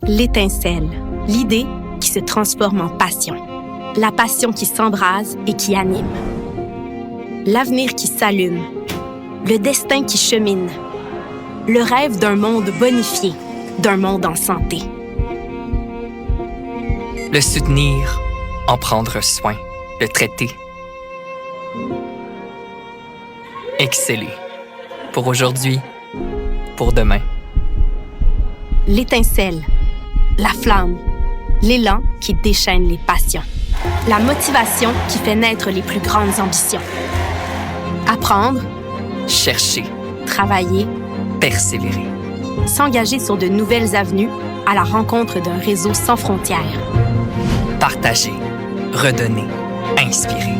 L'étincelle, l'idée qui se transforme en passion. La passion qui s'embrase et qui anime. L'avenir qui s'allume. Le destin qui chemine. Le rêve d'un monde bonifié, d'un monde en santé. Le soutenir, en prendre soin, le traiter. Exceller. Pour aujourd'hui, pour demain. L'étincelle, la flamme, l'élan qui déchaîne les passions. La motivation qui fait naître les plus grandes ambitions. Apprendre, Chercher, travailler, persévérer. s'engager sur de nouvelles avenues à la rencontre d'un réseau sans frontières. Partager, redonner, inspirer.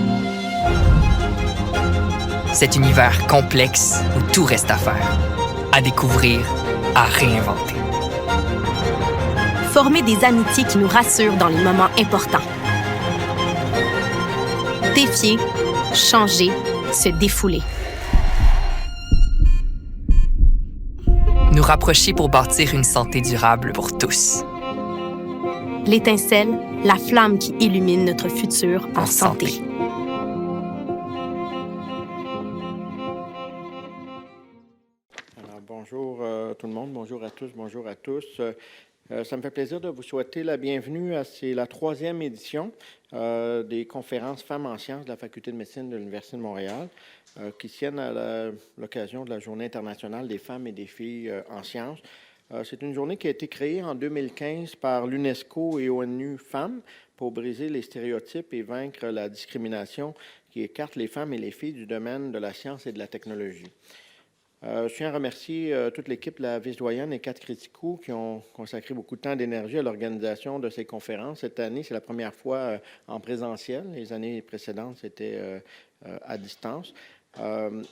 Cet univers complexe où tout reste à faire, à découvrir, à réinventer. Former des amitiés qui nous rassurent dans les moments importants. Défier, changer, se défouler. Nous rapprocher pour bâtir une santé durable pour tous. L'étincelle, la flamme qui illumine notre futur en santé. Alors, bonjour tout le monde, bonjour à tous, bonjour à tous. Ça me fait plaisir de vous souhaiter la bienvenue à la 3e édition des conférences Femmes en sciences de la Faculté de médecine de l'Université de Montréal, qui tiennent à l'occasion de la Journée internationale des femmes et des filles en sciences. C'est une journée qui a été créée en 2015 par l'UNESCO et ONU Femmes pour briser les stéréotypes et vaincre la discrimination qui écarte les femmes et les filles du domaine de la science et de la technologie. Je tiens à remercier toute l'équipe de la vice-doyenne et Kat Critico qui ont consacré beaucoup de temps et d'énergie à l'organisation de ces conférences. Cette année, c'est la première fois en présentiel. Les années précédentes, c'était à distance.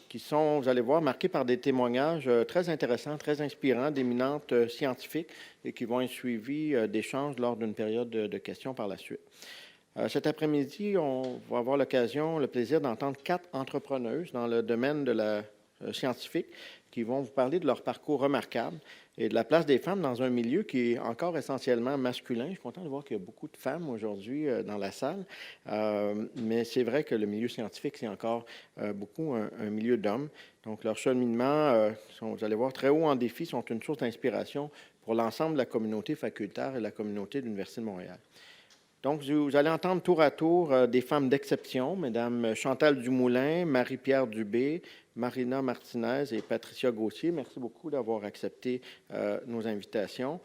Qui sont, vous allez voir, marqués par des témoignages très intéressants, très inspirants d'éminentes scientifiques et qui vont être suivis d'échanges lors d'une période de questions par la suite. Cet après-midi, on va avoir l'occasion, le plaisir d'entendre 4 entrepreneuses dans le domaine de la scientifique qui vont vous parler de leur parcours remarquable et de la place des femmes dans un milieu qui est encore essentiellement masculin. Je suis content de voir qu'il y a beaucoup de femmes aujourd'hui dans la salle, mais c'est vrai que le milieu scientifique, c'est encore beaucoup un milieu d'hommes. Donc, leur cheminement, vous allez voir, très haut en défi, sont une source d'inspiration pour l'ensemble de la communauté facultaire et la communauté de l'Université de Montréal. Donc, vous allez entendre tour à tour des femmes d'exception, Mesdames Chantal Dumoulin, Marie-Pierre Dubé, Marina Martinez et Patricia Gauthier. Merci beaucoup d'avoir accepté nos invitations.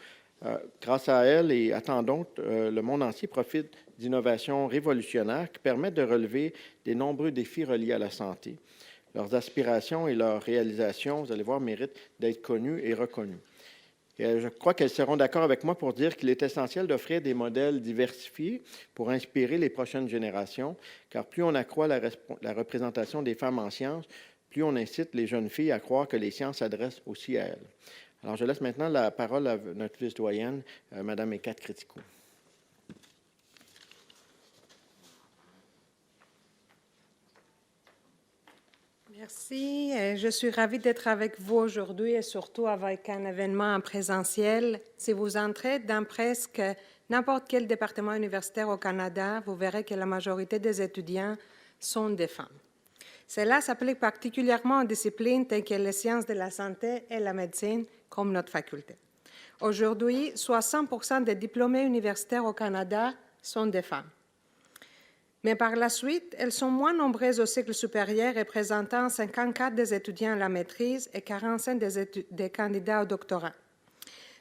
Grâce à elles et à tant d'autres, le monde entier profite d'innovations révolutionnaires qui permettent de relever des nombreux défis reliés à la santé. Leurs aspirations et leurs réalisations, vous allez voir, méritent d'être connues et reconnues. Et je crois qu'elles seront d'accord avec moi pour dire qu'il est essentiel d'offrir des modèles diversifiés pour inspirer les prochaines générations, car plus on accroît la représentation des femmes en sciences, plus on incite les jeunes filles à croire que les sciences s'adressent aussi à elles. Alors, je laisse maintenant la parole à notre vice-doyenne, Mme Kat Critico. Merci. Je suis ravie d'être avec vous aujourd'hui et surtout avec un événement en présentiel. Si vous entrez dans presque n'importe quel département universitaire au Canada, vous verrez que la majorité des étudiants sont des femmes. Cela s'applique particulièrement aux disciplines telles que les sciences de la santé et la médecine, comme notre faculté. Aujourd'hui, 60% des diplômés universitaires au Canada sont des femmes. Mais par la suite, elles sont moins nombreuses au cycle supérieur, représentant 54 des étudiants à la maîtrise et 45 des candidats au doctorat.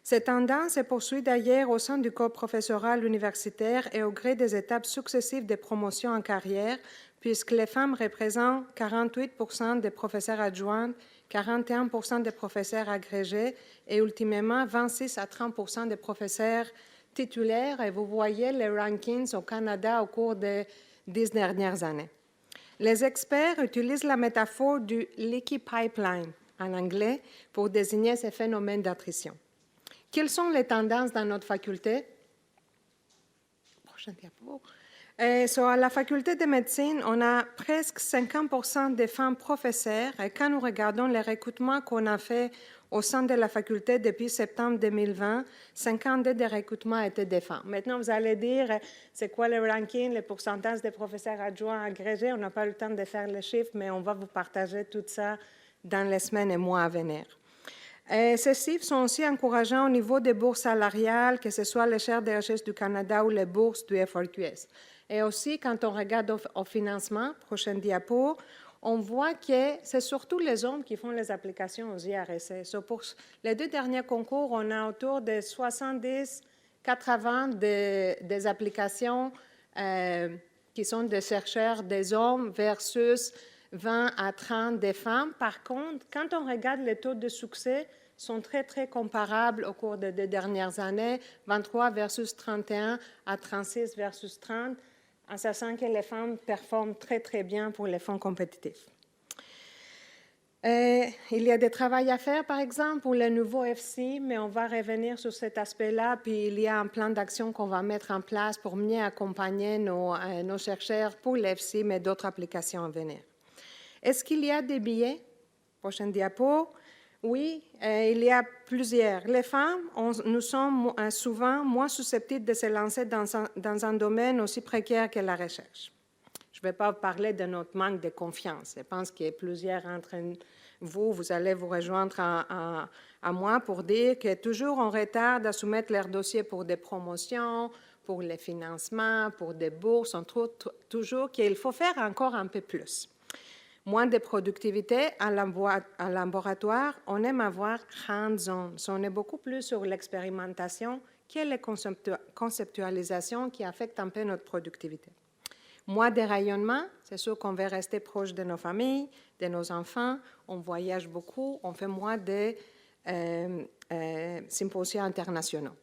Cette tendance se poursuit d'ailleurs au sein du corps professoral universitaire et au gré des étapes successives de promotion en carrière, puisque les femmes représentent 48% des professeurs adjoints, 41% des professeurs agrégés et ultimement 26 à 30% des professeurs titulaires. Et vous voyez les rankings au Canada au cours des 10 dernières années. Les experts utilisent la métaphore du leaky pipeline en anglais pour désigner ces phénomènes d'attrition. Quelles sont les tendances dans notre faculté? Prochaine diapo. À la faculté de médecine, on a presque 50% de femmes professeurs. Et quand nous regardons les recrutements qu'on a fait au sein de la faculté depuis septembre 2020, 52 des recrutements étaient des femmes. Maintenant, vous allez dire, c'est quoi le ranking, le pourcentage des professeurs adjoints agrégés? On n'a pas eu le temps de faire les chiffres, mais on va vous partager tout ça dans les semaines et mois à venir. Ces chiffres sont aussi encourageants au niveau des bourses salariales, que ce soit les chaires de recherche du Canada ou les bourses du FRQS. Et aussi, quand on regarde au financement, prochaine diapo, on voit que c'est surtout les hommes qui font les applications aux IRSS. Pour les 2 derniers concours, on a autour de 70-80 des applications qui sont des chercheurs des hommes versus 20 à 30 des femmes. Par contre, quand on regarde les taux de succès, sont très, très comparables au cours des 2 dernières années, 23 versus 31 à 36 versus 30, en sachant que les femmes performent très, très bien pour les fonds compétitifs. Il y a des travaux à faire, par exemple, pour le nouveau FC, mais on va revenir sur cet aspect-là, puis il y a un plan d'action qu'on va mettre en place pour mieux accompagner nos chercheurs pour l'FC, mais d'autres applications à venir. Est-ce qu'il y a des billets? Prochaine diapo. Oui, il y a plusieurs. Les femmes, nous sommes souvent moins susceptibles de se lancer dans un domaine aussi précaire que la recherche. Je ne vais pas parler de notre manque de confiance. Je pense que plusieurs d'entre vous, vous allez vous rejoindre à moi pour dire que toujours on retarde à soumettre leurs dossiers pour des promotions, pour les financements, pour des bourses. On trouve toujours qu'il faut faire encore un peu plus. Moins de productivité à laboratoire, on aime avoir hands-on. On est beaucoup plus sur l'expérimentation que les conceptualisations qui affectent un peu notre productivité. Moins de rayonnement, c'est sûr qu'on veut rester proche de nos familles, de nos enfants. On voyage beaucoup, on fait moins de symposiums internationaux.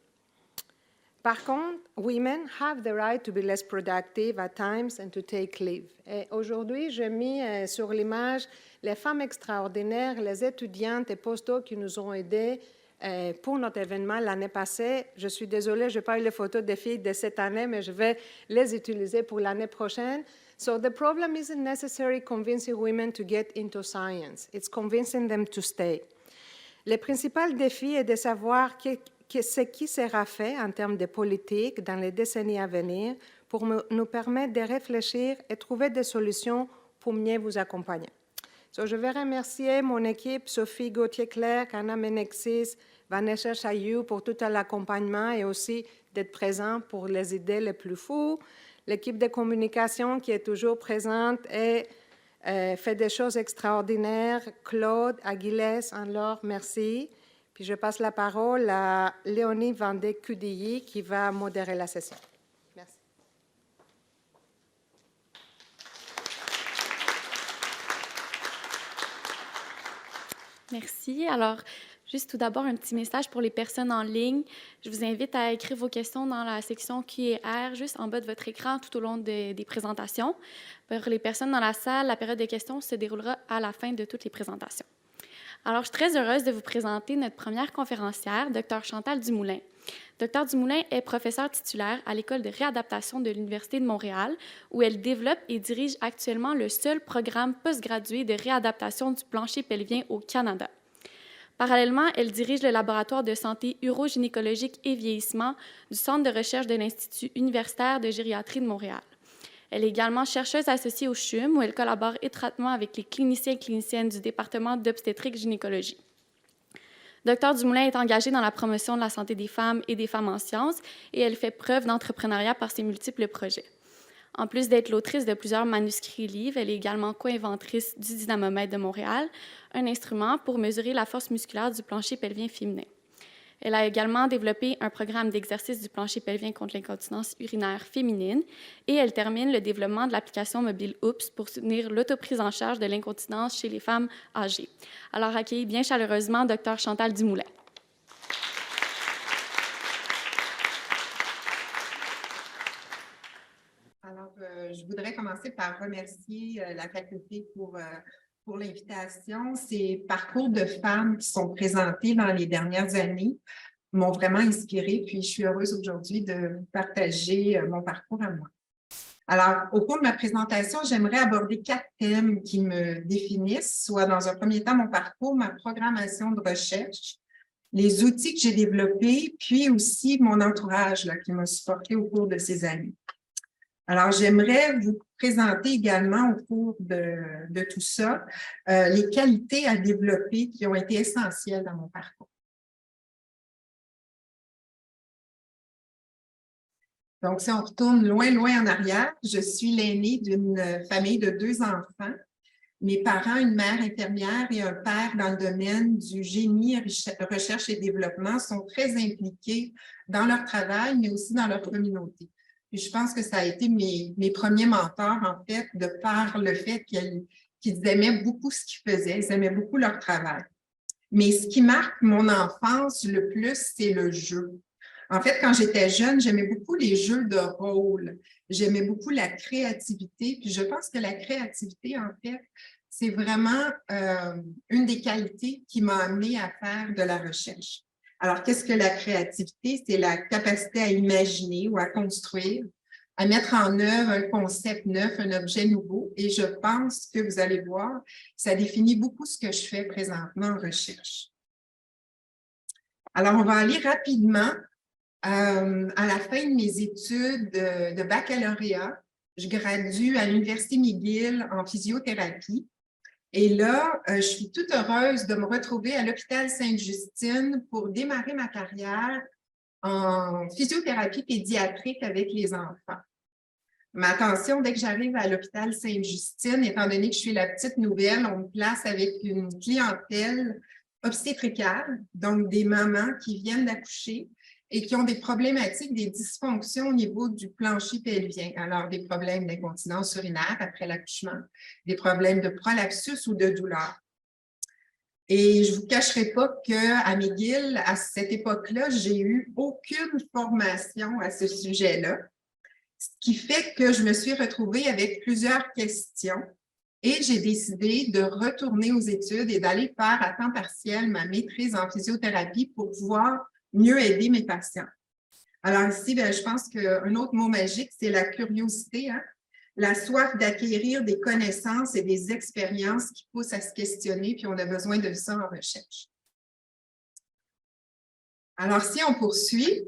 Par contre, women have the right to be less productive at times and to take leave. Aujourd'hui, j'ai mis sur l'image les femmes extraordinaires, les étudiantes et postdocs qui nous ont aidés pour notre événement l'année passée. Je suis désolée, je n'ai pas eu les photos des filles de cette année, mais je vais les utiliser pour l'année prochaine. So the problem isn't necessarily convincing women to get into science. It's convincing them to stay. Le principal défi est de savoir ce qui sera fait en termes de politique dans les décennies à venir pour nous permettre de réfléchir et trouver des solutions pour mieux vous accompagner. Je vais remercier mon équipe, Sophie Gauthier-Clerc, Anna Menexis, Vanessa Chailloux pour tout l'accompagnement et aussi d'être présent pour les idées les plus fous. L'équipe de communication qui est toujours présente et fait des choses extraordinaires. Claude, Aguilès, Anne-Laure, merci. Puis je passe la parole à Léonie Vendée-Cudilly qui va modérer la session. Merci. Merci. Alors, juste tout d'abord, un petit message pour les personnes en ligne. Je vous invite à écrire vos questions dans la section Q&R, juste en bas de votre écran tout au long des présentations. Pour les personnes dans la salle, la période de questions se déroulera à la fin de toutes les présentations. Alors, je suis très heureuse de vous présenter notre première conférencière, Dr. Chantal Dumoulin. Dr. Dumoulin est professeure titulaire à l'École de réadaptation de l'Université de Montréal, où elle développe et dirige actuellement le seul programme postgradué de réadaptation du plancher pelvien au Canada. Parallèlement, elle dirige le laboratoire de santé urogynécologique et vieillissement du Centre de recherche de l'Institut universitaire de gériatrie de Montréal. Elle est également chercheuse associée au CHUM, où elle collabore étroitement avec les cliniciens et cliniciennes du département d'obstétrique-gynécologie. Dr. Dumoulin est engagée dans la promotion de la santé des femmes et des femmes en sciences, et elle fait preuve d'entrepreneuriat par ses multiples projets. En plus d'être l'autrice de plusieurs manuscrits et livres, elle est également co-inventrice du dynamomètre de Montréal, un instrument pour mesurer la force musculaire du plancher pelvien féminin. Elle a également développé un programme d'exercice du plancher pelvien contre l'incontinence urinaire féminine et elle termine le développement de l'application mobile OOPS pour soutenir l'autoprise en charge de l'incontinence chez les femmes âgées. Alors, accueillez bien chaleureusement Dr. Chantal Dumoulin. Alors, je voudrais commencer par remercier la faculté pour l'invitation. Ces parcours de femmes qui sont présentés dans les dernières années m'ont vraiment inspirée, puis je suis heureuse aujourd'hui de vous partager mon parcours à moi. Alors, au cours de ma présentation, j'aimerais aborder 4 thèmes qui me définissent, soit dans un premier temps mon parcours, ma programmation de recherche, les outils que j'ai développés, puis aussi mon entourage là, qui m'a supporté au cours de ces années. Alors, j'aimerais vous présenter également au cours de tout ça les qualités à développer qui ont été essentielles dans mon parcours. Donc, si on retourne loin, loin en arrière, je suis l'aînée d'une famille de 2 enfants. Mes parents, une mère infirmière et un père dans le domaine du génie, recherche et développement sont très impliqués dans leur travail, mais aussi dans leur communauté. Et je pense que ça a été mes premiers mentors, en fait, de par le fait qu'ils aimaient beaucoup ce qu'ils faisaient, ils aimaient beaucoup leur travail. Mais ce qui marque mon enfance le plus, c'est le jeu. En fait, quand j'étais jeune, j'aimais beaucoup les jeux de rôle. J'aimais beaucoup la créativité. Puis je pense que la créativité, en fait, c'est vraiment une des qualités qui m'a amenée à faire de la recherche. Alors, qu'est-ce que la créativité? C'est la capacité à imaginer ou à construire, à mettre en œuvre un concept neuf, un objet nouveau. Et je pense que vous allez voir, ça définit beaucoup ce que je fais présentement en recherche. Alors, on va aller rapidement. À la fin de mes études de baccalauréat, je gradue à l'Université McGill en physiothérapie. Et là, je suis toute heureuse de me retrouver à l'hôpital Sainte-Justine pour démarrer ma carrière en physiothérapie pédiatrique avec les enfants. Mais attention, dès que j'arrive à l'hôpital Sainte-Justine, étant donné que je suis la petite nouvelle, on me place avec une clientèle obstétricale, donc des mamans qui viennent d'accoucher et qui ont des problématiques, des dysfonctions au niveau du plancher pelvien. Alors, des problèmes d'incontinence urinaire après l'accouchement, des problèmes de prolapsus ou de douleur. Et je ne vous cacherai pas qu'à McGill, à cette époque-là, j'ai eu aucune formation à ce sujet-là, ce qui fait que je me suis retrouvée avec plusieurs questions et j'ai décidé de retourner aux études et d'aller faire à temps partiel ma maîtrise en physiothérapie pour pouvoir mieux aider mes patients. Alors ici, je pense qu'un autre mot magique, c'est la curiosité, hein? La soif d'acquérir des connaissances et des expériences qui poussent à se questionner, puis on a besoin de ça en recherche. Alors, si on poursuit,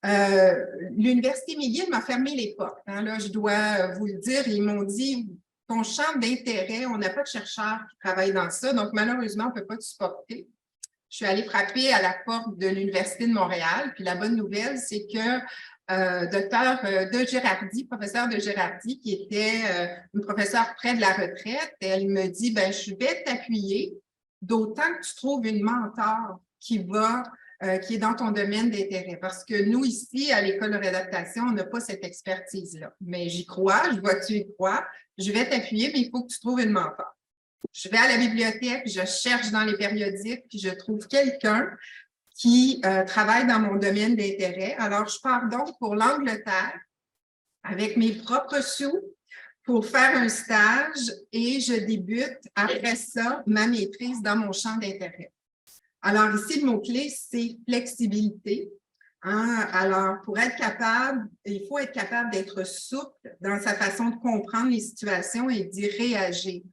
l'Université McGill m'a fermé les portes. Hein? Là, je dois vous le dire, ils m'ont dit « ton champ d'intérêt, on n'a pas de chercheurs qui travaillent dans ça, donc malheureusement, on ne peut pas te supporter. » Je suis allée frapper à la porte de l'Université de Montréal. Puis la bonne nouvelle, c'est que docteur de Girardi, professeur de Girardi, qui était une professeure près de la retraite, elle me dit, je vais t'appuyer, d'autant que tu trouves une mentor qui est dans ton domaine d'intérêt. Parce que nous, ici, à l'École de réadaptation, on n'a pas cette expertise-là. Mais j'y crois, je vois que tu y crois. Je vais t'appuyer, mais il faut que tu trouves une mentor. Je vais à la bibliothèque, je cherche dans les périodiques, puis je trouve quelqu'un qui travaille dans mon domaine d'intérêt. Alors, je pars donc pour l'Angleterre avec mes propres sous pour faire un stage et je débute après ça ma maîtrise dans mon champ d'intérêt. Alors ici, le mot-clé, c'est flexibilité. Hein? Alors, pour être capable, il faut être capable d'être souple dans sa façon de comprendre les situations et d'y réagir.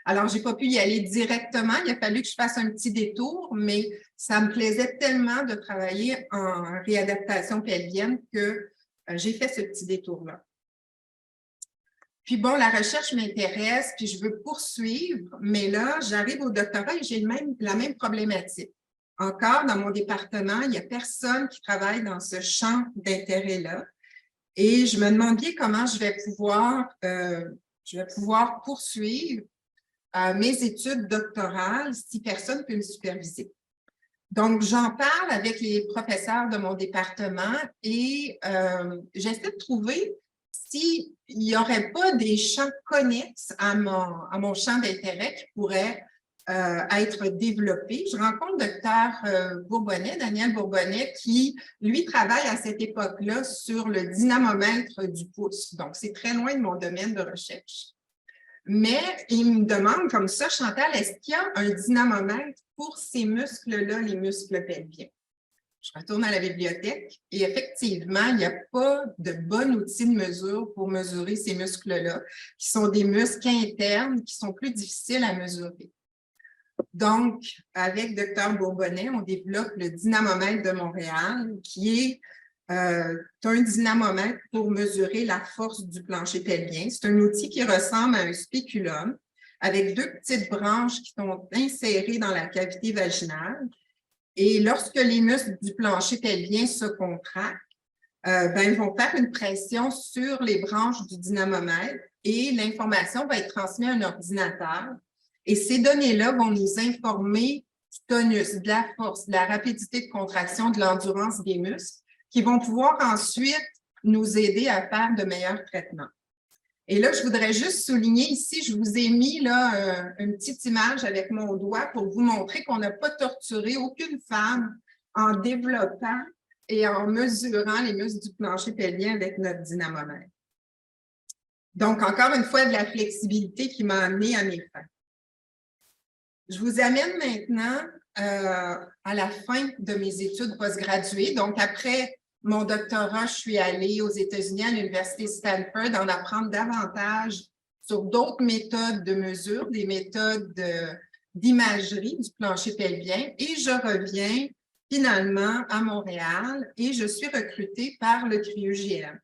Alors, je n'ai pas pu y aller directement. Il a fallu que je fasse un petit détour, mais ça me plaisait tellement de travailler en réadaptation pelvienne que j'ai fait ce petit détour-là. Puis bon, la recherche m'intéresse, puis je veux poursuivre, mais là, j'arrive au doctorat et j'ai la même problématique. Encore, dans mon département, il n'y a personne qui travaille dans ce champ d'intérêt-là. Et je me demande bien comment je vais pouvoir poursuivre mes études doctorales si personne ne peut me superviser. Donc, j'en parle avec les professeurs de mon département et j'essaie de trouver s'il n'y aurait pas des champs connexes à mon champ d'intérêt qui pourraient être développés. Je rencontre Dr Bourbonnais, Daniel Bourbonnais, qui, lui, travaille à cette époque-là sur le dynamomètre du pouce. Donc, c'est très loin de mon domaine de recherche. Mais il me demande comme ça, Chantal, est-ce qu'il y a un dynamomètre pour ces muscles-là, les muscles pelviens? Je retourne à la bibliothèque et effectivement, il n'y a pas de bon outil de mesure pour mesurer ces muscles-là, qui sont des muscles internes qui sont plus difficiles à mesurer. Donc, avec Dr Bourbonnais, on développe le dynamomètre de Montréal, qui est un dynamomètre pour mesurer la force du plancher pelvien. C'est un outil qui ressemble à un spéculum avec deux petites branches qui sont insérées dans la cavité vaginale. Et lorsque les muscles du plancher pelvien se contractent, ils vont faire une pression sur les branches du dynamomètre et l'information va être transmise à un ordinateur. Et ces données-là vont nous informer du tonus, de la force, de la rapidité de contraction, de l'endurance des muscles, qui vont pouvoir ensuite nous aider à faire de meilleurs traitements. Et là, je voudrais juste souligner ici, je vous ai mis là une petite image avec mon doigt pour vous montrer qu'on n'a pas torturé aucune femme en développant et en mesurant les muscles du plancher pelvien avec notre dynamomètre. Donc, encore une fois, de la flexibilité qui m'a amené à mes fins. Je vous amène maintenant à la fin de mes études postgraduées. Donc, après mon doctorat, je suis allée aux États-Unis à l'Université Stanford en apprendre davantage sur d'autres méthodes de mesure, des méthodes d'imagerie du plancher pelvien. Et je reviens finalement à Montréal et je suis recrutée par le CRIUGM.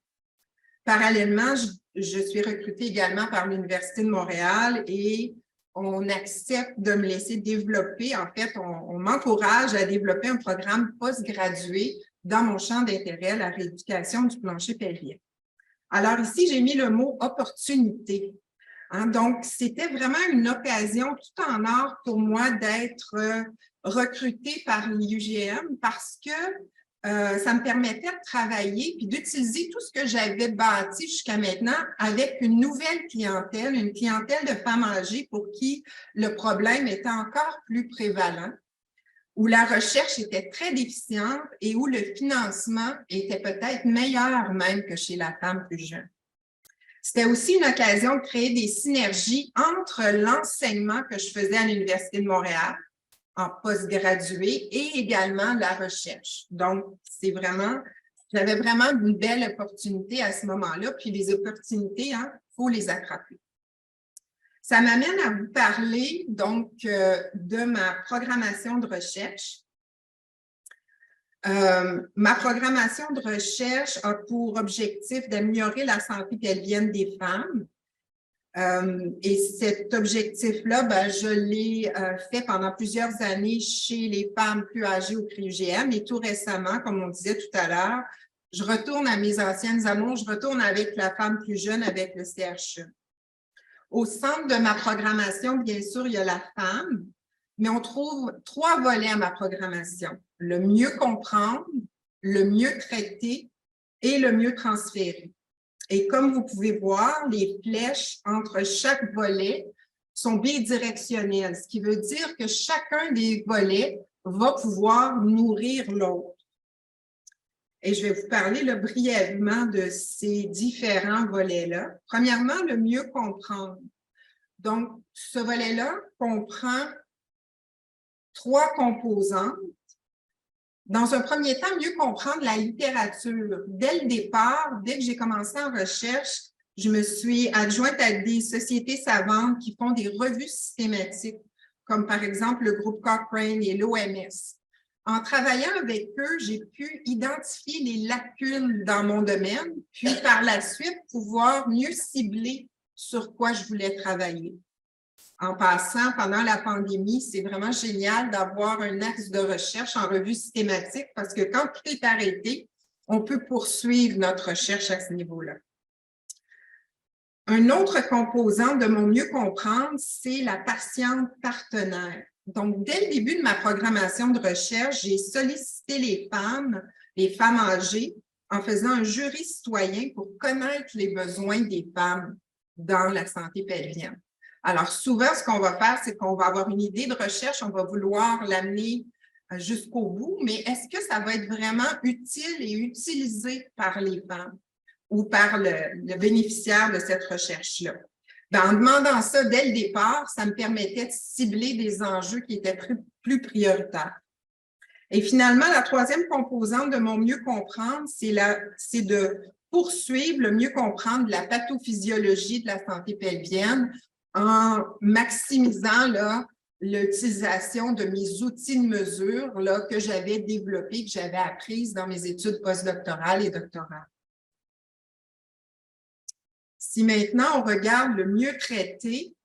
Parallèlement, je suis recrutée également par l'Université de Montréal et on accepte de me laisser développer. En fait, on m'encourage à développer un programme postgradué dans mon champ d'intérêt, la rééducation du plancher pelvien. Alors ici, j'ai mis le mot « opportunité ». Donc, c'était vraiment une occasion tout en or pour moi d'être recrutée par l'UGM parce que ça me permettait de travailler puis d'utiliser tout ce que j'avais bâti jusqu'à maintenant avec une nouvelle clientèle, une clientèle de femmes âgées pour qui le problème était encore plus prévalent, où la recherche était très déficiente et où le financement était peut-être meilleur même que chez la femme plus jeune. C'était aussi une occasion de créer des synergies entre l'enseignement que je faisais à l'Université de Montréal en postgradué et également la recherche. Donc, j'avais vraiment une belle opportunité à ce moment-là, puis les opportunités, il faut les attraper. Ça m'amène à vous parler donc de ma programmation de recherche. Ma programmation de recherche a pour objectif d'améliorer la santé pelvienne des femmes. Et cet objectif-là, je l'ai fait pendant plusieurs années chez les femmes plus âgées au CRIUGM et tout récemment, comme on disait tout à l'heure, je retourne à mes anciennes amours, je retourne avec la femme plus jeune, avec le CRCHE. Au centre de ma programmation, bien sûr, il y a la femme, mais on trouve 3 volets à ma programmation. Le mieux comprendre, le mieux traiter et le mieux transférer. Et comme vous pouvez voir, les flèches entre chaque volet sont bidirectionnelles, ce qui veut dire que chacun des volets va pouvoir nourrir l'autre. Et je vais vous parler là, brièvement de ces différents volets-là. Premièrement, le mieux comprendre. Donc, ce volet-là comprend 3 composantes. Dans un premier temps, mieux comprendre la littérature. Dès le départ, dès que j'ai commencé en recherche, je me suis adjointe à des sociétés savantes qui font des revues systématiques, comme par exemple le groupe Cochrane et l'OMS. En travaillant avec eux, j'ai pu identifier les lacunes dans mon domaine, puis par la suite, pouvoir mieux cibler sur quoi je voulais travailler. En passant, pendant la pandémie, c'est vraiment génial d'avoir un axe de recherche en revue systématique parce que quand tout est arrêté, on peut poursuivre notre recherche à ce niveau-là. Un autre composant de mon mieux comprendre, c'est la patiente partenaire. Donc, dès le début de ma programmation de recherche, j'ai sollicité les femmes âgées, en faisant un jury citoyen pour connaître les besoins des femmes dans la santé pelvienne. Alors, souvent, ce qu'on va faire, c'est qu'on va avoir une idée de recherche, on va vouloir l'amener jusqu'au bout, mais est-ce que ça va être vraiment utile et utilisé par les femmes ou par le bénéficiaire de cette recherche-là? En demandant ça dès le départ, ça me permettait de cibler des enjeux qui étaient plus prioritaires. Et finalement, la troisième composante de mon mieux comprendre, c'est de poursuivre le mieux comprendre la pathophysiologie de la santé pelvienne en maximisant l'utilisation de mes outils de mesure que j'avais développés, que j'avais apprises dans mes études postdoctorales et doctorales. Si maintenant on regarde le mieux traiter,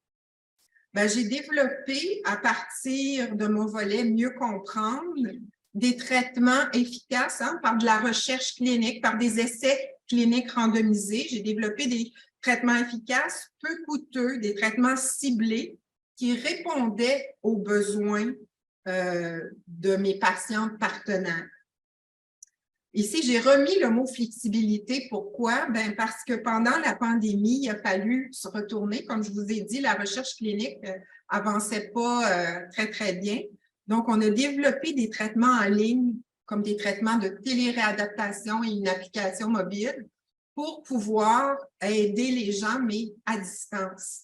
j'ai développé à partir de mon volet mieux comprendre des traitements efficaces par de la recherche clinique, par des essais cliniques randomisés. J'ai développé des traitements efficaces, peu coûteux, des traitements ciblés qui répondaient aux besoins de mes patientes partenaires. Ici, j'ai remis le mot flexibilité. Pourquoi? Parce que pendant la pandémie, il a fallu se retourner. Comme je vous ai dit, la recherche clinique avançait pas très, très bien. Donc, on a développé des traitements en ligne, comme des traitements de téléréadaptation et une application mobile pour pouvoir aider les gens, mais à distance.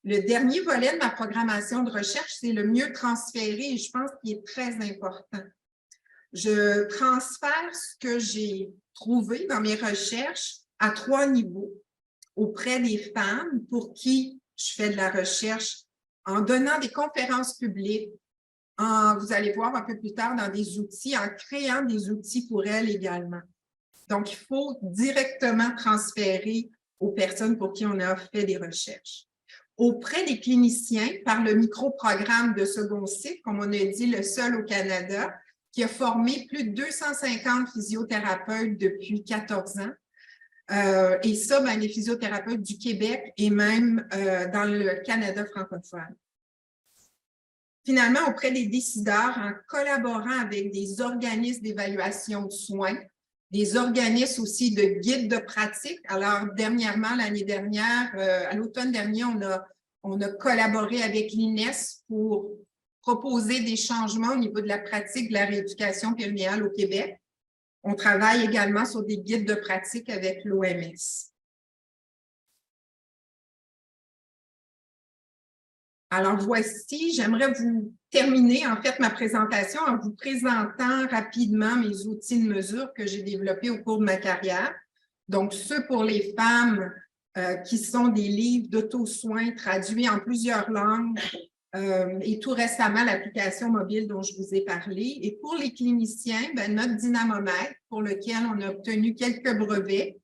Le dernier volet de ma programmation de recherche, c'est le mieux transférer et je pense qu'il est très important. Je transfère ce que j'ai trouvé dans mes recherches à 3 niveaux auprès des femmes pour qui je fais de la recherche en donnant des conférences publiques, vous allez voir un peu plus tard dans des outils, en créant des outils pour elles également. Donc, il faut directement transférer aux personnes pour qui on a fait des recherches. Auprès des cliniciens, par le micro-programme de second cycle, comme on a dit, le seul au Canada, qui a formé plus de 250 physiothérapeutes depuis 14 ans. Et ça, les physiothérapeutes du Québec et même dans le Canada francophone. Finalement, auprès des décideurs, en collaborant avec des organismes d'évaluation de soins, des organismes aussi de guides de pratique. Alors, dernièrement, l'année dernière, à l'automne dernier, on a collaboré avec l'INES pour proposer des changements au niveau de la pratique de la rééducation périnéale au Québec. On travaille également sur des guides de pratique avec l'OMS. Alors, voici, j'aimerais vous terminer en fait ma présentation en vous présentant rapidement mes outils de mesure que j'ai développés au cours de ma carrière. Donc, ceux pour les femmes qui sont des livres d'auto-soins traduits en plusieurs langues et tout récemment, l'application mobile dont je vous ai parlé. Et pour les cliniciens, notre dynamomètre pour lequel on a obtenu quelques brevets,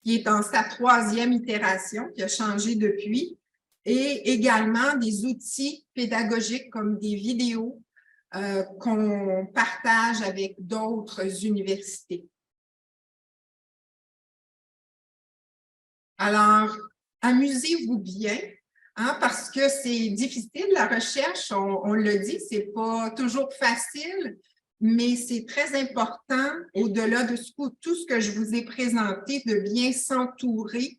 qui est dans sa 3e itération, qui a changé depuis, et également des outils pédagogiques comme des vidéos qu'on partage avec d'autres universités. Alors, amusez-vous bien, parce que c'est difficile, la recherche, on le dit, c'est pas toujours facile, mais c'est très important, au-delà de tout ce que je vous ai présenté, de bien s'entourer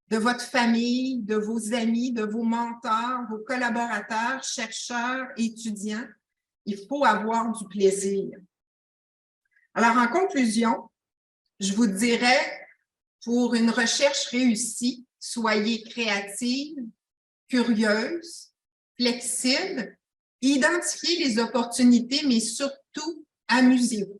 de votre famille, de vos amis, de vos mentors, vos collaborateurs, chercheurs, étudiants. Il faut avoir du plaisir. Alors, en conclusion, je vous dirais, pour une recherche réussie, soyez créative, curieuse, flexible, identifiez les opportunités, mais surtout, amusez-vous.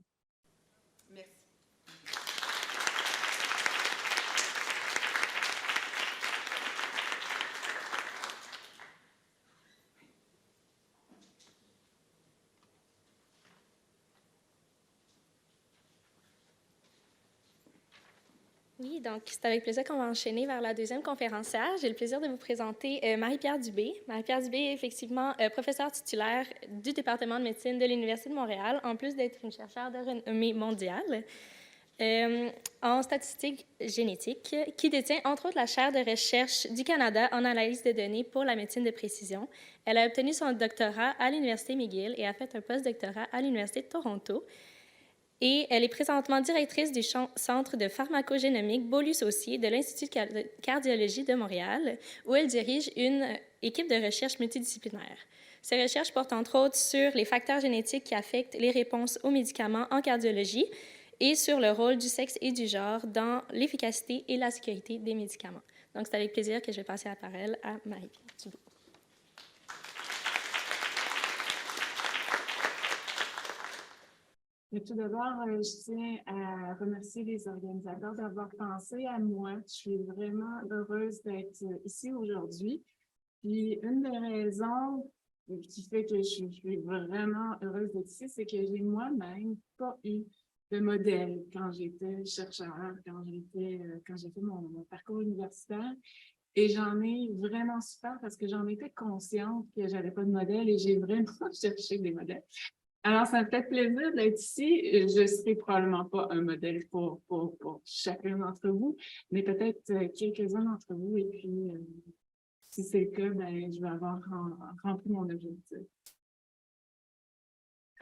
Oui, donc c'est avec plaisir qu'on va enchaîner vers la deuxième conférencière. J'ai le plaisir de vous présenter Marie-Pierre Dubé. Marie-Pierre Dubé est effectivement professeure titulaire du département de médecine de l'Université de Montréal, en plus d'être une chercheure de renommée mondiale en statistique génétique, qui détient entre autres la chaire de recherche du Canada en analyse de données pour la médecine de précision. Elle a obtenu son doctorat à l'Université McGill et a fait un post-doctorat à l'Université de Toronto. Et elle est présentement directrice du Centre de pharmacogénomique Beaulieu-Saucier de l'Institut de cardiologie de Montréal, où elle dirige une équipe de recherche multidisciplinaire. Ces recherches portent entre autres sur les facteurs génétiques qui affectent les réponses aux médicaments en cardiologie et sur le rôle du sexe et du genre dans l'efficacité et la sécurité des médicaments. Donc, c'est avec plaisir que je vais passer la parole à Marie-Pierre Dubé. Mais tout d'abord, je tiens à remercier les organisateurs d'avoir pensé à moi. Je suis vraiment heureuse d'être ici aujourd'hui. Puis une des raisons qui fait que je suis vraiment heureuse d'être ici, c'est que j'ai moi-même pas eu de modèle quand j'étais chercheur, quand j'ai fait mon parcours universitaire. Et j'en ai vraiment souffert parce que j'en étais consciente que j'avais pas de modèle et j'ai vraiment cherché des modèles. Alors, ça me fait plaisir d'être ici. Je ne serai probablement pas un modèle pour chacun d'entre vous, mais peut-être quelques-uns d'entre vous. Et puis, si c'est le cas, ben, je vais avoir rempli mon objectif.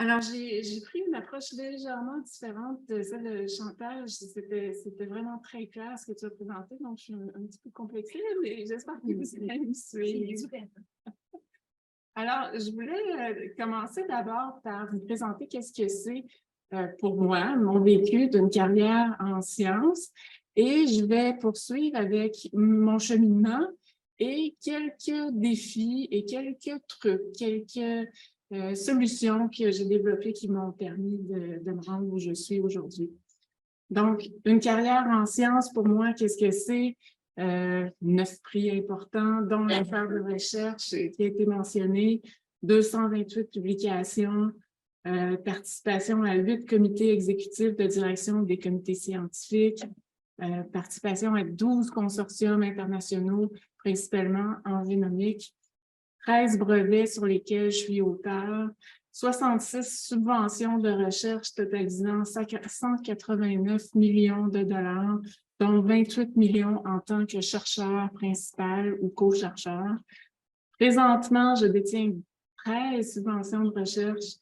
Alors, j'ai pris une approche légèrement différente de celle de Chantal. C'était vraiment très clair ce que tu as présenté, donc je suis un petit peu complexée, mais j'espère que vous allez me suivre. Alors, je voulais commencer d'abord par vous présenter qu'est-ce que c'est pour moi, mon vécu d'une carrière en sciences, et je vais poursuivre avec mon cheminement et quelques défis et quelques trucs, quelques solutions que j'ai développées qui m'ont permis de me rendre où je suis aujourd'hui. Donc, une carrière en sciences, pour moi, qu'est-ce que c'est? 9 prix importants, dont l'affaire de recherche qui a été mentionnée, 228 publications, participation à 8 comités exécutifs de direction des comités scientifiques, participation à 12 consortiums internationaux, principalement en génomique, 13 brevets sur lesquels je suis auteur, 66 subventions de recherche totalisant 189 millions de dollars, dont 28 millions en tant que chercheur principal ou co-chercheur. Présentement, je détiens 13 subventions de recherche.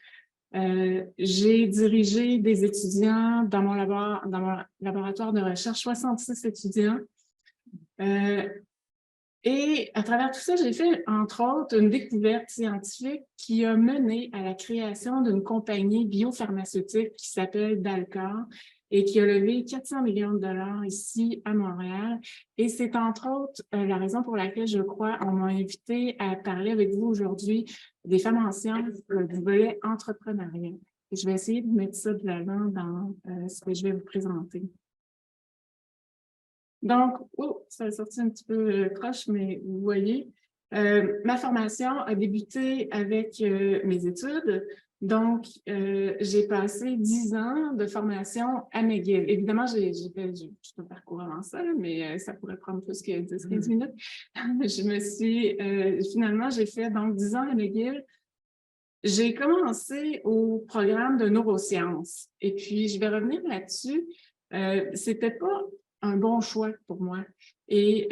J'ai dirigé des étudiants dans mon laboratoire de recherche, 66 étudiants. Et à travers tout ça, j'ai fait, entre autres, une découverte scientifique qui a mené à la création d'une compagnie biopharmaceutique qui s'appelle Dalcor et qui a levé 400 millions de dollars ici à Montréal. Et c'est entre autres la raison pour laquelle, je crois, on m'a invité à parler avec vous aujourd'hui des femmes en sciences du volet entrepreneuriat. Et je vais essayer de mettre ça de l'avant dans ce que je vais vous présenter. Donc, ça a sorti un petit peu croche, mais vous voyez, ma formation a débuté avec mes études. Donc, j'ai passé 10 ans de formation à McGill. Évidemment, j'ai fait tout un parcours avant ça, mais ça pourrait prendre plus que 10-15 minutes. Finalement, j'ai fait donc 10 ans à McGill. J'ai commencé au programme de neurosciences. Et puis, je vais revenir là-dessus. C'était pas un bon choix pour moi. Et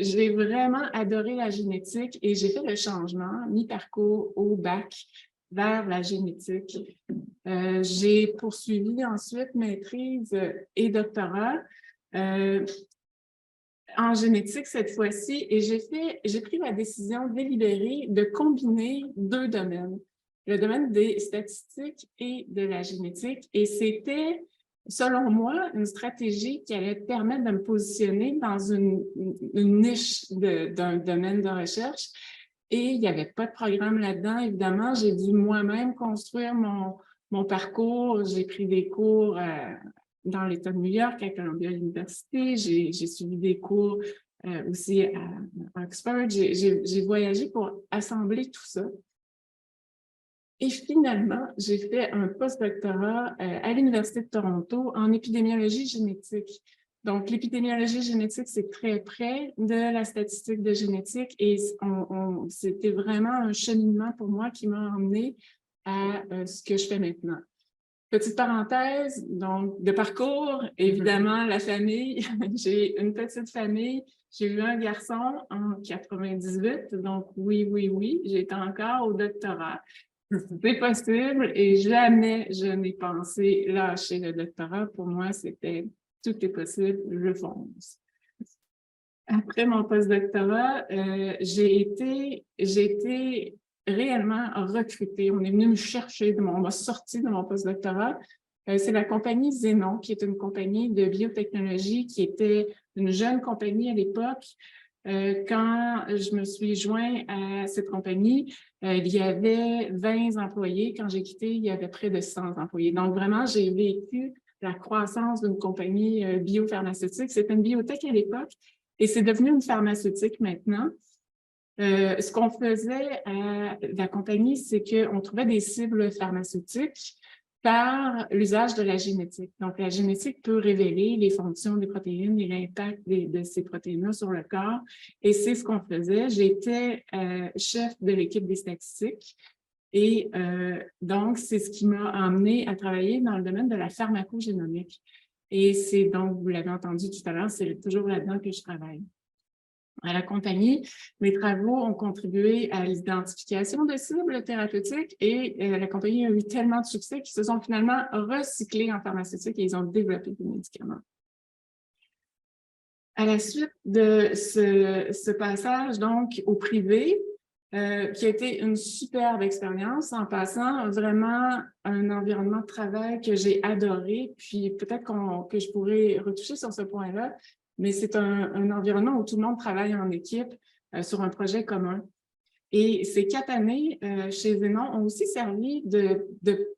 j'ai vraiment adoré la génétique et j'ai fait le changement, mi-parcours au bac, vers la génétique. J'ai poursuivi ensuite maîtrise et doctorat en génétique cette fois-ci et j'ai pris la décision délibérée de combiner 2 domaines, le domaine des statistiques et de la génétique. Et c'était, selon moi, une stratégie qui allait permettre de me positionner dans une niche d'un domaine de recherche. Et il n'y avait pas de programme là-dedans, évidemment. J'ai dû moi-même construire mon parcours. J'ai pris des cours dans l'État de New York, à Columbia University. J'ai suivi des cours aussi à Oxford. J'ai voyagé pour assembler tout ça. Et finalement, j'ai fait un postdoctorat à l'Université de Toronto en épidémiologie génétique. Donc, l'épidémiologie génétique, c'est très près de la statistique de génétique et c'était vraiment un cheminement pour moi qui m'a emmené à ce que je fais maintenant. Petite parenthèse, donc, de parcours, évidemment, la famille. J'ai une petite famille. J'ai eu un garçon en 98, donc oui, j'étais encore au doctorat. C'est possible et jamais je n'ai pensé lâcher le doctorat. Pour moi, c'était tout est possible, je fonce. Après mon postdoctorat, j'ai été réellement recrutée. On est venu me chercher, on m'a sorti de mon postdoctorat. C'est la compagnie Xenon, qui est une compagnie de biotechnologie qui était une jeune compagnie à l'époque. Quand je me suis joint à cette compagnie, il y avait 20 employés. Quand j'ai quitté, il y avait près de 100 employés. Donc, vraiment, j'ai vécu la croissance d'une compagnie biopharmaceutique. C'était une biotech à l'époque et c'est devenu une pharmaceutique maintenant. Ce qu'on faisait à la compagnie, c'est qu'on trouvait des cibles pharmaceutiques par l'usage de la génétique. Donc, la génétique peut révéler les fonctions des protéines et l'impact de ces protéines-là sur le corps. Et c'est ce qu'on faisait. J'étais chef de l'équipe des statistiques. Et donc, c'est ce qui m'a amené à travailler dans le domaine de la pharmacogénomique. Et c'est donc, vous l'avez entendu tout à l'heure, c'est toujours là-dedans que je travaille. À la compagnie, mes travaux ont contribué à l'identification de cibles thérapeutiques et la compagnie a eu tellement de succès qu'ils se sont finalement recyclés en pharmaceutique et ils ont développé des médicaments. À la suite de ce passage donc au privé, qui a été une superbe expérience en passant, vraiment un environnement de travail que j'ai adoré, puis peut-être que je pourrais retoucher sur ce point-là, mais c'est un environnement où tout le monde travaille en équipe sur un projet commun. Et ces 4 années chez Zenon ont aussi servi de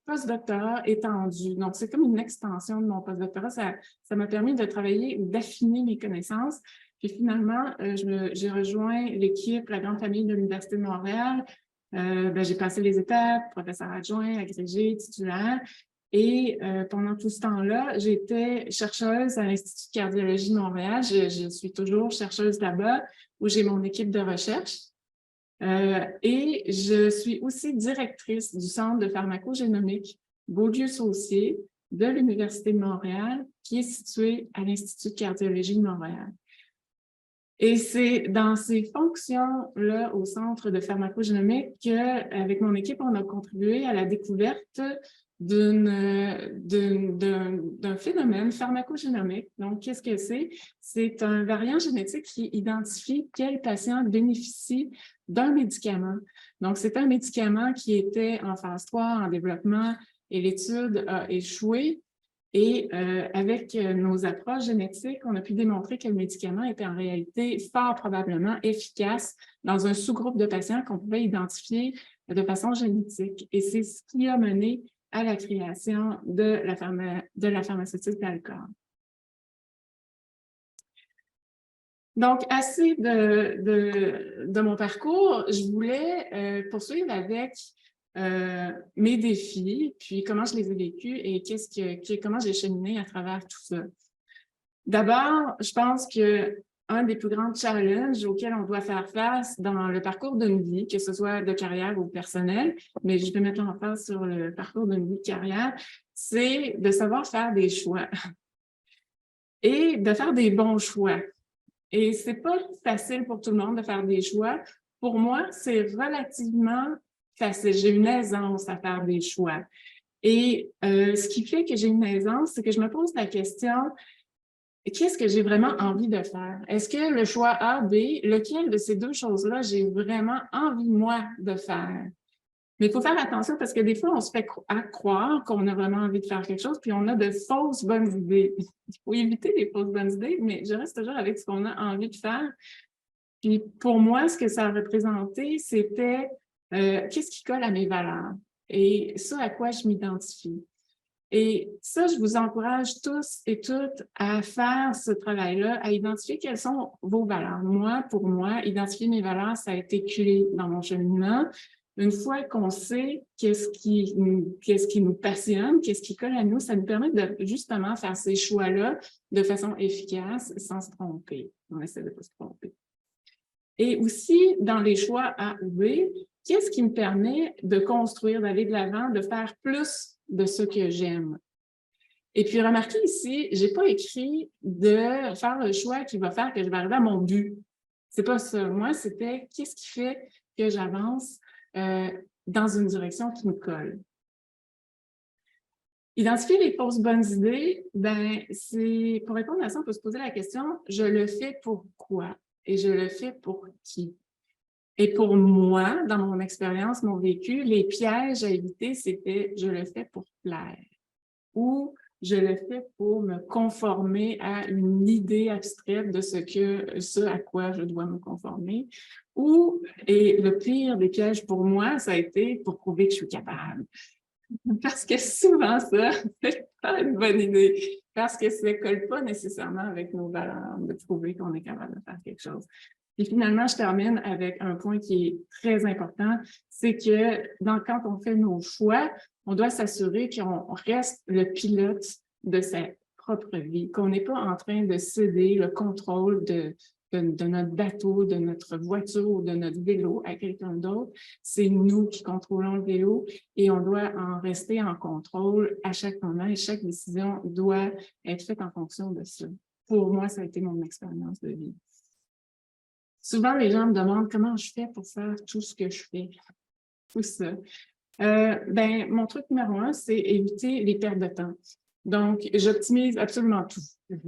postdoctorat étendu. Donc, c'est comme une extension de mon postdoctorat. Ça m'a permis de travailler ou d'affiner mes connaissances. Puis finalement, j'ai rejoint l'équipe, la grande famille de l'Université de Montréal. J'ai passé les étapes, professeur adjoint, agrégé, titulaire. Et pendant tout ce temps-là, j'étais chercheuse à l'Institut de cardiologie de Montréal. Je suis toujours chercheuse là-bas, où j'ai mon équipe de recherche. Et je suis aussi directrice du Centre de pharmacogénomique Beaulieu-Saucier de l'Université de Montréal, qui est situé à l'Institut de cardiologie de Montréal. Et c'est dans ces fonctions-là au Centre de pharmacogénomique qu'avec mon équipe, on a contribué à la découverte d'un phénomène pharmacogénomique. Donc, qu'est-ce que c'est? C'est un variant génétique qui identifie quel patient bénéficie d'un médicament. Donc, c'est un médicament qui était en phase 3, en développement, et l'étude a échoué. Et avec nos approches génétiques, on a pu démontrer que le médicament était en réalité fort probablement efficace dans un sous-groupe de patients qu'on pouvait identifier de façon génétique. Et c'est ce qui a mené à la création de la pharmaceutique d'Alcor. Donc, assez de mon parcours, je voulais poursuivre avec mes défis, puis comment je les ai vécus et comment j'ai cheminé à travers tout ça. D'abord, je pense que un des plus grands challenges auxquels on doit faire face dans le parcours d'une vie, que ce soit de carrière ou personnel, mais je vais mettre l'emphase sur le parcours d'une vie de carrière, c'est de savoir faire des choix et de faire des bons choix. Et c'est pas facile pour tout le monde de faire des choix. Pour moi, c'est relativement facile. J'ai une aisance à faire des choix. Et ce qui fait que j'ai une aisance, c'est que je me pose la question, qu'est-ce que j'ai vraiment envie de faire? Est-ce que le choix A, B, lequel de ces deux choses-là j'ai vraiment envie, moi, de faire? Mais il faut faire attention parce que des fois, on se fait croire qu'on a vraiment envie de faire quelque chose, puis on a de fausses bonnes idées. Il faut éviter les fausses bonnes idées, mais je reste toujours avec ce qu'on a envie de faire. Puis pour moi, ce que ça a représenté, c'était qu'est-ce qui colle à mes valeurs et ça à quoi je m'identifie. Et ça, je vous encourage tous et toutes à faire ce travail-là, à identifier quelles sont vos valeurs. Moi, pour moi, identifier mes valeurs, ça a été clé dans mon cheminement. Une fois qu'on sait qu'est-ce qui nous passionne, qu'est-ce qui colle à nous, ça nous permet de justement faire ces choix-là de façon efficace sans se tromper. On essaie de ne pas se tromper. Et aussi, dans les choix A ou B, qu'est-ce qui me permet de construire, d'aller de l'avant, de faire plus de ce que j'aime? Et puis, remarquez ici, j'ai pas écrit de faire le choix qui va faire que je vais arriver à mon but. C'est pas ça. Moi, c'était qu'est-ce qui fait que j'avance dans une direction qui me colle. Identifier les fausses bonnes idées, c'est pour répondre à ça, on peut se poser la question, je le fais pour quoi? Et je le fais pour qui? Et pour moi, dans mon expérience, mon vécu, les pièges à éviter, c'était je le fais pour plaire ou je le fais pour me conformer à une idée abstraite de ce à quoi je dois me conformer. Et le pire des pièges pour moi, ça a été pour prouver que je suis capable. Parce que souvent, ça, c'est pas une bonne idée. Parce que ça ne colle pas nécessairement avec nos valeurs de prouver qu'on est capable de faire quelque chose. Et finalement, je termine avec un point qui est très important, c'est que quand on fait nos choix, on doit s'assurer qu'on reste le pilote de sa propre vie, qu'on n'est pas en train de céder le contrôle de notre bateau, de notre voiture ou de notre vélo à quelqu'un d'autre. C'est nous qui contrôlons le vélo et on doit en rester en contrôle à chaque moment et chaque décision doit être faite en fonction de ça. Pour moi, ça a été mon expérience de vie. Souvent, les gens me demandent comment je fais pour faire tout ce que je fais, tout ça. Mon truc numéro 1, c'est éviter les pertes de temps. Donc, j'optimise absolument tout.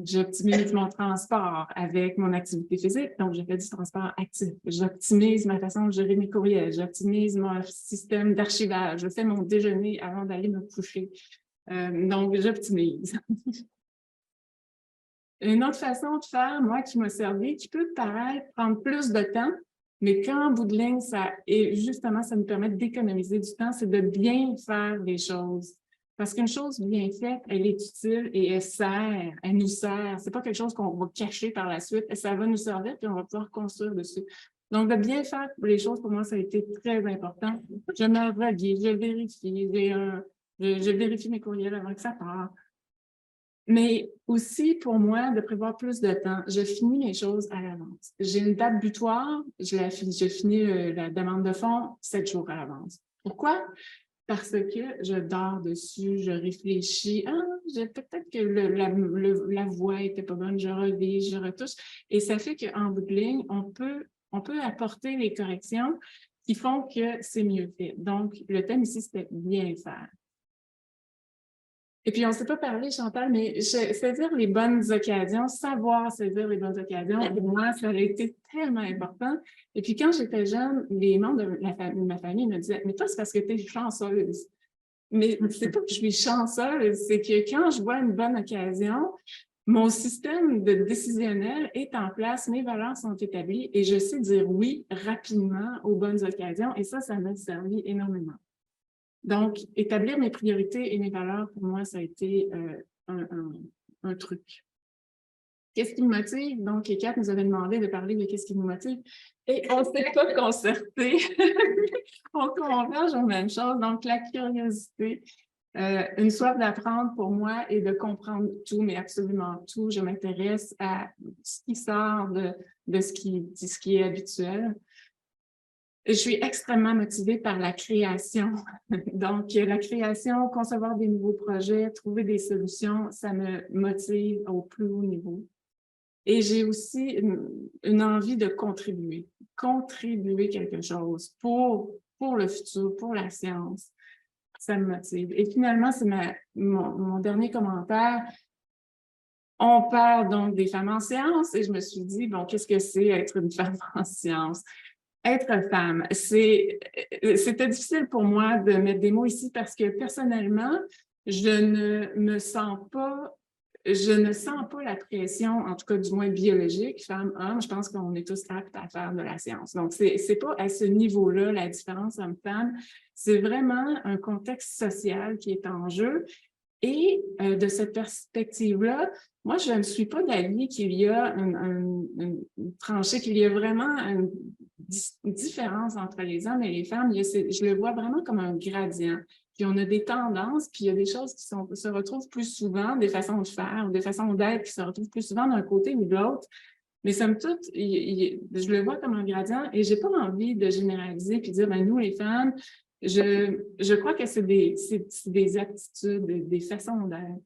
J'optimise mon transport avec mon activité physique, donc je fais du transport actif. J'optimise ma façon de gérer mes courriels. J'optimise mon système d'archivage. Je fais mon déjeuner avant d'aller me coucher. Donc, j'optimise. Une autre façon de faire, moi, qui m'a servi, qui peut paraître prendre plus de temps, mais qu'en bout de ligne, ça me permet d'économiser du temps, c'est de bien faire les choses. Parce qu'une chose bien faite, elle est utile et elle nous sert. C'est pas quelque chose qu'on va cacher par la suite, et ça va nous servir, puis on va pouvoir construire dessus. Donc, de bien faire les choses, pour moi, ça a été très important. Je me relis, je vérifie mes courriels avant que ça parte. Mais aussi, pour moi, de prévoir plus de temps. Je finis mes choses à l'avance. J'ai une date butoir, je finis la demande de fonds 7 jours à l'avance. Pourquoi? Parce que je dors dessus, je réfléchis. Peut-être que la voix était pas bonne, je relis, je retouche. Et ça fait qu'en bout de ligne, on peut apporter les corrections qui font que c'est mieux fait. Donc, le thème ici, c'était bien faire. Et puis, on ne s'est pas parlé, Chantal, mais saisir les bonnes occasions, savoir saisir les bonnes occasions, pour moi, ça a été tellement important. Et puis, quand j'étais jeune, les membres de ma famille me disaient « Mais toi, c'est parce que tu es chanceuse. » Mais c'est pas que je suis chanceuse, c'est que quand je vois une bonne occasion, mon système décisionnel est en place, mes valeurs sont établies et je sais dire oui rapidement aux bonnes occasions. Et ça m'a servi énormément. Donc, établir mes priorités et mes valeurs, pour moi, ça a été un truc. Qu'est-ce qui me motive? Donc, Kat nous avait demandé de parler de qu'est-ce qui nous motive. Et on ne s'est pas concerté. On converge aux mêmes choses. Donc, la curiosité, une soif d'apprendre pour moi et de comprendre tout, mais absolument tout. Je m'intéresse à ce qui sort de ce qui est habituel. Je suis extrêmement motivée par la création. Donc, la création, concevoir des nouveaux projets, trouver des solutions, ça me motive au plus haut niveau. Et j'ai aussi une envie de contribuer quelque chose pour le futur, pour la science. Ça me motive. Et finalement, c'est mon dernier commentaire. On parle donc des femmes en sciences et je me suis dit, bon, qu'est-ce que c'est être une femme en sciences? Être femme, c'était difficile pour moi de mettre des mots ici parce que personnellement, je ne sens pas la pression, en tout cas du moins biologique, femme-homme. Je pense qu'on est tous aptes à faire de la science. Donc, c'est pas à ce niveau-là la différence homme-femme. C'est vraiment un contexte social qui est en jeu. Et de cette perspective-là, moi, je ne suis pas d'avis qu'il y a une tranchée, qu'il y a vraiment une différence entre les hommes et les femmes. Je le vois vraiment comme un gradient. Puis on a des tendances, puis il y a des choses qui se retrouvent plus souvent, des façons de faire, ou des façons d'être qui se retrouvent plus souvent d'un côté ou de l'autre. Mais somme toute, je le vois comme un gradient et j'ai pas envie de généraliser puis dire, ben nous, les femmes, je crois que c'est des attitudes, des façons d'être.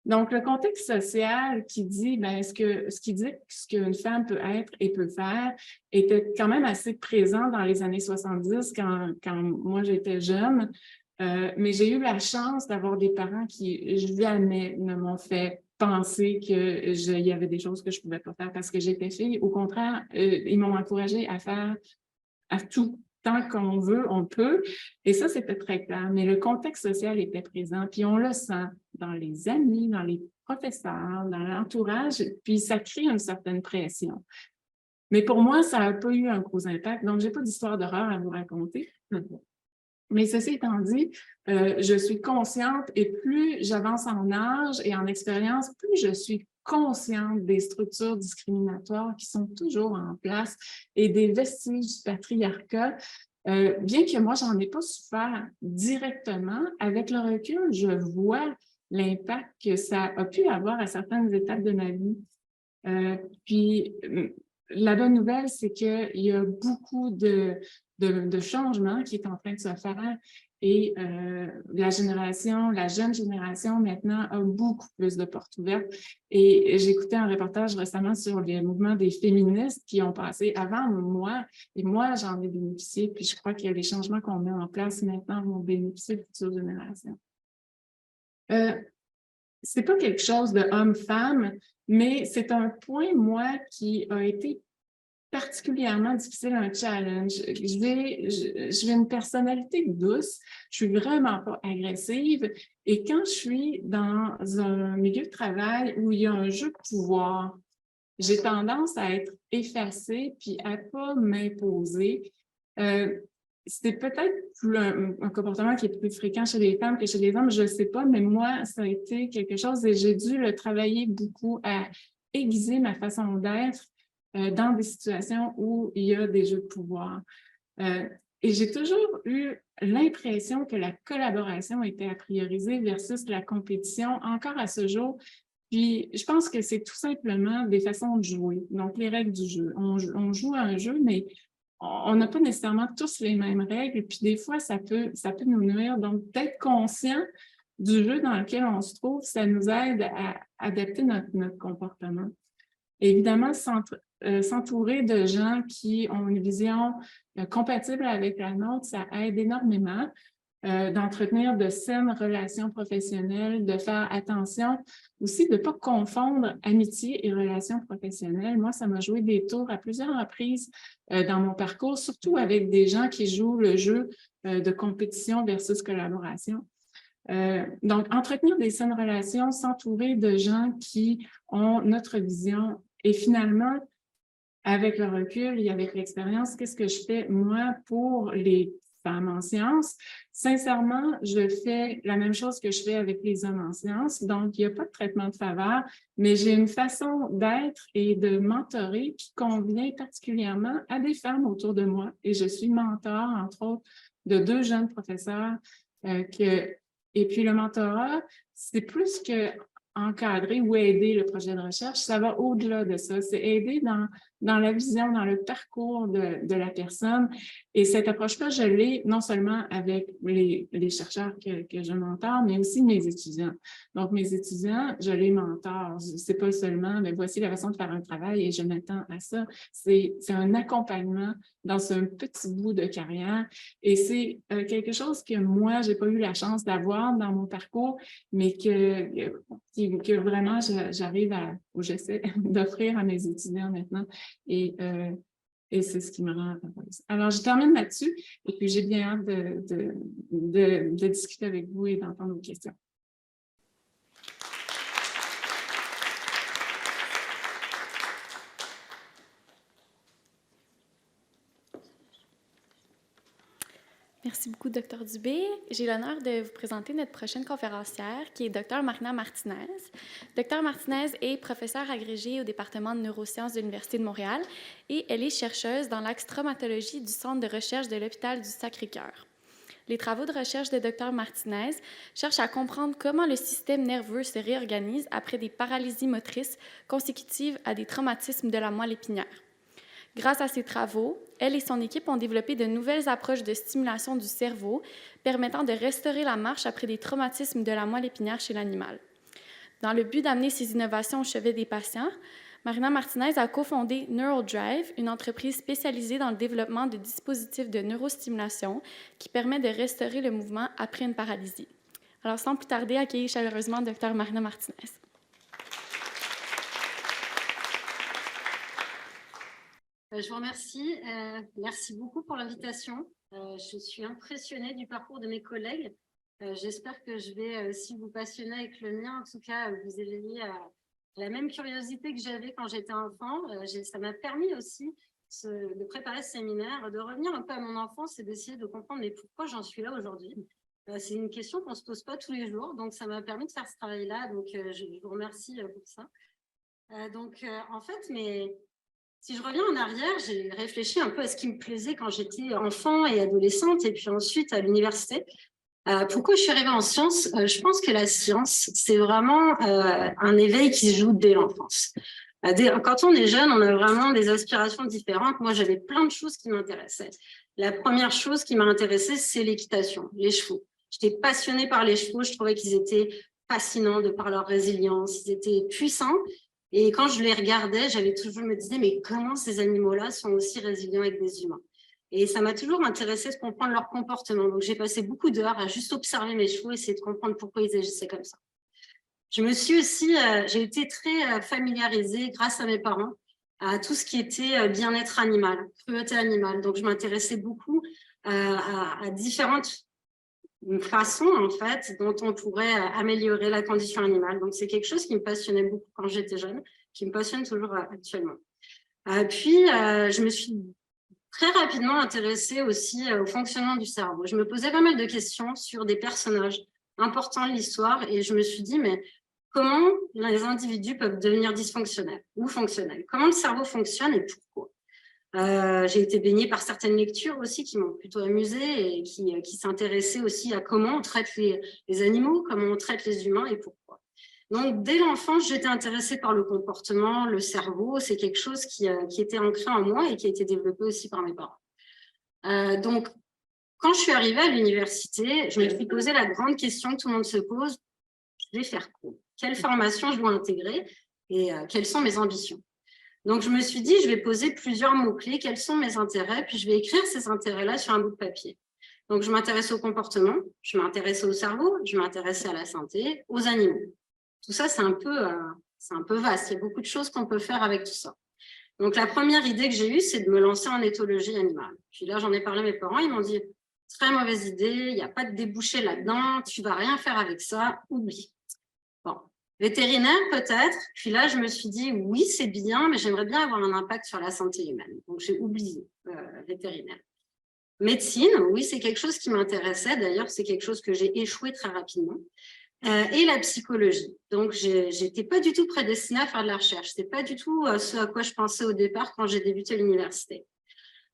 Donc, le contexte social qui dit, ce qu'une femme peut être et peut faire était quand même assez présent dans les années 70 quand moi j'étais jeune. Mais j'ai eu la chance d'avoir des parents qui jamais ne m'ont fait penser qu'il y avait des choses que je ne pouvais pas faire parce que j'étais fille. Au contraire, ils m'ont encouragée à faire à tout. tant qu'on veut, on peut. Et ça, c'était très clair. Mais le contexte social était présent, puis on le sent dans les amis, dans les professeurs, dans l'entourage, puis ça crée une certaine pression. Mais pour moi, ça n'a pas eu un gros impact, donc je n'ai pas d'histoire d'horreur à vous raconter. Mais ceci étant dit, je suis consciente et plus j'avance en âge et en expérience, plus je suis consciente des structures discriminatoires qui sont toujours en place et des vestiges du patriarcat. Bien que moi, j'en ai pas souffert directement, avec le recul, je vois l'impact que ça a pu avoir à certaines étapes de ma vie. Puis, la bonne nouvelle, c'est qu'il y a beaucoup de changements qui est en train de se faire et la jeune génération maintenant a beaucoup plus de portes ouvertes. Et j'écoutais un reportage récemment sur les mouvements des féministes qui ont passé avant moi, et moi j'en ai bénéficié, puis je crois que les changements qu'on met en place maintenant vont bénéficier de futures générations. C'est pas quelque chose de homme-femme, mais c'est un point, moi, qui a été particulièrement difficile, un challenge. J'ai une personnalité douce, je suis vraiment pas agressive, et quand je suis dans un milieu de travail où il y a un jeu de pouvoir, j'ai tendance à être effacée puis à pas m'imposer. C'est peut-être un comportement qui est plus fréquent chez les femmes que chez les hommes, je ne sais pas, mais moi, ça a été quelque chose et j'ai dû le travailler beaucoup à aiguiser ma façon d'être dans des situations où il y a des jeux de pouvoir. Et j'ai toujours eu l'impression que la collaboration était à prioriser versus la compétition, encore à ce jour. Puis, je pense que c'est tout simplement des façons de jouer, donc les règles du jeu. On joue à un jeu, mais on n'a pas nécessairement tous les mêmes règles, puis des fois, ça peut nous nuire. Donc, d'être conscient du jeu dans lequel on se trouve, ça nous aide à adapter notre comportement. Évidemment, s'entourer de gens qui ont une vision compatible avec la nôtre, ça aide énormément. D'entretenir de saines relations professionnelles, de faire attention aussi de ne pas confondre amitié et relations professionnelles. Moi, ça m'a joué des tours à plusieurs reprises dans mon parcours, surtout avec des gens qui jouent le jeu de compétition versus collaboration. Donc, entretenir des saines relations, s'entourer de gens qui ont notre vision et finalement, avec le recul et avec l'expérience, qu'est-ce que je fais, moi, pour les femmes en sciences? Sincèrement, je fais la même chose que je fais avec les hommes en sciences. Donc, il n'y a pas de traitement de faveur, mais j'ai une façon d'être et de mentorer qui convient particulièrement à des femmes autour de moi. Et je suis mentor, entre autres, de 2 jeunes professeurs. Et puis, le mentorat, c'est plus que encadrer ou aider le projet de recherche, ça va au-delà de ça. C'est aider dans la vision, dans le parcours de la personne. Et cette approche-là, je l'ai non seulement avec les chercheurs que je mentor, mais aussi mes étudiants. Donc, mes étudiants, je les mentor. C'est pas seulement, mais voici la façon de faire un travail et je m'attends à ça. C'est un accompagnement dans un petit bout de carrière. Et c'est quelque chose que moi, j'ai pas eu la chance d'avoir dans mon parcours, mais que vraiment j'arrive ou j'essaie d'offrir à mes étudiants maintenant. Et c'est ce qui me rend heureuse. Alors, je termine là-dessus et puis j'ai bien hâte de discuter avec vous et d'entendre vos questions. Merci beaucoup, Dr. Dubé. J'ai l'honneur de vous présenter notre prochaine conférencière, qui est Dr. Marina Martinez. Dr. Martinez est professeure agrégée au département de neurosciences de l'Université de Montréal et elle est chercheuse dans l'axe traumatologie du Centre de recherche de l'Hôpital du Sacré-Cœur. Les travaux de recherche de Dr. Martinez cherchent à comprendre comment le système nerveux se réorganise après des paralysies motrices consécutives à des traumatismes de la moelle épinière. Grâce à ces travaux, elle et son équipe ont développé de nouvelles approches de stimulation du cerveau permettant de restaurer la marche après des traumatismes de la moelle épinière chez l'animal. Dans le but d'amener ces innovations au chevet des patients, Marina Martinez a cofondé NeuroDrive, une entreprise spécialisée dans le développement de dispositifs de neurostimulation qui permet de restaurer le mouvement après une paralysie. Alors, sans plus tarder, accueillez chaleureusement Dr. Marina Martinez. Je vous remercie. Merci beaucoup pour l'invitation. Je suis impressionnée du parcours de mes collègues. J'espère que je vais aussi vous passionner avec le mien. En tout cas, vous éveiller à la même curiosité que j'avais quand j'étais enfant. Ça m'a permis aussi de préparer ce séminaire, de revenir un peu à mon enfance et d'essayer de comprendre mais pourquoi j'en suis là aujourd'hui. C'est une question qu'on ne se pose pas tous les jours, donc ça m'a permis de faire ce travail-là. Donc, je vous remercie pour ça. En fait, si je reviens en arrière, j'ai réfléchi un peu à ce qui me plaisait quand j'étais enfant et adolescente, et puis ensuite à l'université. Pourquoi je suis arrivée en sciences? Je pense que la science, c'est vraiment un éveil qui se joue dès l'enfance. Quand on est jeune, on a vraiment des aspirations différentes. Moi, j'avais plein de choses qui m'intéressaient. La première chose qui m'a intéressée, c'est l'équitation, les chevaux. J'étais passionnée par les chevaux, je trouvais qu'ils étaient fascinants de par leur résilience, ils étaient puissants. Et quand je les regardais, je me disais, mais comment ces animaux-là sont aussi résilients avec des humains? Et ça m'a toujours intéressée de comprendre leur comportement. Donc, j'ai passé beaucoup d'heures à juste observer mes chevaux, essayer de comprendre pourquoi ils agissaient comme ça. J'ai été très familiarisée grâce à mes parents à tout ce qui était bien-être animal, cruauté animale. Donc, je m'intéressais beaucoup à différentes façons, en fait, dont on pourrait améliorer la condition animale. Donc, c'est quelque chose qui me passionnait beaucoup quand j'étais jeune, qui me passionne toujours actuellement. Je me suis très rapidement intéressée aussi au fonctionnement du cerveau. Je me posais pas mal de questions sur des personnages importants de l'histoire et je me suis dit, mais comment les individus peuvent devenir dysfonctionnels ou fonctionnels? Comment le cerveau fonctionne et pourquoi? J'ai été baignée par certaines lectures aussi qui m'ont plutôt amusée et qui s'intéressaient aussi à comment on traite les animaux, comment on traite les humains et pourquoi. Donc, dès l'enfance, j'étais intéressée par le comportement, le cerveau. C'est quelque chose qui était ancré en moi et qui a été développé aussi par mes parents. Donc, quand je suis arrivée à l'université, je me suis posé la grande question que tout le monde se pose. Je vais faire quoi? Quelle formation je dois intégrer et quelles sont mes ambitions? Donc, je me suis dit, je vais poser plusieurs mots-clés. Quels sont mes intérêts? Puis, je vais écrire ces intérêts-là sur un bout de papier. Donc, je m'intéresse au comportement, je m'intéresse au cerveau, je m'intéresse à la santé, aux animaux. Tout ça, c'est un peu vaste. Il y a beaucoup de choses qu'on peut faire avec tout ça. Donc, la première idée que j'ai eue, c'est de me lancer en éthologie animale. Puis là, j'en ai parlé à mes parents. Ils m'ont dit, très mauvaise idée, il n'y a pas de débouché là-dedans, tu ne vas rien faire avec ça, oublie. Bon, vétérinaire peut-être. Puis là, je me suis dit, oui, c'est bien, mais j'aimerais bien avoir un impact sur la santé humaine. Donc, j'ai oublié vétérinaire. Médecine, oui, c'est quelque chose qui m'intéressait. D'ailleurs, c'est quelque chose que j'ai échoué très rapidement. Et la psychologie. Donc, je n'étais pas du tout prédestinée à faire de la recherche. Ce n'était pas du tout ce à quoi je pensais au départ quand j'ai débuté l'université.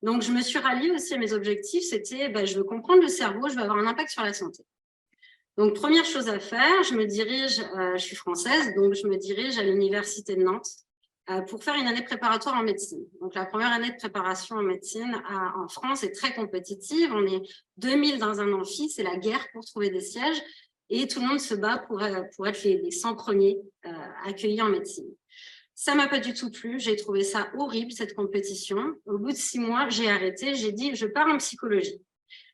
Donc, je me suis ralliée aussi à mes objectifs. C'était, je veux comprendre le cerveau, je veux avoir un impact sur la santé. Donc, première chose à faire, je suis française, donc je me dirige à l'université de Nantes pour faire une année préparatoire en médecine. Donc, la première année de préparation en médecine en France est très compétitive. On est 2000 dans un amphi, c'est la guerre pour trouver des sièges. Et tout le monde se bat pour être les 100 premiers accueillis en médecine. Ça ne m'a pas du tout plu, j'ai trouvé ça horrible, cette compétition. Au bout de 6 mois, j'ai arrêté, j'ai dit, je pars en psychologie.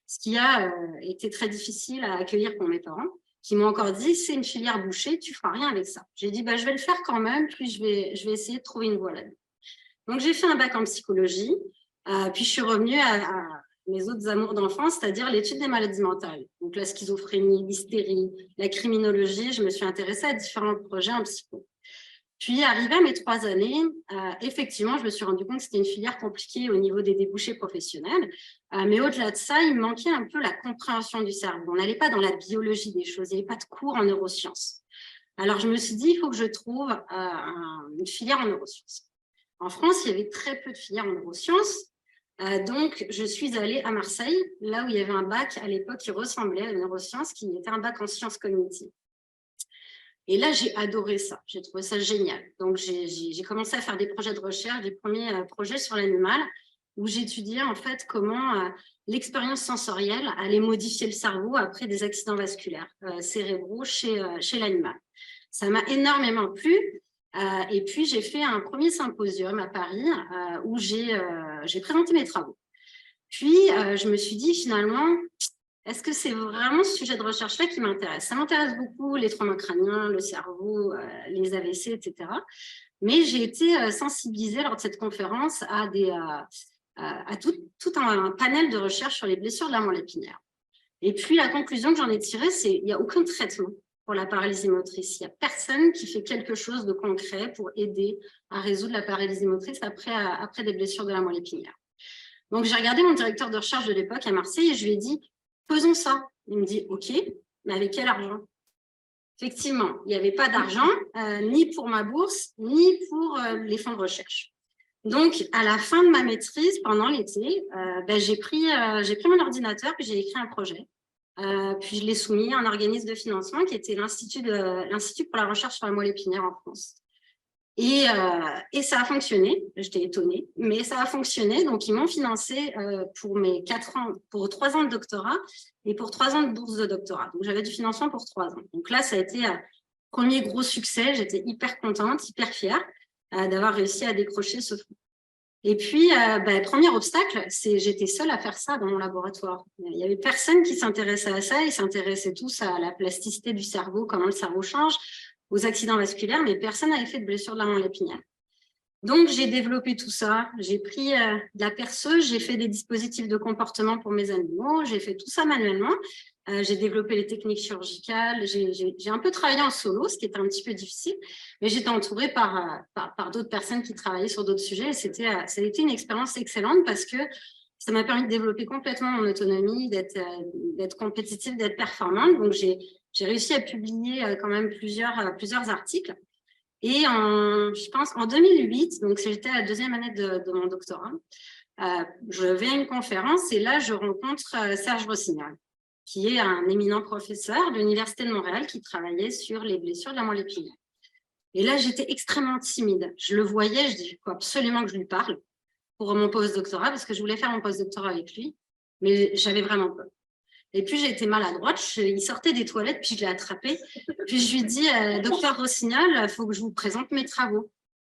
Ce qui a été très difficile à accueillir pour mes parents, qui m'ont encore dit, c'est une filière bouchée, tu ne feras rien avec ça. J'ai dit, je vais le faire quand même, puis je vais essayer de trouver une voie là-dedans. Donc, j'ai fait un bac en psychologie, puis je suis revenue à mes autres amours d'enfance, c'est-à-dire l'étude des maladies mentales. Donc la schizophrénie, l'hystérie, la criminologie, je me suis intéressée à différents projets en psycho. Puis, arrivé à mes 3 années, effectivement, je me suis rendu compte que c'était une filière compliquée au niveau des débouchés professionnels. Mais au-delà de ça, il me manquait un peu la compréhension du cerveau. On n'allait pas dans la biologie des choses, il n'y avait pas de cours en neurosciences. Alors, je me suis dit, il faut que je trouve une filière en neurosciences. En France, il y avait très peu de filières en neurosciences. Donc, je suis allée à Marseille, là où il y avait un bac à l'époque qui ressemblait à la neurosciences, qui était un bac en sciences cognitives. Et là, j'ai adoré ça, j'ai trouvé ça génial. Donc, j'ai commencé à faire des projets de recherche, des premiers projets sur l'animal, où j'étudiais en fait comment l'expérience sensorielle allait modifier le cerveau après des accidents vasculaires cérébraux chez l'animal. Ça m'a énormément plu. Et puis, j'ai fait un premier symposium à Paris où j'ai présenté mes travaux. Puis, je me suis dit finalement, est-ce que c'est vraiment ce sujet de recherche-là qui m'intéresse? Ça m'intéresse beaucoup, les traumas crâniens, le cerveau, les AVC, etc. Mais j'ai été sensibilisée lors de cette conférence à tout un panel de recherche sur les blessures de la moelle épinière. Et puis, la conclusion que j'en ai tirée, c'est qu'il n'y a aucun traitement pour la paralysie motrice. Il n'y a personne qui fait quelque chose de concret pour aider à résoudre la paralysie motrice après des blessures de la moelle épinière. Donc, j'ai regardé mon directeur de recherche de l'époque à Marseille et je lui ai dit, faisons ça. Il me dit, OK, mais avec quel argent? Effectivement, il n'y avait pas d'argent, ni pour ma bourse, ni pour les fonds de recherche. Donc, à la fin de ma maîtrise, pendant l'été, j'ai pris mon ordinateur et j'ai écrit un projet. Puis je l'ai soumis à un organisme de financement qui était l'Institut pour la recherche sur la moelle épinière en France. Et ça a fonctionné, j'étais étonnée, mais ça a fonctionné. Donc, ils m'ont financé pour mes 3 ans de doctorat et pour 3 ans de bourse de doctorat. Donc, j'avais du financement pour 3 ans. Donc là, ça a été un premier gros succès. J'étais hyper contente, hyper fière d'avoir réussi à décrocher ce fonds. Et puis, premier obstacle, c'est j'étais seule à faire ça dans mon laboratoire. Il n'y avait personne qui s'intéressait à ça. Ils s'intéressaient tous à la plasticité du cerveau, comment le cerveau change, aux accidents vasculaires, mais personne n'avait fait de blessure de la moelle épinière. Donc, j'ai développé tout ça. J'ai pris de la perceuse, j'ai fait des dispositifs de comportement pour mes animaux, j'ai fait tout ça manuellement. J'ai développé les techniques chirurgicales, j'ai un peu travaillé en solo, ce qui était un petit peu difficile, mais j'étais entourée par d'autres personnes qui travaillaient sur d'autres sujets et ça a été une expérience excellente parce que ça m'a permis de développer complètement mon autonomie, d'être compétitive, d'être performante. Donc, j'ai réussi à publier quand même plusieurs articles. Et je pense en 2008, donc j'étais à la 2e année de mon doctorat, je vais à une conférence et là, je rencontre Serge Rossignol, qui est un éminent professeur de l'Université de Montréal qui travaillait sur les blessures de la moelle épinière. Et là, j'étais extrêmement timide. Je le voyais, je dis, il faut absolument que je lui parle pour mon post-doctorat, parce que je voulais faire mon post-doctorat avec lui, mais j'avais vraiment peur. Et puis, j'ai été maladroite, il sortait des toilettes, puis je l'ai attrapé. Puis, je lui dis, docteur Rossignol, il faut que je vous présente mes travaux.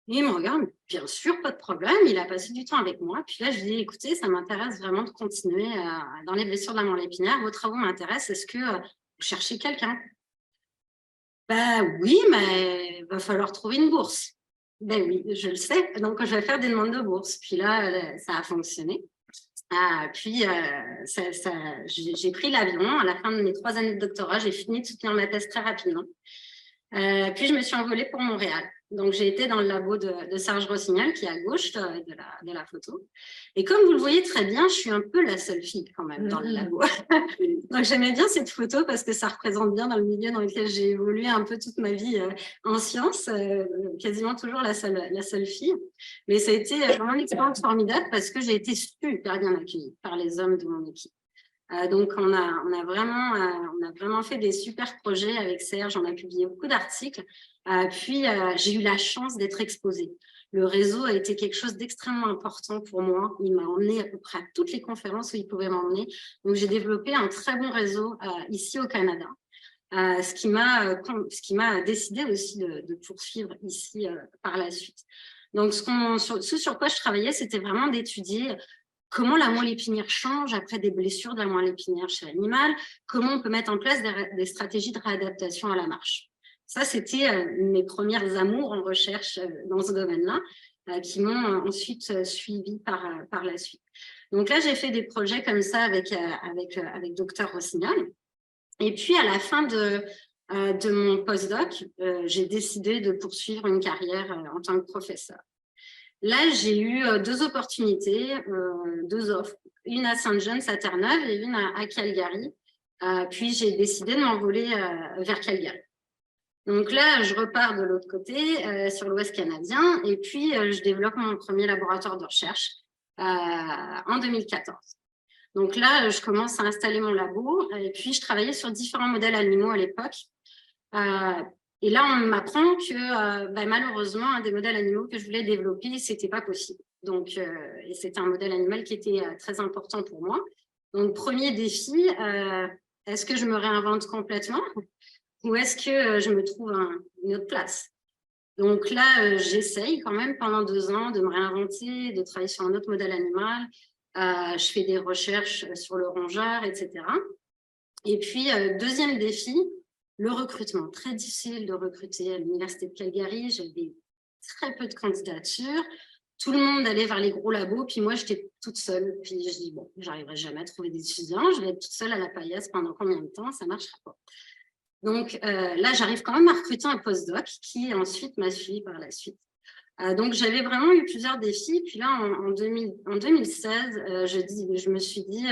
Et il me regarde, bien sûr, pas de problème, il a passé du temps avec moi. Puis là, je lui dis, écoutez, ça m'intéresse vraiment de continuer dans les blessures de la moelle épinière. Vos travaux m'intéressent, est-ce que vous cherchez quelqu'un? Oui, mais il va falloir trouver une bourse. Oui, je le sais, donc je vais faire des demandes de bourse. Puis là, ça a fonctionné. Puis, j'ai pris l'avion. À la fin de mes 3 années de doctorat, j'ai fini de soutenir ma thèse très rapidement. Puis, je me suis envolée pour Montréal. Donc, j'ai été dans le labo de Serge Rossignol, qui est à gauche de la photo. Et comme vous le voyez très bien, je suis un peu la seule fille quand même dans le labo. Donc, j'aimais bien cette photo parce que ça représente bien dans le milieu dans lequel j'ai évolué un peu toute ma vie en sciences, quasiment toujours la seule fille. Mais ça a été vraiment une expérience formidable parce que j'ai été super bien accueillie par les hommes de mon équipe. Donc, on a vraiment fait des super projets avec Serge. On a publié beaucoup d'articles. Puis, j'ai eu la chance d'être exposée. Le réseau a été quelque chose d'extrêmement important pour moi. Il m'a emmenée à peu près à toutes les conférences où il pouvait m'emmener. Donc, j'ai développé un très bon réseau ici au Canada, ce qui m'a décidé aussi de poursuivre ici par la suite. Donc, ce sur quoi je travaillais, c'était vraiment d'étudier comment la moelle épinière change après des blessures de la moelle épinière chez l'animal, comment on peut mettre en place des stratégies de réadaptation à la marche. Ça, c'était mes premières amours en recherche dans ce domaine-là, qui m'ont ensuite suivi par la suite. Donc là, j'ai fait des projets comme ça avec Dr Rossignol. Et puis, à la fin de mon postdoc, j'ai décidé de poursuivre une carrière en tant que professeur. Là, j'ai eu 2 opportunités, 2 offres, une à Saint John's à Terre-Neuve et une à Calgary. Puis, j'ai décidé de m'envoler vers Calgary. Donc là, je repars de l'autre côté, sur l'Ouest canadien, et puis je développe mon premier laboratoire de recherche en 2014. Donc là, je commence à installer mon labo, et puis je travaillais sur différents modèles animaux à l'époque. Et là, on m'apprend que malheureusement, un des modèles animaux que je voulais développer, c'était pas possible. Donc, et c'était un modèle animal qui était très important pour moi. Donc, premier défi, est-ce que je me réinvente complètement ou est-ce que je me trouve une autre place? Donc là, j'essaye quand même pendant 2 ans de me réinventer, de travailler sur un autre modèle animal. Je fais des recherches sur le rongeur, etc. Et puis, deuxième défi, le recrutement. Très difficile de recruter à l'Université de Calgary. J'avais très peu de candidatures. Tout le monde allait vers les gros labos, puis moi, j'étais toute seule. Puis je dis, bon, j'arriverai jamais à trouver d'étudiants. Je vais être toute seule à la paillasse pendant combien de temps? Ça ne marchera pas. Donc là, j'arrive quand même à recruter un postdoc qui ensuite m'a suivi par la suite. Donc, j'avais vraiment eu plusieurs défis. Puis là, en 2016, je me suis dit,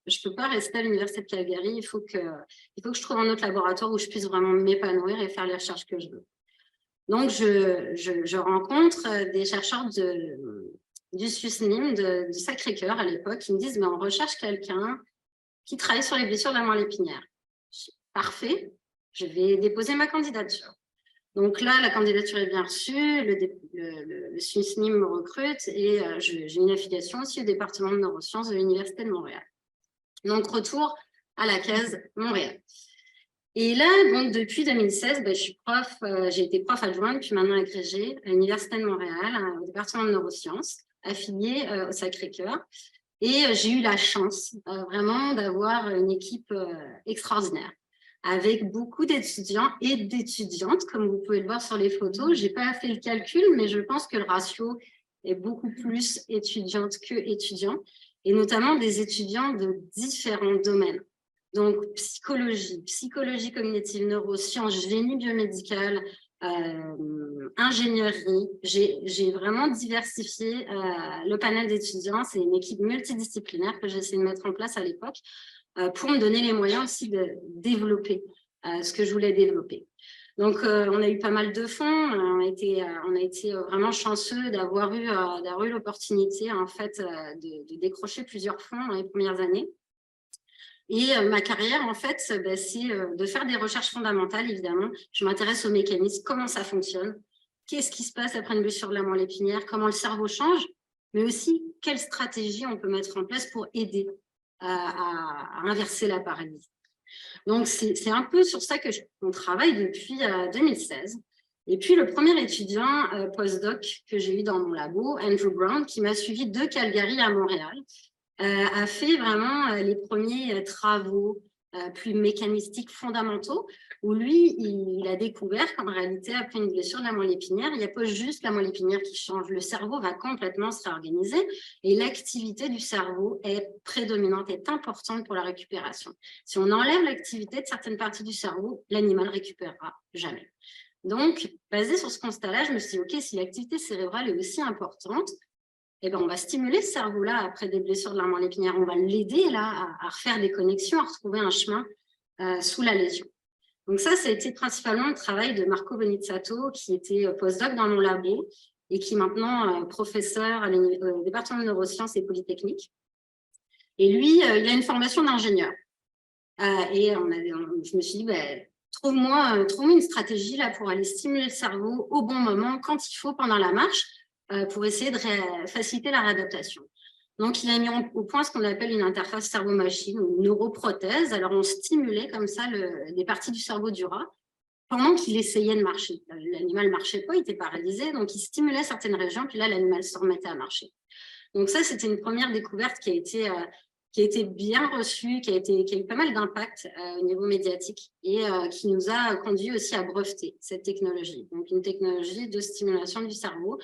je ne peux pas rester à l'Université de Calgary. Il faut que je trouve un autre laboratoire où je puisse vraiment m'épanouir et faire les recherches que je veux. Donc, je rencontre des chercheurs du SUSNIM, du Sacré-Cœur à l'époque, qui me disent, mais on recherche quelqu'un qui travaille sur les blessures de la moelle épinière. Parfait, je vais déposer ma candidature. Donc là, la candidature est bien reçue, le SUSNIM me recrute et j'ai une affiliation aussi au département de neurosciences de l'Université de Montréal. Donc, retour à la case Montréal. Et là, donc, depuis 2016, j'ai été prof adjointe, puis maintenant agrégée à l'Université de Montréal, au département de neurosciences, affiliée au Sacré-Cœur. Et j'ai eu la chance vraiment d'avoir une équipe extraordinaire, avec beaucoup d'étudiants et d'étudiantes, comme vous pouvez le voir sur les photos. Je n'ai pas fait le calcul, mais je pense que le ratio est beaucoup plus étudiante que étudiants, et notamment des étudiants de différents domaines. Donc, psychologie cognitive, neurosciences, génie biomédical, ingénierie. J'ai vraiment diversifié le panel d'étudiants. C'est une équipe multidisciplinaire que j'ai essayé de mettre en place à l'époque pour me donner les moyens aussi de développer ce que je voulais développer. Donc, on a eu pas mal de fonds. On a été vraiment chanceux d'avoir eu l'opportunité en fait, de décrocher plusieurs fonds dans les premières années. Et ma carrière, en fait, c'est de faire des recherches fondamentales, évidemment. Je m'intéresse aux mécanismes, comment ça fonctionne, qu'est-ce qui se passe après une blessure de la moelle épinière, comment le cerveau change, mais aussi quelles stratégies on peut mettre en place pour aider à inverser la paralysie. Donc, c'est un peu sur ça qu'on travaille depuis 2016. Et puis, le premier étudiant postdoc que j'ai eu dans mon labo, Andrew Brown, qui m'a suivi de Calgary à Montréal, a fait vraiment les premiers travaux plus mécanistiques fondamentaux, où lui, il a découvert qu'en réalité, après une blessure de la moelle épinière, il n'y a pas juste la moelle épinière qui change. Le cerveau va complètement se réorganiser et l'activité du cerveau est prédominante, est importante pour la récupération. Si on enlève l'activité de certaines parties du cerveau, l'animal ne récupérera jamais. Donc, basé sur ce constat-là, je me suis dit, OK, si l'activité cérébrale est aussi importante, eh ben, on va stimuler ce cerveau-là après des blessures de la moelle épinière. On va l'aider là à refaire des connexions, à retrouver un chemin sous la lésion. Donc ça a été principalement le travail de Marco Bonizzato, qui était postdoc dans mon labo et qui est maintenant professeur au département de neurosciences et polytechnique. Et lui, il a une formation d'ingénieur. Et je me suis dit, trouve-moi une stratégie là pour aller stimuler le cerveau au bon moment, quand il faut, pendant la marche, pour essayer de faciliter la réadaptation. Donc, il a mis au point ce qu'on appelle une interface cerveau-machine ou une neuroprothèse. Alors, on stimulait comme ça des parties du cerveau du rat pendant qu'il essayait de marcher. L'animal ne marchait pas, il était paralysé, donc il stimulait certaines régions, puis là, l'animal se remettait à marcher. Donc ça, c'était une première découverte qui a été bien reçue, qui a eu pas mal d'impact au niveau médiatique et qui nous a conduit aussi à breveter cette technologie. Donc, une technologie de stimulation du cerveau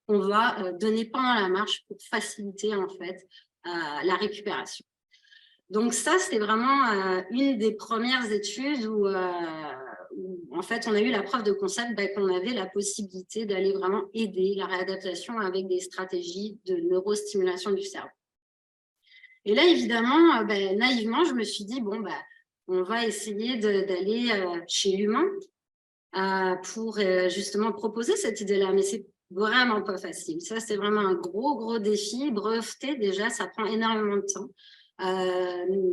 qu'on va donner pendant la marche pour faciliter en fait la récupération. Donc ça, c'était vraiment une des premières études où en fait on a eu la preuve de concept qu'on avait la possibilité d'aller vraiment aider la réadaptation avec des stratégies de neurostimulation du cerveau. Et là, évidemment, naïvement, je me suis dit, on va essayer d'aller chez l'humain pour justement proposer cette idée-là, mais c'est vraiment pas facile. Ça, c'est vraiment un gros défi. Breveter, déjà, ça prend énormément de temps.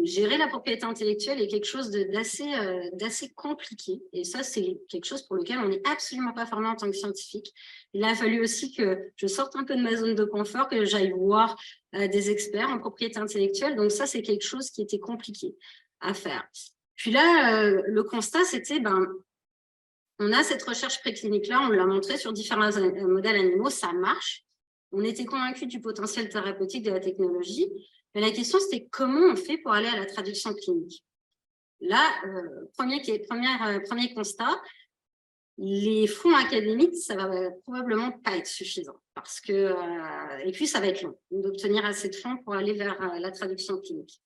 Gérer la propriété intellectuelle est quelque chose d'assez compliqué. Et ça, c'est quelque chose pour lequel on n'est absolument pas formé en tant que scientifique. Il a fallu aussi que je sorte un peu de ma zone de confort, que j'aille voir des experts en propriété intellectuelle. Donc ça, c'est quelque chose qui était compliqué à faire. Puis là, le constat, c'était, on a cette recherche préclinique-là, on l'a montré sur différents modèles animaux, ça marche. On était convaincus du potentiel thérapeutique de la technologie. Mais la question, c'était comment on fait pour aller à la traduction clinique. Là, premier constat, les fonds académiques, ça va probablement pas être suffisant parce que, et puis ça va être long d'obtenir assez de fonds pour aller vers la traduction clinique.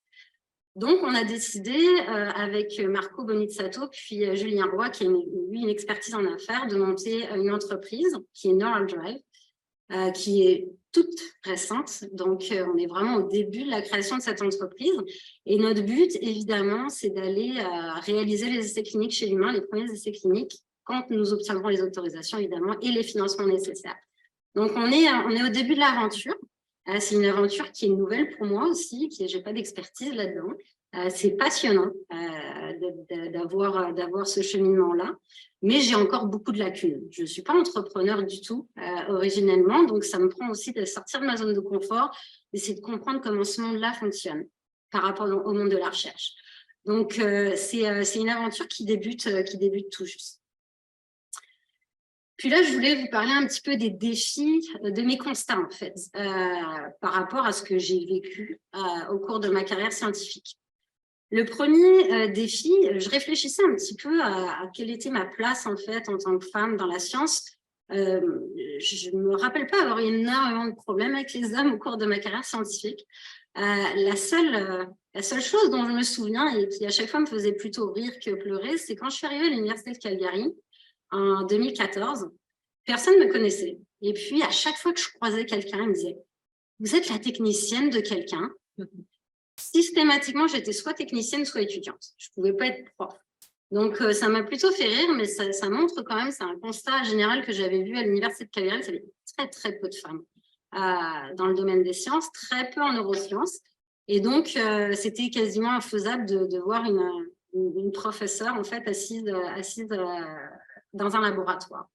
Donc, on a décidé avec Marco Bonizzato puis Julien Roy, qui a une expertise en affaires, de monter une entreprise qui est Neural Drive, qui est toute récente. Donc, on est vraiment au début de la création de cette entreprise. Et notre but, évidemment, c'est d'aller réaliser les essais cliniques chez l'humain, les premiers essais cliniques, quand nous obtiendrons les autorisations, évidemment, et les financements nécessaires. Donc, on est au début de l'aventure. C'est une aventure qui est nouvelle pour moi aussi, je n'ai pas d'expertise là-dedans. C'est passionnant d'avoir ce cheminement-là, mais j'ai encore beaucoup de lacunes. Je ne suis pas entrepreneur du tout originellement, donc ça me prend aussi de sortir de ma zone de confort, d'essayer de comprendre comment ce monde-là fonctionne par rapport au monde de la recherche. Donc, c'est une aventure qui débute tout juste. Puis là, je voulais vous parler un petit peu des défis, de mes constats, en fait, par rapport à ce que j'ai vécu au cours de ma carrière scientifique. Le premier défi, je réfléchissais un petit peu à quelle était ma place, en fait, en tant que femme dans la science. Je ne me rappelle pas avoir eu énormément de problèmes avec les hommes au cours de ma carrière scientifique. La seule chose dont je me souviens et qui à chaque fois me faisait plutôt rire que pleurer, c'est quand je suis arrivée à l'Université de Calgary, en 2014, personne ne me connaissait. Et puis, à chaque fois que je croisais quelqu'un, il me disait « Vous êtes la technicienne de quelqu'un ?» Systématiquement, j'étais soit technicienne, soit étudiante. Je ne pouvais pas être prof. Donc, ça m'a plutôt fait rire, mais ça montre quand même, c'est un constat général que j'avais vu à l'Université de Calgary, il y avait très, très peu de femmes dans le domaine des sciences, très peu en neurosciences. Et donc, c'était quasiment infaisable de voir une professeure, en fait, assise dans un laboratoire.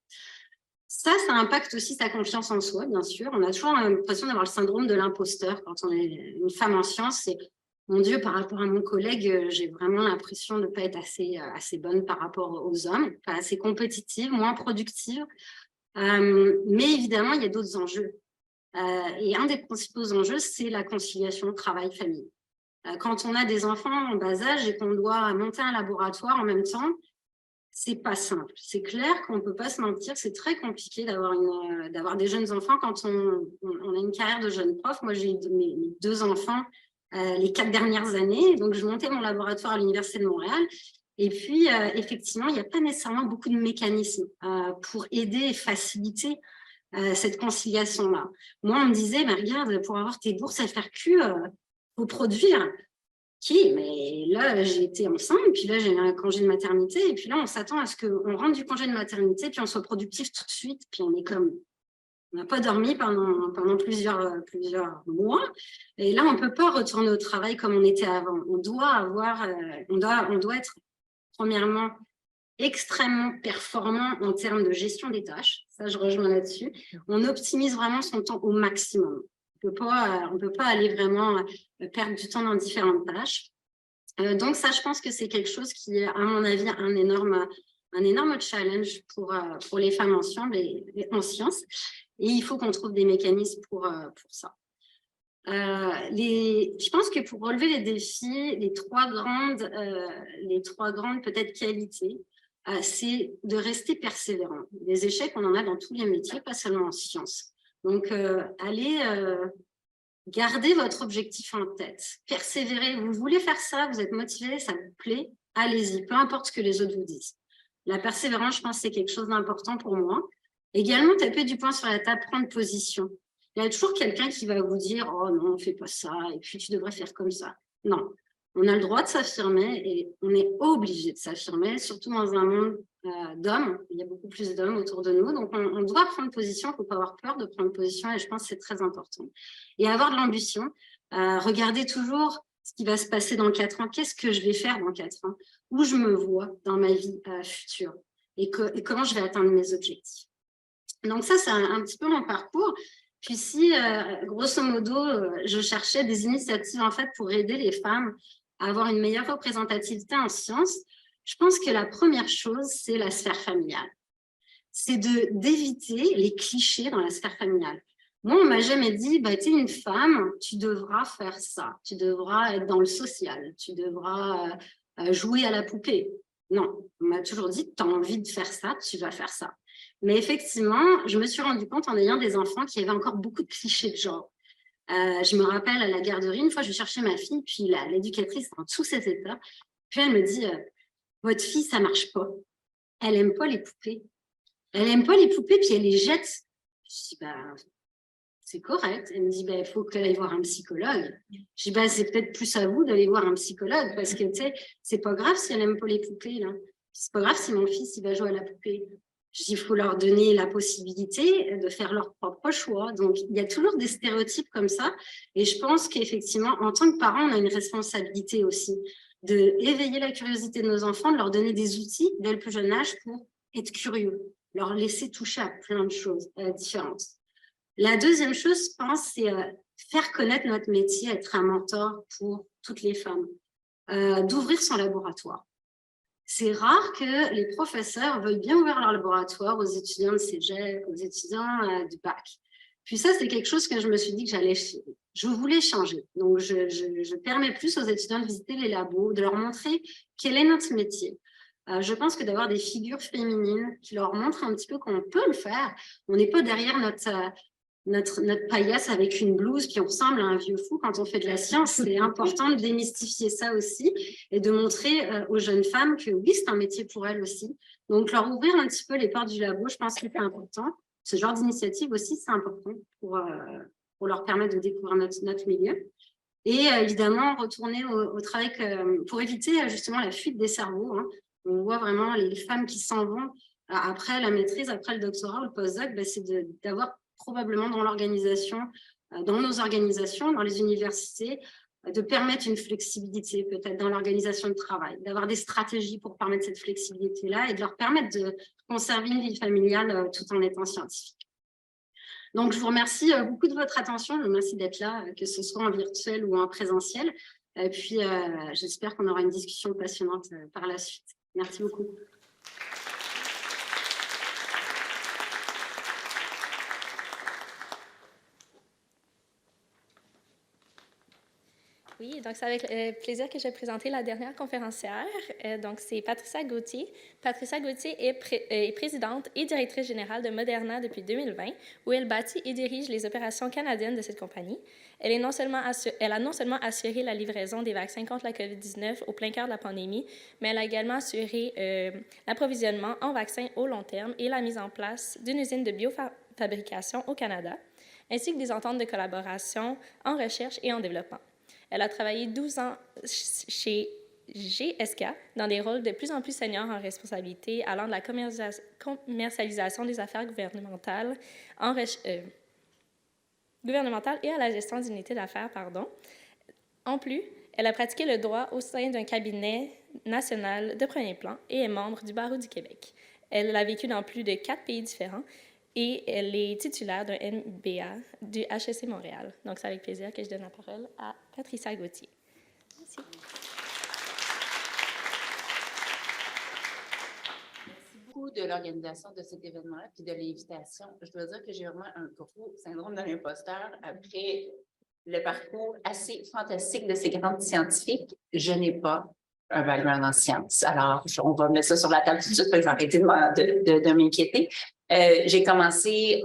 Ça impacte aussi sa confiance en soi, bien sûr. On a toujours l'impression d'avoir le syndrome de l'imposteur quand on est une femme en sciences. C'est, mon Dieu, par rapport à mon collègue, j'ai vraiment l'impression de ne pas être assez bonne par rapport aux hommes, pas assez compétitive, moins productive. Mais évidemment, il y a d'autres enjeux. Et un des principaux enjeux, c'est la conciliation travail-famille. Quand on a des enfants en bas âge et qu'on doit monter un laboratoire en même temps, c'est pas simple. C'est clair qu'on ne peut pas se mentir, c'est très compliqué d'avoir des jeunes enfants quand on a une carrière de jeune prof. Moi, j'ai eu mes 2 enfants les 4 dernières années, donc je montais mon laboratoire à l'Université de Montréal. Et puis, effectivement, il n'y a pas nécessairement beaucoup de mécanismes pour aider et faciliter cette conciliation-là. Moi, on me disait, bah, regarde, pour avoir tes bourses FRQ, il faut produire. Ok, mais là, j'ai été enceinte, puis là, j'ai eu un congé de maternité, et puis là, on s'attend à ce qu'on rentre du congé de maternité, puis on soit productif tout de suite, puis on est comme... On n'a pas dormi pendant plusieurs mois, et là, on ne peut pas retourner au travail comme on était avant. On doit être, premièrement, extrêmement performant en termes de gestion des tâches. Ça, je rejoins là-dessus. On optimise vraiment son temps au maximum. On ne peut pas aller vraiment perdre du temps dans différentes tâches. Donc ça, je pense que c'est quelque chose qui est, à mon avis, un énorme challenge pour les femmes en sciences. Et il faut qu'on trouve des mécanismes pour ça. Je pense que pour relever les défis, les trois grandes peut-être qualités, c'est de rester persévérant. Des échecs, on en a dans tous les métiers, pas seulement en sciences. Donc, allez garder votre objectif en tête. Persévérez. Vous voulez faire ça, vous êtes motivé, ça vous plaît, allez-y, peu importe ce que les autres vous disent. La persévérance, je pense que c'est quelque chose d'important pour moi. Également, taper du poing sur la table, prendre position. Il y a toujours quelqu'un qui va vous dire « Oh non, fais pas ça, et puis tu devrais faire comme ça. » Non, on a le droit de s'affirmer et on est obligé de s'affirmer, surtout dans un monde d'hommes. Il y a beaucoup plus d'hommes autour de nous, donc on doit prendre position, il ne faut pas avoir peur de prendre position et je pense que c'est très important. Et avoir de l'ambition, regardez toujours ce qui va se passer dans 4 ans, qu'est-ce que je vais faire dans 4 ans, où je me vois dans ma vie future et comment je vais atteindre mes objectifs. Donc ça, c'est un petit peu mon parcours. Puis si, grosso modo, je cherchais des initiatives en fait pour aider les femmes à avoir une meilleure représentativité en sciences, je pense que la première chose, c'est la sphère familiale. C'est d'éviter les clichés dans la sphère familiale. Moi, on ne m'a jamais dit, bah, tu es une femme, tu devras faire ça, tu devras être dans le social, tu devras jouer à la poupée. Non, on m'a toujours dit, tu as envie de faire ça, tu vas faire ça. Mais effectivement, je me suis rendu compte en ayant des enfants qu'il y avait encore beaucoup de clichés de genre. Je me rappelle à la garderie, une fois, je cherchais ma fille, puis l'éducatrice en tous ses états, puis elle me dit, votre fille, ça marche pas. Elle aime pas les poupées. Elle aime pas les poupées, puis elle les jette. Je dis, c'est correct. Elle me dit, il faut qu'elle aille voir un psychologue. Je dis, c'est peut-être plus à vous d'aller voir un psychologue, parce que, tu sais, c'est pas grave si elle aime pas les poupées, là. C'est pas grave si mon fils, il va jouer à la poupée. Je dis, il faut leur donner la possibilité de faire leur propre choix. Donc, il y a toujours des stéréotypes comme ça. Et je pense qu'effectivement, en tant que parents, on a une responsabilité aussi d'éveiller la curiosité de nos enfants, de leur donner des outils dès le plus jeune âge pour être curieux, leur laisser toucher à plein de choses différentes. La deuxième chose, je pense, c'est faire connaître notre métier, être un mentor pour toutes les femmes, d'ouvrir son laboratoire. C'est rare que les professeurs veuillent bien ouvrir leur laboratoire aux étudiants de cégep, aux étudiants du bac. Puis ça, c'est quelque chose que je me suis dit que je voulais changer. Donc, je permets plus aux étudiants de visiter les labos, de leur montrer quel est notre métier. Je pense que d'avoir des figures féminines qui leur montrent un petit peu qu'on peut le faire, on n'est pas derrière notre paillasse avec une blouse puis on ressemble à un vieux fou quand on fait de la science. C'est important de démystifier ça aussi et de montrer aux jeunes femmes que oui, c'est un métier pour elles aussi. Donc, leur ouvrir un petit peu les portes du labo, je pense que c'est important. Ce genre d'initiative aussi, c'est important pour leur permettre de découvrir notre milieu. Et évidemment, retourner au travail pour éviter justement la fuite des cerveaux. Hein. On voit vraiment les femmes qui s'en vont après la maîtrise, après le doctorat ou le postdoc, c'est d'avoir probablement dans l'organisation, dans nos organisations, dans les universités, de permettre une flexibilité peut-être dans l'organisation de travail, d'avoir des stratégies pour permettre cette flexibilité-là et de leur permettre de conserver une vie familiale tout en étant scientifique. Donc, je vous remercie beaucoup de votre attention. Je vous remercie d'être là, que ce soit en virtuel ou en présentiel. Et puis, j'espère qu'on aura une discussion passionnante par la suite. Merci beaucoup. Oui, donc c'est avec plaisir que je vais présenter la dernière conférencière. Donc, c'est Patricia Gauthier. Patricia Gauthier est présidente et directrice générale de Moderna depuis 2020, où elle bâtit et dirige les opérations canadiennes de cette compagnie. Elle a non seulement assuré la livraison des vaccins contre la COVID-19 au plein cœur de la pandémie, mais elle a également assuré l'approvisionnement en vaccins au long terme et la mise en place d'une usine de biofabrication au Canada, ainsi que des ententes de collaboration en recherche et en développement. Elle a travaillé 12 ans chez GSK dans des rôles de plus en plus seniors en responsabilité, allant de la commercialisation des affaires gouvernementales, et à la gestion d'unités d'affaires. En plus, elle a pratiqué le droit au sein d'un cabinet national de premier plan et est membre du Barreau du Québec. Elle a vécu dans plus de 4 pays différents et elle est titulaire d'un MBA du HEC Montréal. Donc, c'est avec plaisir que je donne la parole à Patricia Gauthier. Merci. Merci beaucoup de l'organisation de cet événement-là et de l'invitation. Je dois dire que j'ai vraiment un gros syndrome de l'imposteur après le parcours assez fantastique de ces grandes scientifiques. Je n'ai pas un background en sciences. Alors, on va mettre ça sur la table tout de suite, parce que je vais arrêter de m'inquiéter. J'ai commencé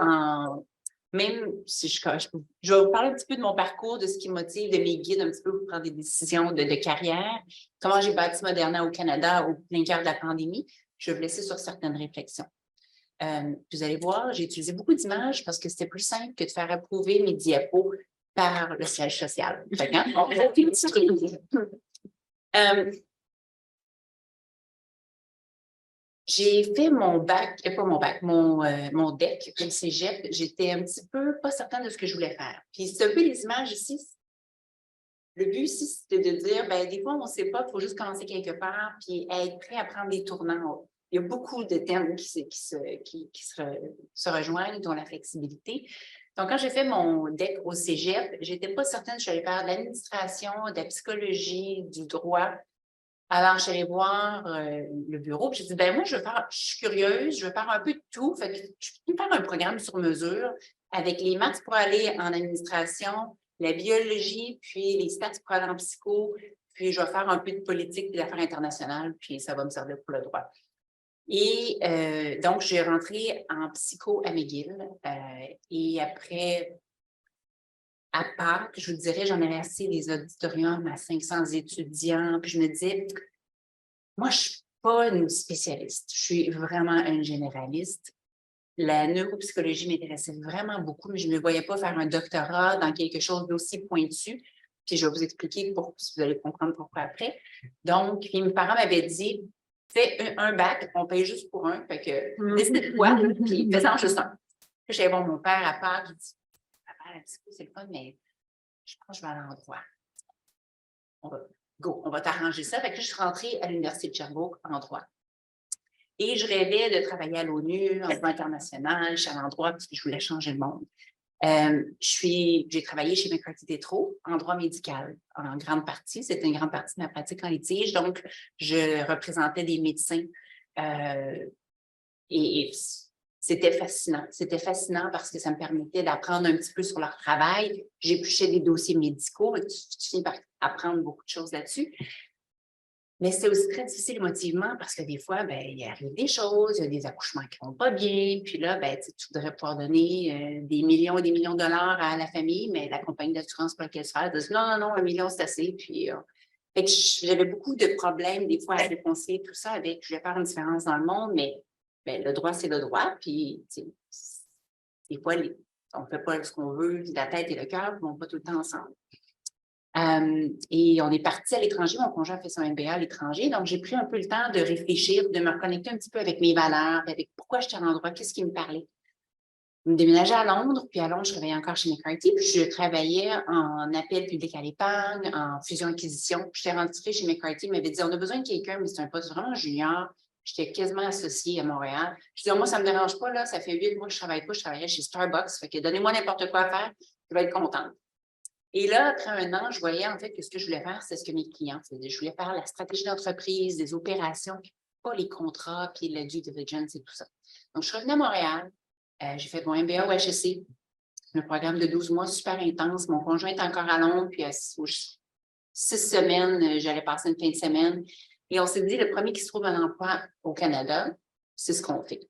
même si je vais vous parler un petit peu de mon parcours, de ce qui motive, de mes guides, un petit peu pour prendre des décisions de carrière, comment j'ai bâti Moderna au Canada au plein cœur de la pandémie. Je vais vous laisser sur certaines réflexions. Vous allez voir, j'ai utilisé beaucoup d'images parce que c'était plus simple que de faire approuver mes diapos par le siège social. J'ai fait mon bac, mon DEC au cégep. J'étais un petit peu pas certaine de ce que je voulais faire. Puis c'est un peu les images ici. Le but ici, c'était de dire, des fois, on ne sait pas, il faut juste commencer quelque part puis être prêt à prendre des tournants. Il y a beaucoup de thèmes qui se rejoignent, dont la flexibilité. Donc, quand j'ai fait mon DEC au cégep, je n'étais pas certaine si j'allais faire de l'administration, de la psychologie, du droit. Alors, je suis allée voir le bureau, puis j'ai dit, moi, je suis curieuse, je veux faire un peu de tout. Fait que je peux faire un programme sur mesure avec les maths pour aller en administration, la biologie, puis les stats pour aller en psycho, puis je vais faire un peu de politique et d'affaires internationales, puis ça va me servir pour le droit. Et donc, j'ai rentré en psycho à McGill. Et après, à Pâques, je vous dirais, j'en avais assez des auditoriums à 500 étudiants. Puis je me disais, moi, je ne suis pas une spécialiste. Je suis vraiment une généraliste. La neuropsychologie m'intéressait vraiment beaucoup, mais je ne me voyais pas faire un doctorat dans quelque chose d'aussi pointu. Puis je vais vous expliquer pourquoi, si vous allez comprendre pourquoi après. Donc, puis mes parents m'avaient dit, fais un bac, on paye juste pour un. Fait que décide-toi, puis fais-en juste un. Puis j'allais voir mon père à part, je dis, papa, la psycho, c'est le fun, mais je pense que je vais aller en droit. On va t'arranger ça. Fait que je suis rentrée à l'Université de Sherbrooke en droit. Et je rêvais de travailler à l'ONU, en droit international, je suis à l'endroit parce que je voulais changer le monde. J'ai travaillé chez McCarthy Tétrault en droit médical, en grande partie. C'était une grande partie de ma pratique en litige. Donc, je représentais des médecins et c'était fascinant. C'était fascinant parce que ça me permettait d'apprendre un petit peu sur leur travail. J'épluchais des dossiers médicaux et tu finis par apprendre beaucoup de choses là-dessus. Mais c'est aussi très difficile émotivement parce que des fois, il arrive des choses, il y a des accouchements qui ne vont pas bien, puis là, tu voudrais pouvoir donner des millions et des millions de dollars à la famille, mais la compagnie d'assurance pour laquelle se faire dit non, 1 million, c'est assez. Puis, fait que j'avais beaucoup de problèmes des fois à réconcilier tout ça avec, je voulais faire une différence dans le monde, mais le droit, c'est le droit, puis des fois, on ne fait pas ce qu'on veut, la tête et le cœur ne vont pas tout le temps ensemble. Et on est parti à l'étranger, mon conjoint a fait son MBA à l'étranger, donc j'ai pris un peu le temps de réfléchir, de me reconnecter un petit peu avec mes valeurs, avec pourquoi j'étais à l'endroit, qu'est-ce qui me parlait. Je me déménageais à Londres, puis à Londres, je travaillais encore chez McCarthy, puis je travaillais en appel public à l'épargne, en fusion-acquisition. J'étais rentrée chez McCarthy, il m'avait dit, on a besoin de quelqu'un, mais c'est un poste vraiment junior. J'étais quasiment associée à Montréal. Je dis, moi, ça ne me dérange pas, là, ça fait 8 mois que je travaille pas, je travaillais chez Starbucks, fait que donnez-moi n'importe quoi à faire, je vais être contente. Et là, après 1 an, je voyais en fait que ce que je voulais faire, c'est ce que mes clients faisaient. Je voulais faire la stratégie d'entreprise, des opérations, pas les contrats, puis la due diligence et tout ça. Donc, je suis revenue à Montréal. J'ai fait mon MBA au HEC, un programme de 12 mois super intense. Mon conjoint est encore à Londres, puis 6 semaines, j'allais passer une fin de semaine. Et on s'est dit, le premier qui se trouve un emploi au Canada, c'est ce qu'on fait.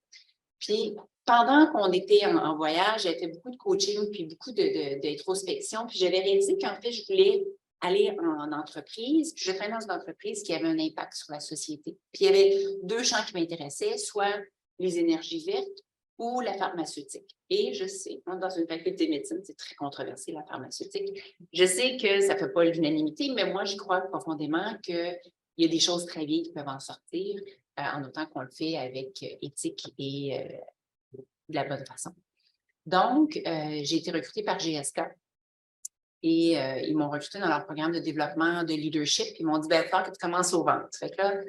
Puis, pendant qu'on était en voyage, j'avais fait beaucoup de coaching, puis beaucoup d'introspection, puis j'avais réalisé qu'en fait, je voulais aller en entreprise, puis je travaillais dans une entreprise qui avait un impact sur la société. Puis il y avait 2 champs qui m'intéressaient, soit les énergies vertes ou la pharmaceutique. Et je sais, dans une faculté de médecine, c'est très controversé, la pharmaceutique. Je sais que ça ne fait pas l'unanimité, mais moi, j'y crois profondément qu'il y a des choses très bien qui peuvent en sortir, en autant qu'on le fait avec éthique et de la bonne façon. Donc, j'ai été recrutée par GSK et ils m'ont recrutée dans leur programme de développement de leadership. Ils m'ont dit, il faut que tu commences au ventre. Fait que là,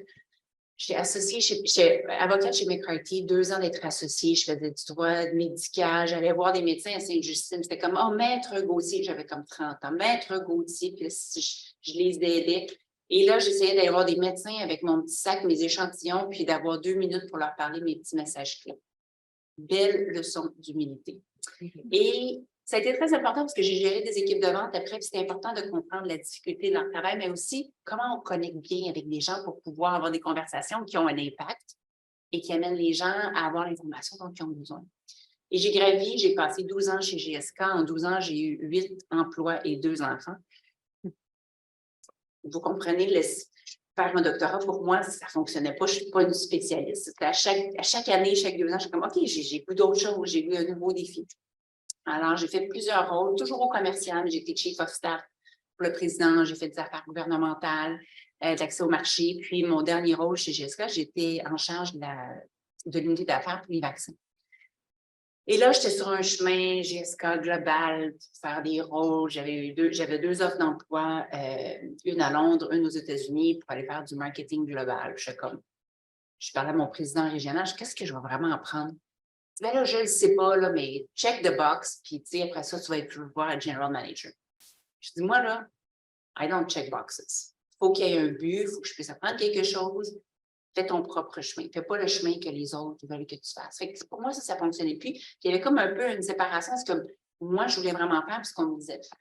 j'étais associée, j'étais avocate chez McCarthy, 2 ans d'être associée. Je faisais du droit médical, j'allais voir des médecins à Sainte-Justine. C'était comme, oh, Maître Gauthier, j'avais comme 30 ans. Maître Gauthier, puis je les aidais. Et là, j'essayais d'aller voir des médecins avec mon petit sac, mes échantillons, puis d'avoir 2 minutes pour leur parler mes petits messages clés. Belle leçon d'humilité. Et ça a été très important parce que j'ai géré des équipes de vente après, puis c'était important de comprendre la difficulté de leur travail, mais aussi comment on connecte bien avec des gens pour pouvoir avoir des conversations qui ont un impact et qui amènent les gens à avoir l'information dont ils ont besoin. Et j'ai gravi, j'ai passé 12 ans chez GSK. En 12 ans, j'ai eu 8 emplois et 2 enfants. Vous comprenez, faire un doctorat, pour moi, ça ne fonctionnait pas. Je ne suis pas une spécialiste. À chaque année, chaque 2 ans, je suis comme, OK, j'ai vu d'autres choses, j'ai vu un nouveau défi. Alors, j'ai fait plusieurs rôles, toujours au commercial. J'ai été chief of staff pour le président, j'ai fait des affaires gouvernementales, d'accès au marché. Puis, mon dernier rôle chez GSK, j'étais en charge de l'unité d'affaires pour les vaccins. Et là, j'étais sur un chemin GSK global pour faire des rôles. J'avais 2 offres d'emploi, une à Londres, une aux États-Unis, pour aller faire du marketing global. Je parlais à mon président régional, qu'est-ce que je vais vraiment apprendre? Ben là, je ne le sais pas, là, mais check the box, puis après ça, tu vas être voir un general manager. Je dis, moi, là, I don't check boxes. Il faut qu'il y ait un but, il faut que je puisse apprendre quelque chose. Fais ton propre chemin. Fais pas le chemin que les autres veulent que tu fasses. Fait que pour moi, ça ne fonctionnait plus. Puis, il y avait comme un peu une séparation. C'est comme, moi, je voulais vraiment faire ce qu'on me disait de faire.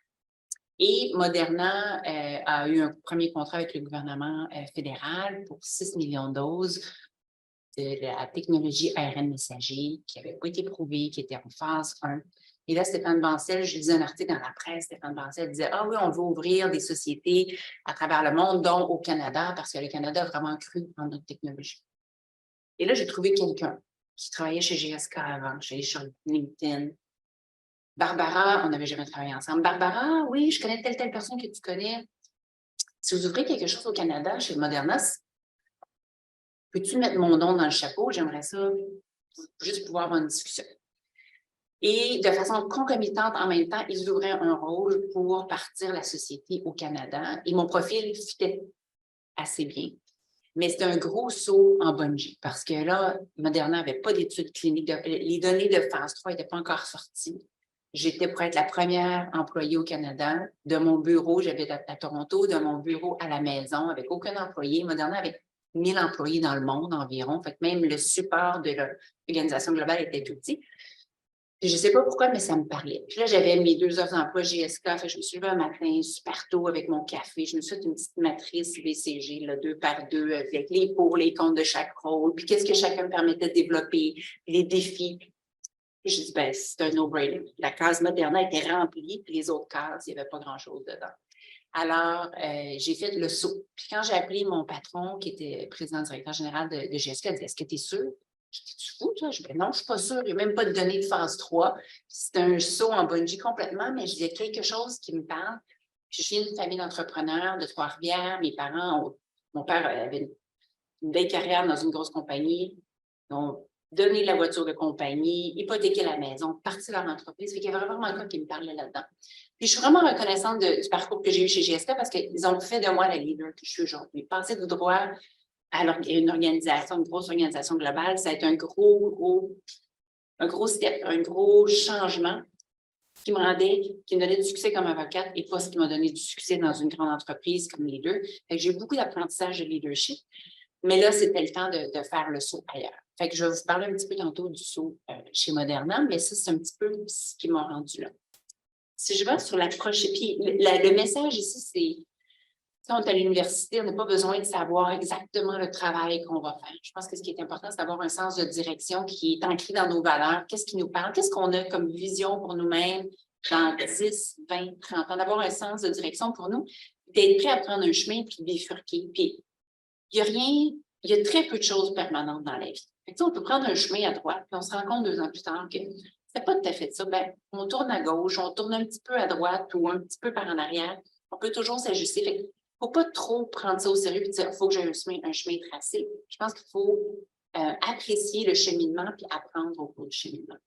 Et Moderna a eu un premier contrat avec le gouvernement fédéral pour 6 millions de doses de la technologie ARN messager qui n'avait pas été prouvée, qui était en phase 1. Et là, Stéphane Bancel, je lisais un article dans la presse, Stéphane Bancel disait « Ah oui, on veut ouvrir des sociétés à travers le monde, dont au Canada, parce que le Canada a vraiment cru en notre technologie. » Et là, j'ai trouvé quelqu'un qui travaillait chez GSK avant, chez LinkedIn. Barbara, on n'avait jamais travaillé ensemble. Barbara, oui, je connais telle personne que tu connais. Si vous ouvrez quelque chose au Canada, chez Moderna, peux-tu mettre mon nom dans le chapeau? J'aimerais ça, juste pouvoir avoir une discussion. Et de façon concomitante, en même temps, ils ouvraient un rôle pour partir la société au Canada. Et mon profil fitait assez bien. Mais c'était un gros saut en bungee parce que là, Moderna n'avait pas d'études cliniques. Les données de phase 3 n'étaient pas encore sorties. J'étais pour être la première employée au Canada. De mon bureau, j'habite à Toronto, de mon bureau à la maison, avec aucun employé. Moderna avait 1000 employés dans le monde environ. Fait que même le support de l'organisation globale était tout petit. Puis je ne sais pas pourquoi, mais ça me parlait. Puis là, j'avais mes 2 offres d'emploi GSK. Fait que je me suis levée un matin super tôt avec mon café. Je me suis fait une petite matrice BCG, là, 2 par 2, avec les pour, les contre de chaque rôle. Puis qu'est-ce que chacun me permettait de développer, les défis. Puis je dis, ben, c'est un no-brainer. La case Moderna était remplie, puis les autres cases, il n'y avait pas grand-chose dedans. Alors, j'ai fait le saut. Puis quand j'ai appelé mon patron, qui était président-directeur général de GSK, il dit, est-ce que tu es sûr? Je dis, tu fous, toi? Je dis, ben non, je ne suis pas sûre. Il n'y a même pas de données de phase 3. C'est un saut en bungee complètement, mais je disais quelque chose qui me parle. Je viens d'une famille d'entrepreneurs de Trois-Rivières. Mes parents, mon père avait une belle carrière dans une grosse compagnie. Donc, donner la voiture de compagnie, hypothéquer la maison, partir leur entreprise. Fait qu'il y avait vraiment un cas qui me parlait là-dedans. Puis je suis vraiment reconnaissante du parcours que j'ai eu chez GSK parce qu'ils ont fait de moi la leader que je suis aujourd'hui. Passer tout droit à une organisation, une grosse organisation globale, ça a été un gros step, un gros changement qui me donnait du succès comme avocate et pas ce qui m'a donné du succès dans une grande entreprise comme leader. Fait que j'ai eu beaucoup d'apprentissage de leadership. Mais là, c'était le temps de faire le saut ailleurs. Fait que je vais vous parler un petit peu tantôt du saut chez Moderna, mais ça, c'est un petit peu ce qui m'a rendu là. Si je vais sur l'approche, puis le message ici, c'est quand on est à l'université, on n'a pas besoin de savoir exactement le travail qu'on va faire. Je pense que ce qui est important, c'est d'avoir un sens de direction qui est ancré dans nos valeurs. Qu'est-ce qui nous parle? Qu'est-ce qu'on a comme vision pour nous-mêmes dans 10, 20, 30 ans? D'avoir un sens de direction pour nous, d'être prêt à prendre un chemin puis bifurquer. Puis, il y a très peu de choses permanentes dans la vie. Fait que, on peut prendre un chemin à droite, puis on se rend compte 2 ans plus tard que c'est pas tout à fait ça. Ben, on tourne à gauche, on tourne un petit peu à droite ou un petit peu par en arrière. On peut toujours s'ajuster. Fait que, faut pas trop prendre ça au sérieux et dire il faut que j'ai un chemin tracé. Je pense qu'il faut apprécier le cheminement puis apprendre au cours du cheminement.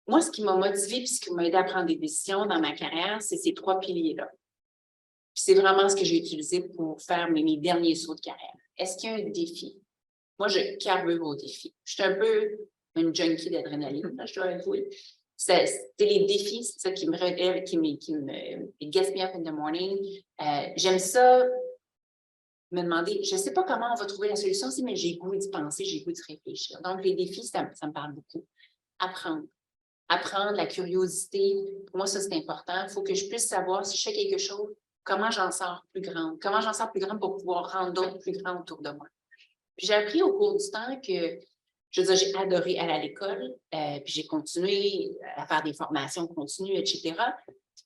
Moi, ce qui m'a motivée et ce qui m'a aidé à prendre des décisions dans ma carrière, c'est ces 3 piliers-là. C'est vraiment ce que j'ai utilisé pour faire mes derniers sauts de carrière. Est-ce qu'il y a un défi? Moi, je carbure au défi. Je suis un peu une junkie d'adrénaline, je dois avouer. C'est les défis, c'est ça qui me relève, qui me gets me up in the morning. J'aime ça, me demander, je ne sais pas comment on va trouver la solution, mais j'ai goût d'y penser, j'ai goût de réfléchir. Donc, les défis, ça me parle beaucoup. Apprendre. Apprendre, la curiosité, pour moi, ça, c'est important. Il faut que je puisse savoir si je fais quelque chose, comment j'en sors plus grande. Comment j'en sors plus grande pour pouvoir rendre d'autres plus grands autour de moi. Puis j'ai appris au cours du temps que, je veux dire, j'ai adoré aller à l'école, puis j'ai continué à faire des formations continues, etc.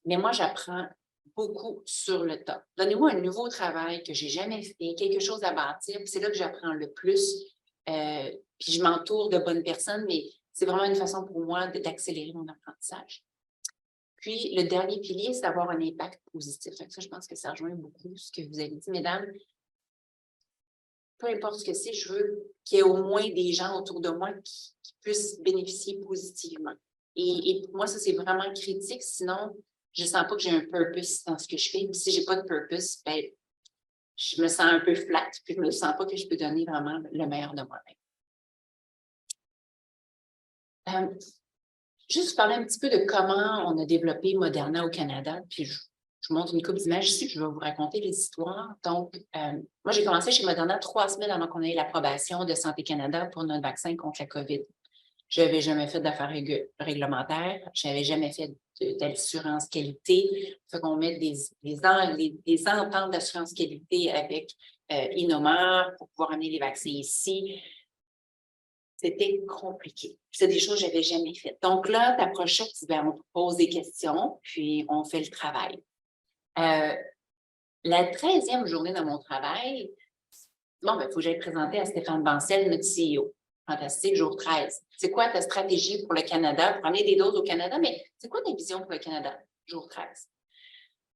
Mais moi, j'apprends beaucoup sur le tas. Donnez-moi un nouveau travail que j'ai jamais fait, quelque chose à bâtir, puis c'est là que j'apprends le plus. Puis je m'entoure de bonnes personnes, mais c'est vraiment une façon pour moi d'accélérer mon apprentissage. Puis, le dernier pilier, c'est d'avoir un impact positif. Ça, je pense que ça rejoint beaucoup ce que vous avez dit, mesdames. Peu importe ce que c'est, je veux qu'il y ait au moins des gens autour de moi qui puissent bénéficier positivement. Et pour moi, ça, c'est vraiment critique. Sinon, je ne sens pas que j'ai un purpose dans ce que je fais. Puis si je n'ai pas de purpose, ben, je me sens un peu flat. Puis je ne me sens pas que je peux donner vraiment le meilleur de moi-même. Juste vous parler un petit peu de comment on a développé Moderna au Canada. Puis je vous montre une couple d'images ici, je vais vous raconter les histoires. Donc, moi, j'ai commencé chez Moderna 3 semaines avant qu'on ait l'approbation de Santé Canada pour notre vaccin contre la COVID. Je n'avais jamais fait d'affaires réglementaires, je n'avais jamais fait d'assurance qualité. Fait qu'on met des ententes d'assurance qualité avec Innomar pour pouvoir amener les vaccins ici. C'était compliqué. C'est des choses que je n'avais jamais faites. Donc là, ta prochaine, on pose des questions, puis on fait le travail. La 13e journée de mon travail, il faut que j'aille présenter à Stéphane Bancel, notre CEO. Fantastique, jour 13. C'est quoi ta stratégie pour le Canada? Pour amener des doses au Canada, mais c'est quoi ta vision pour le Canada? Jour 13.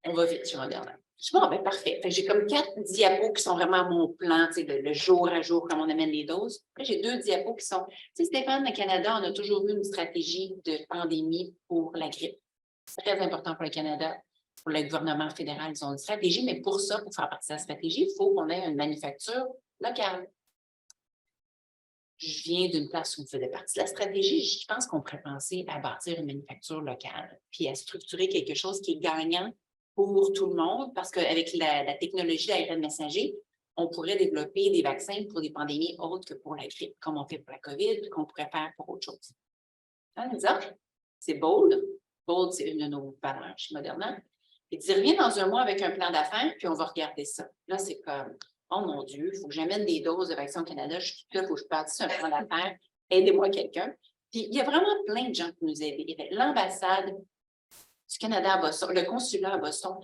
On va vite sur Moderna. Je dis, parfait. J'ai comme 4 diapos qui sont vraiment mon plan, le jour à jour, comme on amène les doses. Après, j'ai 2 diapos qui sont, Stéphane, le Canada, on a toujours eu une stratégie de pandémie pour la grippe. C'est très important pour le Canada. Pour le gouvernement fédéral, ils ont une stratégie, mais pour ça, pour faire partie de la stratégie, il faut qu'on ait une manufacture locale. Je viens d'une place où on faisait partie de la stratégie. Je pense qu'on pourrait penser à bâtir une manufacture locale, puis à structurer quelque chose qui est gagnant pour tout le monde, parce qu'avec la technologie d'ARN messager, on pourrait développer des vaccins pour des pandémies autres que pour la grippe, comme on fait pour la COVID, qu'on pourrait faire pour autre chose. Un exemple, c'est Bold. Bold, c'est une de nos valeurs chez Moderna. Et tu reviens dans un mois avec un plan d'affaires, puis on va regarder ça. Là, c'est comme, oh mon Dieu, il faut que j'amène des doses de vaccin au Canada. Je suis là, il faut que je bâtisse un plan d'affaires. Aidez-moi quelqu'un. Puis il y a vraiment plein de gens qui nous aident. Il y avait l'ambassade du Canada à Boston, le consulat à Boston,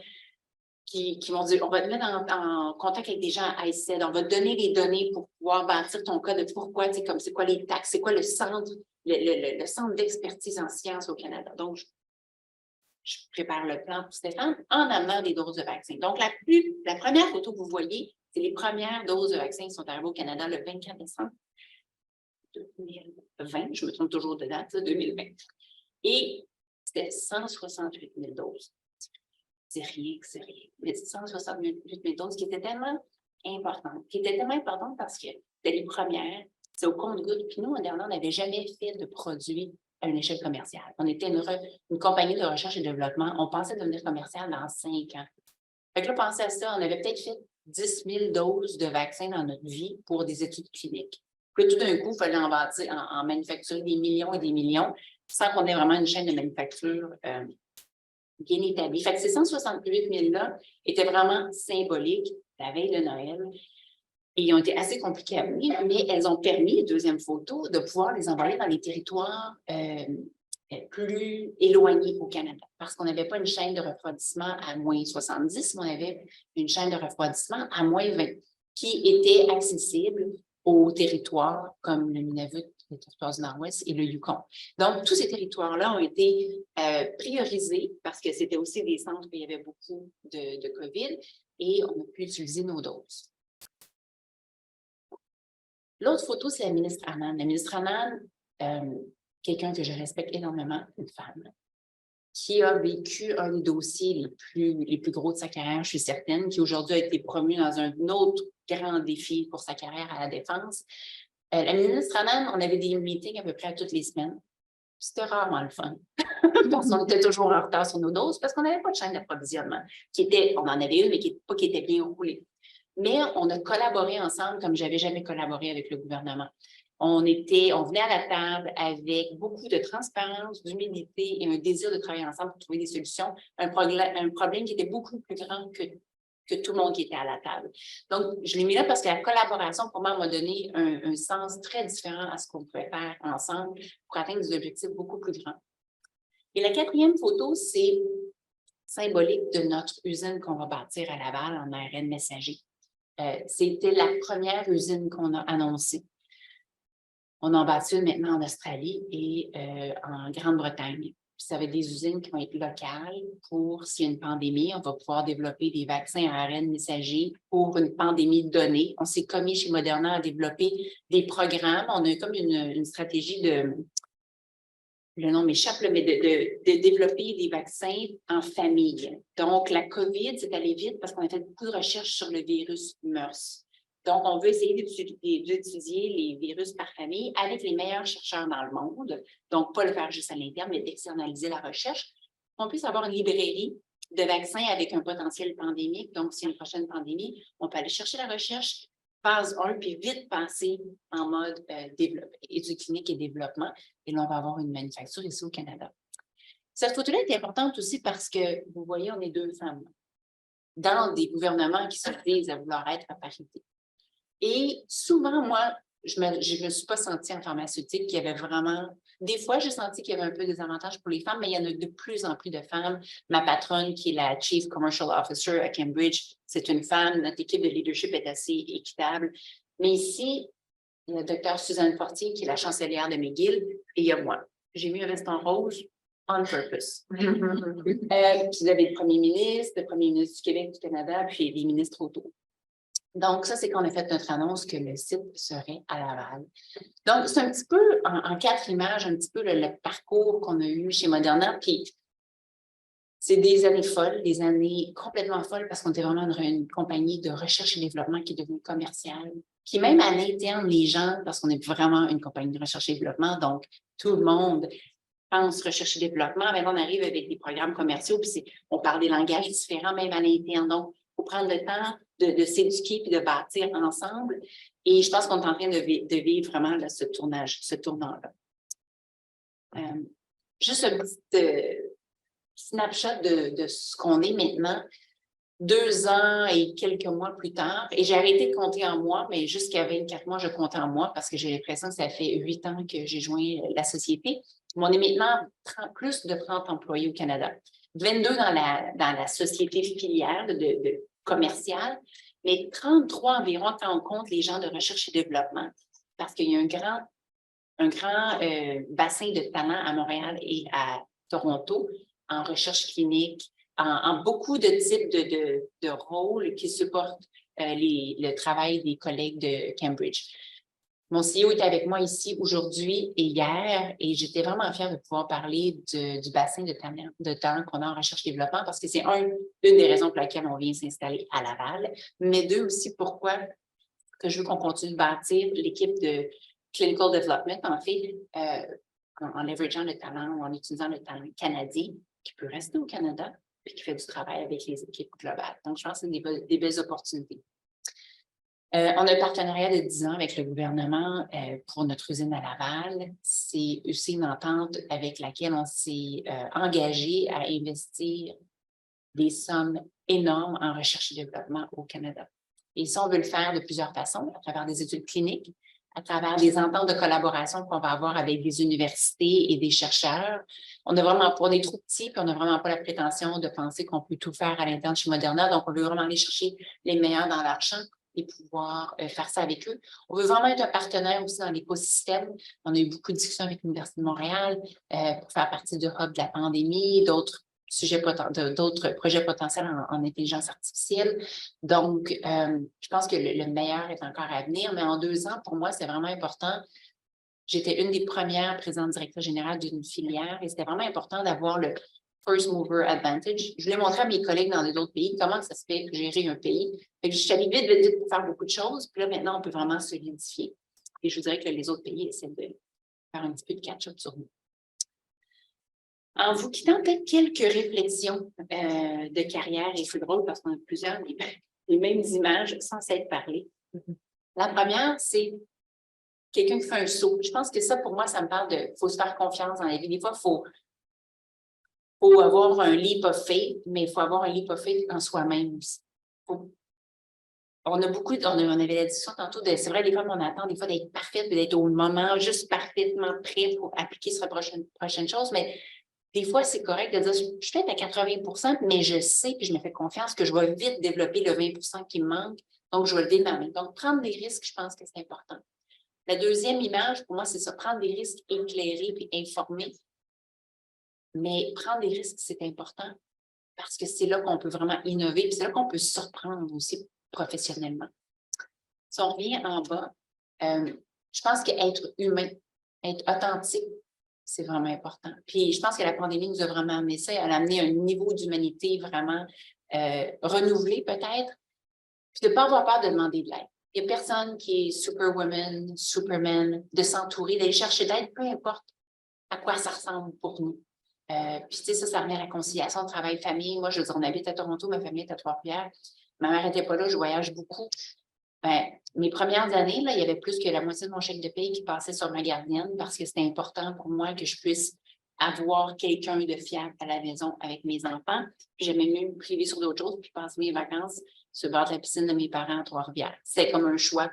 qui m'ont dit, on va te mettre en contact avec des gens à ICED, on va te donner les données pour pouvoir bâtir ton cas de pourquoi, comme c'est quoi les taxes, c'est quoi le centre, le centre d'expertise en sciences au Canada. Donc, je prépare le plan pour Stéphane en amenant des doses de vaccin. Donc, la première photo que vous voyez, c'est les premières doses de vaccin qui sont arrivées au Canada le 24 décembre 2020. Je me trompe toujours de date, 2020. Et c'était 168 000 doses. C'est rien. Mais 168 000 doses qui étaient tellement importantes, parce que c'était les premières, c'est au compte-gouttes. Puis nous, Moderna, on n'avait jamais fait de produit à une échelle commerciale. On était une compagnie de recherche et développement. On pensait devenir commercial dans 5 ans. Fait que là, pensez à ça, on avait peut-être fait 10 000 doses de vaccins dans notre vie pour des études cliniques. Puis là, tout d'un coup, il fallait en manufacturer des millions et des millions sans qu'on ait vraiment une chaîne de manufacture bien établie. Fait que ces 168 000-là étaient vraiment symboliques la veille de Noël. Et ils ont été assez compliqués à venir, mais elles ont permis, deuxième photo, de pouvoir les envoyer dans les territoires plus éloignés au Canada. Parce qu'on n'avait pas une chaîne de refroidissement à moins 70, mais on avait une chaîne de refroidissement à moins 20, qui était accessible aux territoires comme le Nunavut, le territoire du Nord-Ouest et le Yukon. Donc, tous ces territoires-là ont été priorisés parce que c'était aussi des centres où il y avait beaucoup de COVID et on a pu utiliser nos doses. L'autre photo, c'est la ministre Annan. La ministre Annan, quelqu'un que je respecte énormément, une femme, qui a vécu un des dossiers les plus gros de sa carrière, je suis certaine, qui aujourd'hui a été promue dans un autre grand défi pour sa carrière à la défense. La ministre Annan, on avait des meetings à peu près toutes les semaines. C'était rarement le fun, parce qu'on était toujours en retard sur nos doses, parce qu'on n'avait pas de chaîne d'approvisionnement. On en avait une, mais qui était bien roulée. Mais on a collaboré ensemble comme je n'avais jamais collaboré avec le gouvernement. On venait à la table avec beaucoup de transparence, d'humilité et un désir de travailler ensemble pour trouver des solutions. Un problème qui était beaucoup plus grand que tout le monde qui était à la table. Donc, je l'ai mis là parce que la collaboration, pour moi, m'a donné un sens très différent à ce qu'on pouvait faire ensemble pour atteindre des objectifs beaucoup plus grands. Et la 4e photo, c'est symbolique de notre usine qu'on va bâtir à Laval en ARN messager. C'était la première usine qu'on a annoncée. On en bâtit une maintenant en Australie et en Grande-Bretagne. Ça va être des usines qui vont être locales pour, s'il y a une pandémie, on va pouvoir développer des vaccins à ARN messager pour une pandémie donnée. On s'est commis chez Moderna à développer des programmes. On a comme une stratégie le nom m'échappe, mais de développer des vaccins en famille. Donc, la COVID, c'est allé vite parce qu'on a fait beaucoup de recherches sur le virus MERS. Donc, on veut essayer d'étudier les virus par famille avec les meilleurs chercheurs dans le monde. Donc, pas le faire juste à l'interne, mais d'externaliser la recherche. On puisse avoir une librairie de vaccins avec un potentiel pandémique. Donc, s'il y a une prochaine pandémie, on peut aller chercher la recherche, phase 1, puis vite passer en mode études cliniques et développement. Et là, on va avoir une manufacture ici au Canada. Cette photo-là est importante aussi parce que, vous voyez, on est 2 femmes dans des gouvernements qui se disent à vouloir être à parité. Et souvent, moi, je me suis pas sentie en pharmaceutique qu'il y avait vraiment... Des fois, j'ai senti qu'il y avait un peu des avantages pour les femmes, mais il y en a de plus en plus de femmes. Ma patronne, qui est la Chief Commercial Officer à Cambridge, c'est une femme. Notre équipe de leadership est assez équitable. Mais ici, il y a le docteur Suzanne Fortier, qui est la chancelière de McGill, et il y a moi. J'ai mis un veston rose on purpose. Puis vous avez le premier ministre du Québec, du Canada, puis les ministres autour. Donc, ça, c'est qu'on a fait notre annonce que le site serait à Laval. Donc, c'est un petit peu, en 4 images, un petit peu le parcours qu'on a eu chez Moderna. Puis, c'est des années folles, des années complètement folles, parce qu'on était vraiment une compagnie de recherche et développement qui est devenue commerciale. Puis même à l'interne, les gens, parce qu'on est vraiment une compagnie de recherche et développement, donc tout le monde pense recherche et développement. Mais on arrive avec des programmes commerciaux, puis on parle des langages différents, même à l'interne. Donc, il faut prendre le temps de s'éduquer puis de bâtir ensemble. Et je pense qu'on est en train de vivre vraiment là, ce tournant-là. Juste un petit snapshot de ce qu'on est maintenant, 2 ans et quelques mois plus tard. Et j'ai arrêté de compter en mois, mais jusqu'à 24 mois, je comptais en mois parce que j'ai l'impression que ça fait 8 ans que j'ai joint la société. Mais on est maintenant plus de 30 employés au Canada. 22 dans la société filière de commerciale, mais 33 environ quand on compte les gens de recherche et développement, parce qu'il y a un grand bassin de talents à Montréal et à Toronto en recherche clinique, en beaucoup de types de rôles qui supportent le travail des collègues de Cambridge. Mon CEO est avec moi ici aujourd'hui et hier, et j'étais vraiment fière de pouvoir parler du bassin de talent qu'on a en recherche et développement, parce que c'est une des raisons pour laquelle on vient s'installer à Laval, mais 2 aussi pourquoi que je veux qu'on continue de bâtir l'équipe de Clinical Development, en fait, en leverageant le talent ou en utilisant le talent canadien qui peut rester au Canada et qui fait du travail avec les équipes globales. Donc, je pense que c'est des belles opportunités. On a un partenariat de 10 ans avec le gouvernement pour notre usine à Laval. C'est aussi une entente avec laquelle on s'est engagé à investir des sommes énormes en recherche et développement au Canada. Et ça, on veut le faire de plusieurs façons, à travers des études cliniques, à travers des ententes de collaboration qu'on va avoir avec des universités et des chercheurs. On est trop petits, puis on n'a vraiment pas la prétention de penser qu'on peut tout faire à l'interne chez Moderna. Donc, on veut vraiment aller chercher les meilleurs dans leur champ et pouvoir faire ça avec eux. On veut vraiment être un partenaire aussi dans l'écosystème. On a eu beaucoup de discussions avec l'Université de Montréal pour faire partie du hub de la pandémie, d'autres projets potentiels en intelligence artificielle. Donc, je pense que le meilleur est encore à venir, mais en 2 ans, pour moi, c'est vraiment important. J'étais une des premières présidentes directrices générales d'une filière et c'était vraiment important d'avoir le first mover advantage. Je voulais montrer à mes collègues dans les autres pays comment ça se fait gérer un pays. Fait que je suis allée vite pour faire beaucoup de choses. Puis là, maintenant, on peut vraiment solidifier. Et je vous dirais que les autres pays essaient de faire un petit peu de catch-up sur nous. En vous quittant, peut-être quelques réflexions de carrière, et c'est drôle parce qu'on a plusieurs les mêmes images sans s'être parlé. La première, c'est quelqu'un qui fait un saut. Je pense que ça, pour moi, ça me parle de faut se faire confiance dans la vie. Des fois, il faut avoir un leap of faith, mais il faut avoir un leap of faith en soi-même aussi. On avait la discussion tantôt c'est vrai, des fois, on attend des fois d'être parfaite, d'être au moment juste parfaitement prêt pour appliquer sur la prochaine chose, mais des fois, c'est correct de dire, je suis peut-être à 80 %, mais je sais, puis je me fais confiance que je vais vite développer le 20 % qui me manque, donc je vais le démarrer. Donc, prendre des risques, je pense que c'est important. La deuxième image, pour moi, c'est ça, prendre des risques éclairés puis informés. Mais prendre des risques, c'est important parce que c'est là qu'on peut vraiment innover, puis c'est là qu'on peut se surprendre aussi professionnellement. Si on revient en bas, je pense qu'être humain, être authentique, c'est vraiment important. Puis je pense que la pandémie nous a vraiment amené ça, elle a amené un niveau d'humanité vraiment renouvelé peut-être, puis de ne pas avoir peur de demander de l'aide. Il n'y a personne qui est superwoman, superman, de s'entourer, d'aller chercher d'aide, peu importe à quoi ça ressemble pour nous. Puis, tu sais, ça remet à la conciliation, travail-famille. Moi, je veux dire, on habite à Toronto, ma famille est à Trois-Rivières. Ma mère n'était pas là, je voyage beaucoup. Mes premières années, là, il y avait plus que la moitié de mon chèque de paye qui passait sur ma gardienne parce que c'était important pour moi que je puisse avoir quelqu'un de fiable à la maison avec mes enfants. J'aimais mieux me priver sur d'autres choses puis passer mes vacances sur le bord de la piscine de mes parents à Trois-Rivières. C'était comme un choix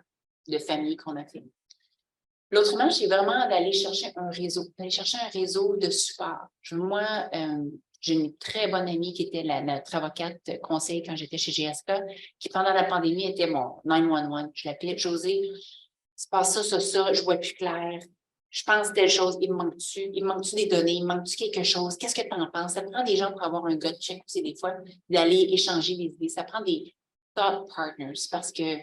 de famille qu'on a fait. L'autrement, c'est vraiment d'aller chercher un réseau, de support. Moi, j'ai une très bonne amie qui était notre avocate conseil quand j'étais chez GSK, qui pendant la pandémie était mon 911. Je l'appelais Josée, il se passe ça, je vois plus clair. Je pense telle chose, il me manque-tu des données, il me manque-tu quelque chose? Qu'est-ce que tu en penses? Ça prend des gens pour avoir un gut check aussi, des fois, d'aller échanger des idées. Ça prend des thought partners parce que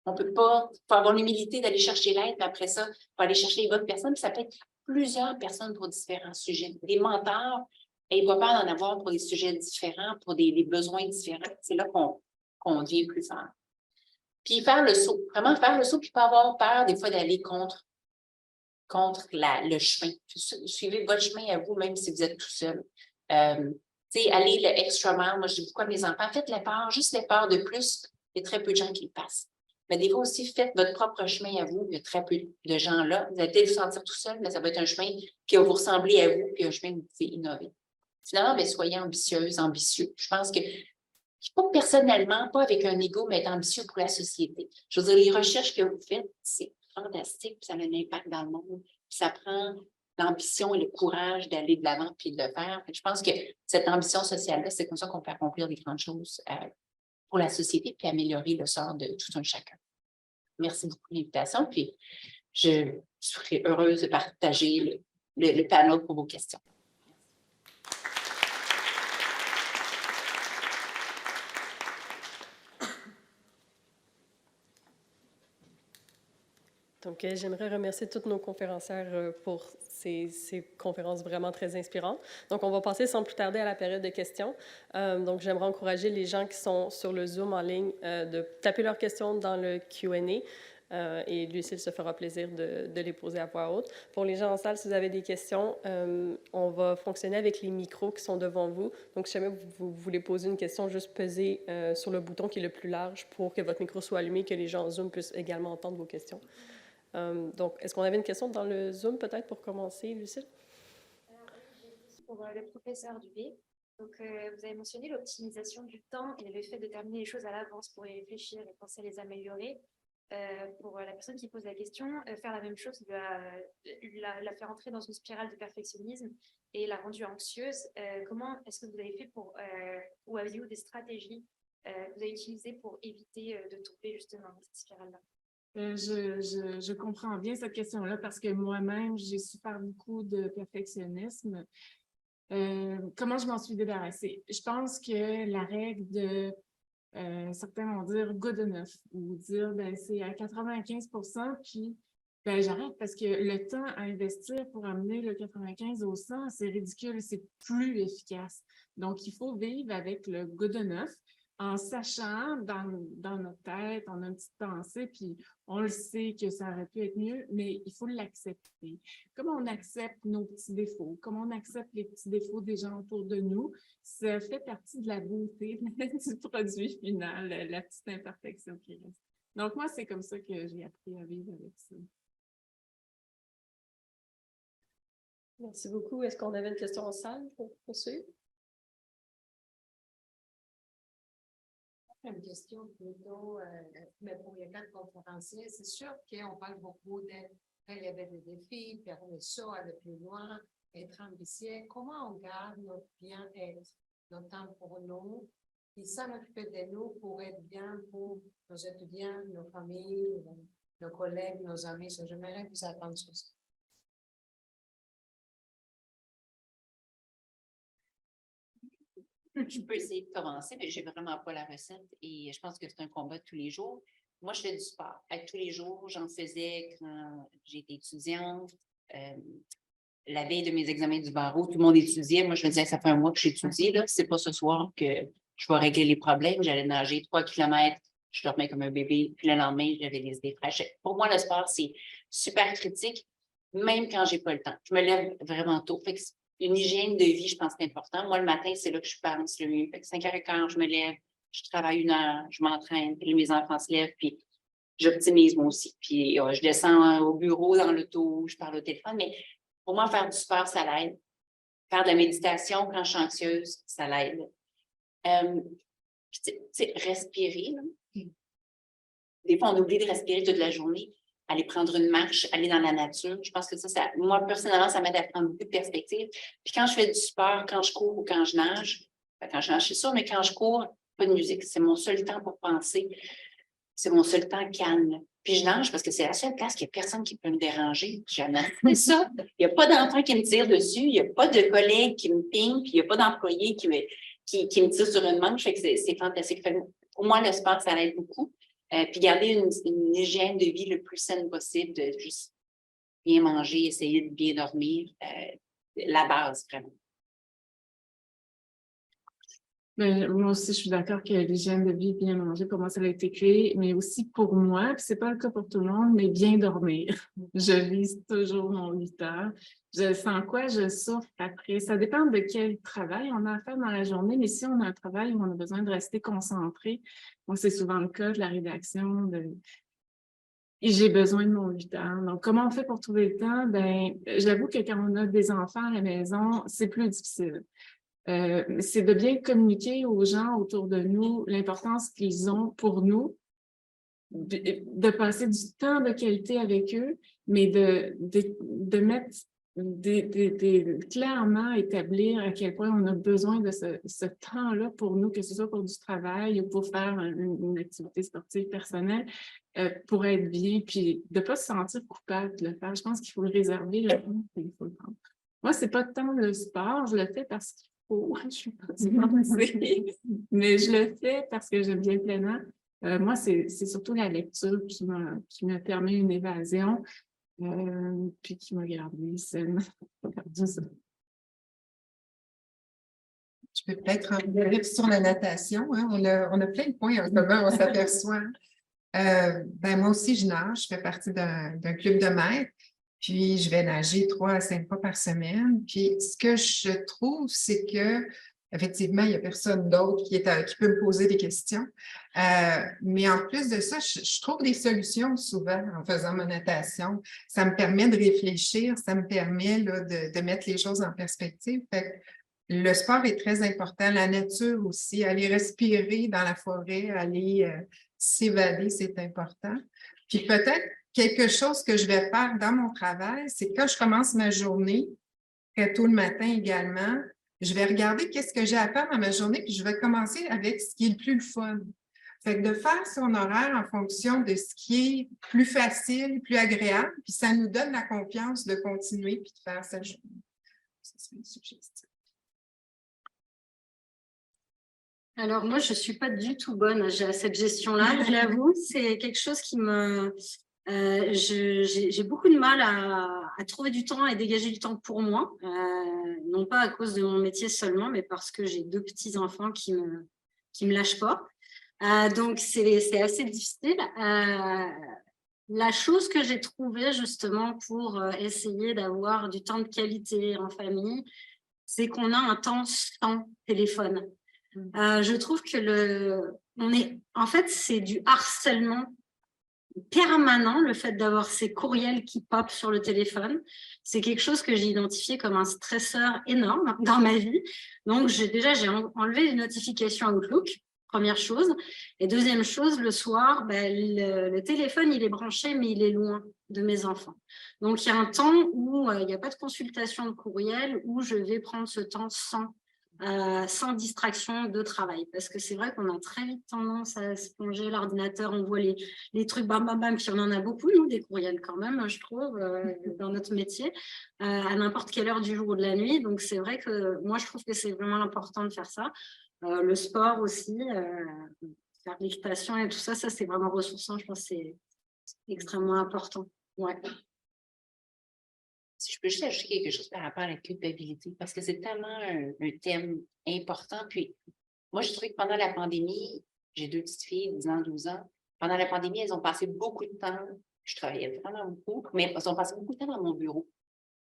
on peut pas, il faut avoir l'humilité d'aller chercher l'aide, mais après ça, il faut aller chercher les bonnes personnes. Puis ça peut être plusieurs personnes pour différents sujets. Des mentors, et il va pas en avoir pour des sujets différents, pour des besoins différents. C'est là qu'on devient plus fort. Puis faire le saut, vraiment faire le saut, puis pas avoir peur des fois d'aller contre le chemin. Suivez votre chemin à vous, même si vous êtes tout seul. Allez le extra mile. Moi, je dis beaucoup à mes enfants, faites l'effort, juste l'effort de plus. Il y a très peu de gens qui le passent. Mais des fois aussi, faites votre propre chemin à vous. Il y a très peu de gens là. Vous allez peut-être vous sentir tout seul, mais ça va être un chemin qui va vous ressembler à vous, puis un chemin que vous pouvez innover. Finalement, soyez ambitieux. Je pense que pas personnellement, pas avec un ego, mais être ambitieux pour la société. Je veux dire, les recherches que vous faites, c'est fantastique, puis ça a un impact dans le monde. Puis ça prend l'ambition et le courage d'aller de l'avant puis de le faire. Je pense que cette ambition sociale-là, c'est comme ça qu'on peut accomplir des grandes choses pour la société puis améliorer le sort de tout un chacun. Merci beaucoup de l'invitation, puis je serai heureuse de partager le panel pour vos questions. Donc, j'aimerais remercier toutes nos conférencières pour ces conférences vraiment très inspirantes. Donc, on va passer sans plus tarder à la période de questions. Donc, j'aimerais encourager les gens qui sont sur le Zoom en ligne de taper leurs questions dans le Q&A et Lucille se fera plaisir de les poser à voix haute. Pour les gens en salle, si vous avez des questions, on va fonctionner avec les micros qui sont devant vous. Donc, si jamais vous voulez poser une question, juste pesez sur le bouton qui est le plus large pour que votre micro soit allumé et que les gens en Zoom puissent également entendre vos questions. Donc, est-ce qu'on avait une question dans le Zoom, peut-être, pour commencer, Lucille? Pour le professeur Dubé. Donc, vous avez mentionné l'optimisation du temps et le fait de terminer les choses à l'avance pour y réfléchir et penser à les améliorer. Pour la personne qui pose la question, faire la même chose la faire entrer dans une spirale de perfectionnisme et la rendre anxieuse. Comment est-ce que vous avez fait ou avez-vous des stratégies que vous avez utilisées pour éviter de tomber justement dans cette spirale-là? Je comprends bien cette question-là parce que moi-même, j'ai souffert beaucoup de perfectionnisme. Comment je m'en suis débarrassée? Je pense que la règle de, certains vont dire good enough ou dire c'est à 95%, puis j'arrête parce que le temps à investir pour amener le 95 au 100, c'est ridicule, c'est plus efficace. Donc, il faut vivre avec le good enough en sachant dans notre tête, on a une petite pensée, puis on le sait que ça aurait pu être mieux, mais il faut l'accepter. Comme on accepte nos petits défauts, comme on accepte les petits défauts des gens autour de nous, ça fait partie de la beauté du produit final, la petite imperfection qui reste. Donc, moi, c'est comme ça que j'ai appris à vivre avec ça. Merci beaucoup. Est-ce qu'on avait une question en salle pour poursuivre? Une question plutôt, mais pour les 4 conférenciers, c'est sûr qu'on parle beaucoup de relever des défis, faire le saut, aller plus loin, être ambitieux. Comment on garde notre bien-être, notre temps pour nous, et ça m'occupe de nous pour être bien pour nos étudiants, nos familles, nos collègues, nos amis. J'aimerais que vous attendiez sur ça. Je peux essayer de commencer, mais je n'ai vraiment pas la recette et je pense que c'est un combat de tous les jours. Moi, je fais du sport. Tous les jours, j'en faisais quand j'étais étudiante. La veille de mes examens du barreau, tout le monde étudiait. Moi, je me disais, ça fait un mois que j'étudie. C'est pas ce soir que je vais régler les problèmes. J'allais nager 3 kilomètres, je dormais comme un bébé. Puis le lendemain, j'avais les idées fraîches. Pour moi, le sport, c'est super critique, même quand j'ai pas le temps. Je me lève vraiment tôt. Fait que une hygiène de vie, je pense que c'est important. Moi, le matin, c'est là que je pense le mieux. Fait que 5h15, je me lève, je travaille 1 heure, je m'entraîne, puis mes enfants se lèvent, puis j'optimise moi aussi. Puis je descends au bureau, dans l'auto, je parle au téléphone, mais Pour moi, faire du sport, ça l'aide. Faire de la méditation quand je suis anxieuse, ça l'aide. Respirer, là. Des fois, on oublie de respirer toute la journée. Aller prendre une marche, aller dans la nature. Je pense que ça moi, personnellement, ça m'aide à prendre beaucoup de perspectives. Puis quand je fais du sport, quand je cours ou quand je nage, c'est sûr, mais quand je cours, pas de musique. C'est mon seul temps pour penser. C'est mon seul temps calme. Puis je nage parce que c'est la seule place qu'il n'y a personne qui peut me déranger. Jamais. C'est ça. Il n'y a pas d'enfant qui me tire dessus. Il n'y a pas de collègue qui me ping. Puis il n'y a pas d'employé qui me tire sur une manche. Fait que c'est fantastique. Fait que pour moi, le sport, ça l'aide beaucoup. Puis garder une hygiène de vie le plus saine possible, de juste bien manger, essayer de bien dormir. La base, vraiment. Mais moi aussi, je suis d'accord que l'hygiène de vie, bien manger, pour moi, ça a été clé, mais aussi pour moi, puis c'est pas le cas pour tout le monde, mais bien dormir. Je vise toujours mon 8 heures. Sans quoi je souffre après. Ça dépend de quel travail on a à faire dans la journée, mais si on a un travail où on a besoin de rester concentré, moi, c'est souvent le cas de la rédaction, et j'ai besoin de mon 8 heures. Donc, comment on fait pour trouver le temps? Ben, j'avoue que quand on a des enfants à la maison, c'est plus difficile. C'est de bien communiquer aux gens autour de nous l'importance qu'ils ont pour nous, de passer du temps de qualité avec eux, mais de mettre clairement établir à quel point on a besoin de ce temps-là pour nous, que ce soit pour du travail ou pour faire une activité sportive personnelle, pour être bien, puis de ne pas se sentir coupable de le faire. Je pense qu'il faut le réserver, le temps, il faut le prendre. Moi, c'est pas tant le sport, je le fais parce qu'il faut, je suis pas divorcée, mais je le fais parce que j'aime bien le plein air. Moi, c'est surtout la lecture qui me permet une évasion, puis qui m'a gardée saine. Je peux peut-être revenir sur la natation. Hein? On a plein de points en commun, on s'aperçoit. Ben moi aussi, je nage. Je fais partie d'un club de maîtres. Puis, je vais nager 3 à 5 fois par semaine. Puis, ce que je trouve, c'est que effectivement, il n'y a personne d'autre qui peut me poser des questions. Mais en plus de ça, je trouve des solutions souvent en faisant ma natation. Ça me permet de réfléchir, ça me permet là, de mettre les choses en perspective. Fait que le sport est très important, la nature aussi, aller respirer dans la forêt, aller s'évader, c'est important. Puis peut-être quelque chose que je vais faire dans mon travail, c'est que quand je commence ma journée, très tôt le matin également, je vais regarder qu'est-ce que j'ai à faire dans ma journée, puis je vais commencer avec ce qui est le plus fun. Fait que de faire son horaire en fonction de ce qui est plus facile, plus agréable, puis ça nous donne la confiance de continuer puis de faire sa journée. Ça, c'est une suggestion. Alors moi, je ne suis pas du tout bonne à cette gestion-là, je l'avoue. C'est quelque chose qui me... j'ai beaucoup de mal à trouver du temps et dégager du temps pour moi, non pas à cause de mon métier seulement, mais parce que j'ai 2 petits-enfants qui me lâchent pas. Donc, c'est assez difficile. La chose que j'ai trouvée justement pour essayer d'avoir du temps de qualité en famille, c'est qu'on a un temps sans téléphone. Je trouve que en fait, c'est du harcèlement permanent, le fait d'avoir ces courriels qui popent sur le téléphone. C'est quelque chose que j'ai identifié comme un stresseur énorme dans ma vie. Donc, j'ai enlevé les notifications Outlook, première chose. Et deuxième chose, le soir, le téléphone, il est branché, mais il est loin de mes enfants. Donc, il y a un temps où il n'y a pas de consultation de courriel, où je vais prendre ce temps sans distraction de travail. Parce que c'est vrai qu'on a très vite tendance à se plonger l'ordinateur, on voit les trucs bam, bam, bam, puis on en a beaucoup, nous, des courriels quand même, je trouve, dans notre métier, à n'importe quelle heure du jour ou de la nuit. Donc, c'est vrai que moi, je trouve que c'est vraiment important de faire ça. Le sport aussi, faire de l'équitation et tout ça, c'est vraiment ressourçant. Je pense que c'est extrêmement important. Ouais. Si je peux juste ajouter quelque chose par rapport à la culpabilité, parce que c'est tellement un thème important. Puis, moi, je trouve que pendant la pandémie, j'ai 2 petites filles, 10 ans, 12 ans. Pendant la pandémie, elles ont passé beaucoup de temps, je travaillais vraiment beaucoup, mais elles ont passé beaucoup de temps dans mon bureau,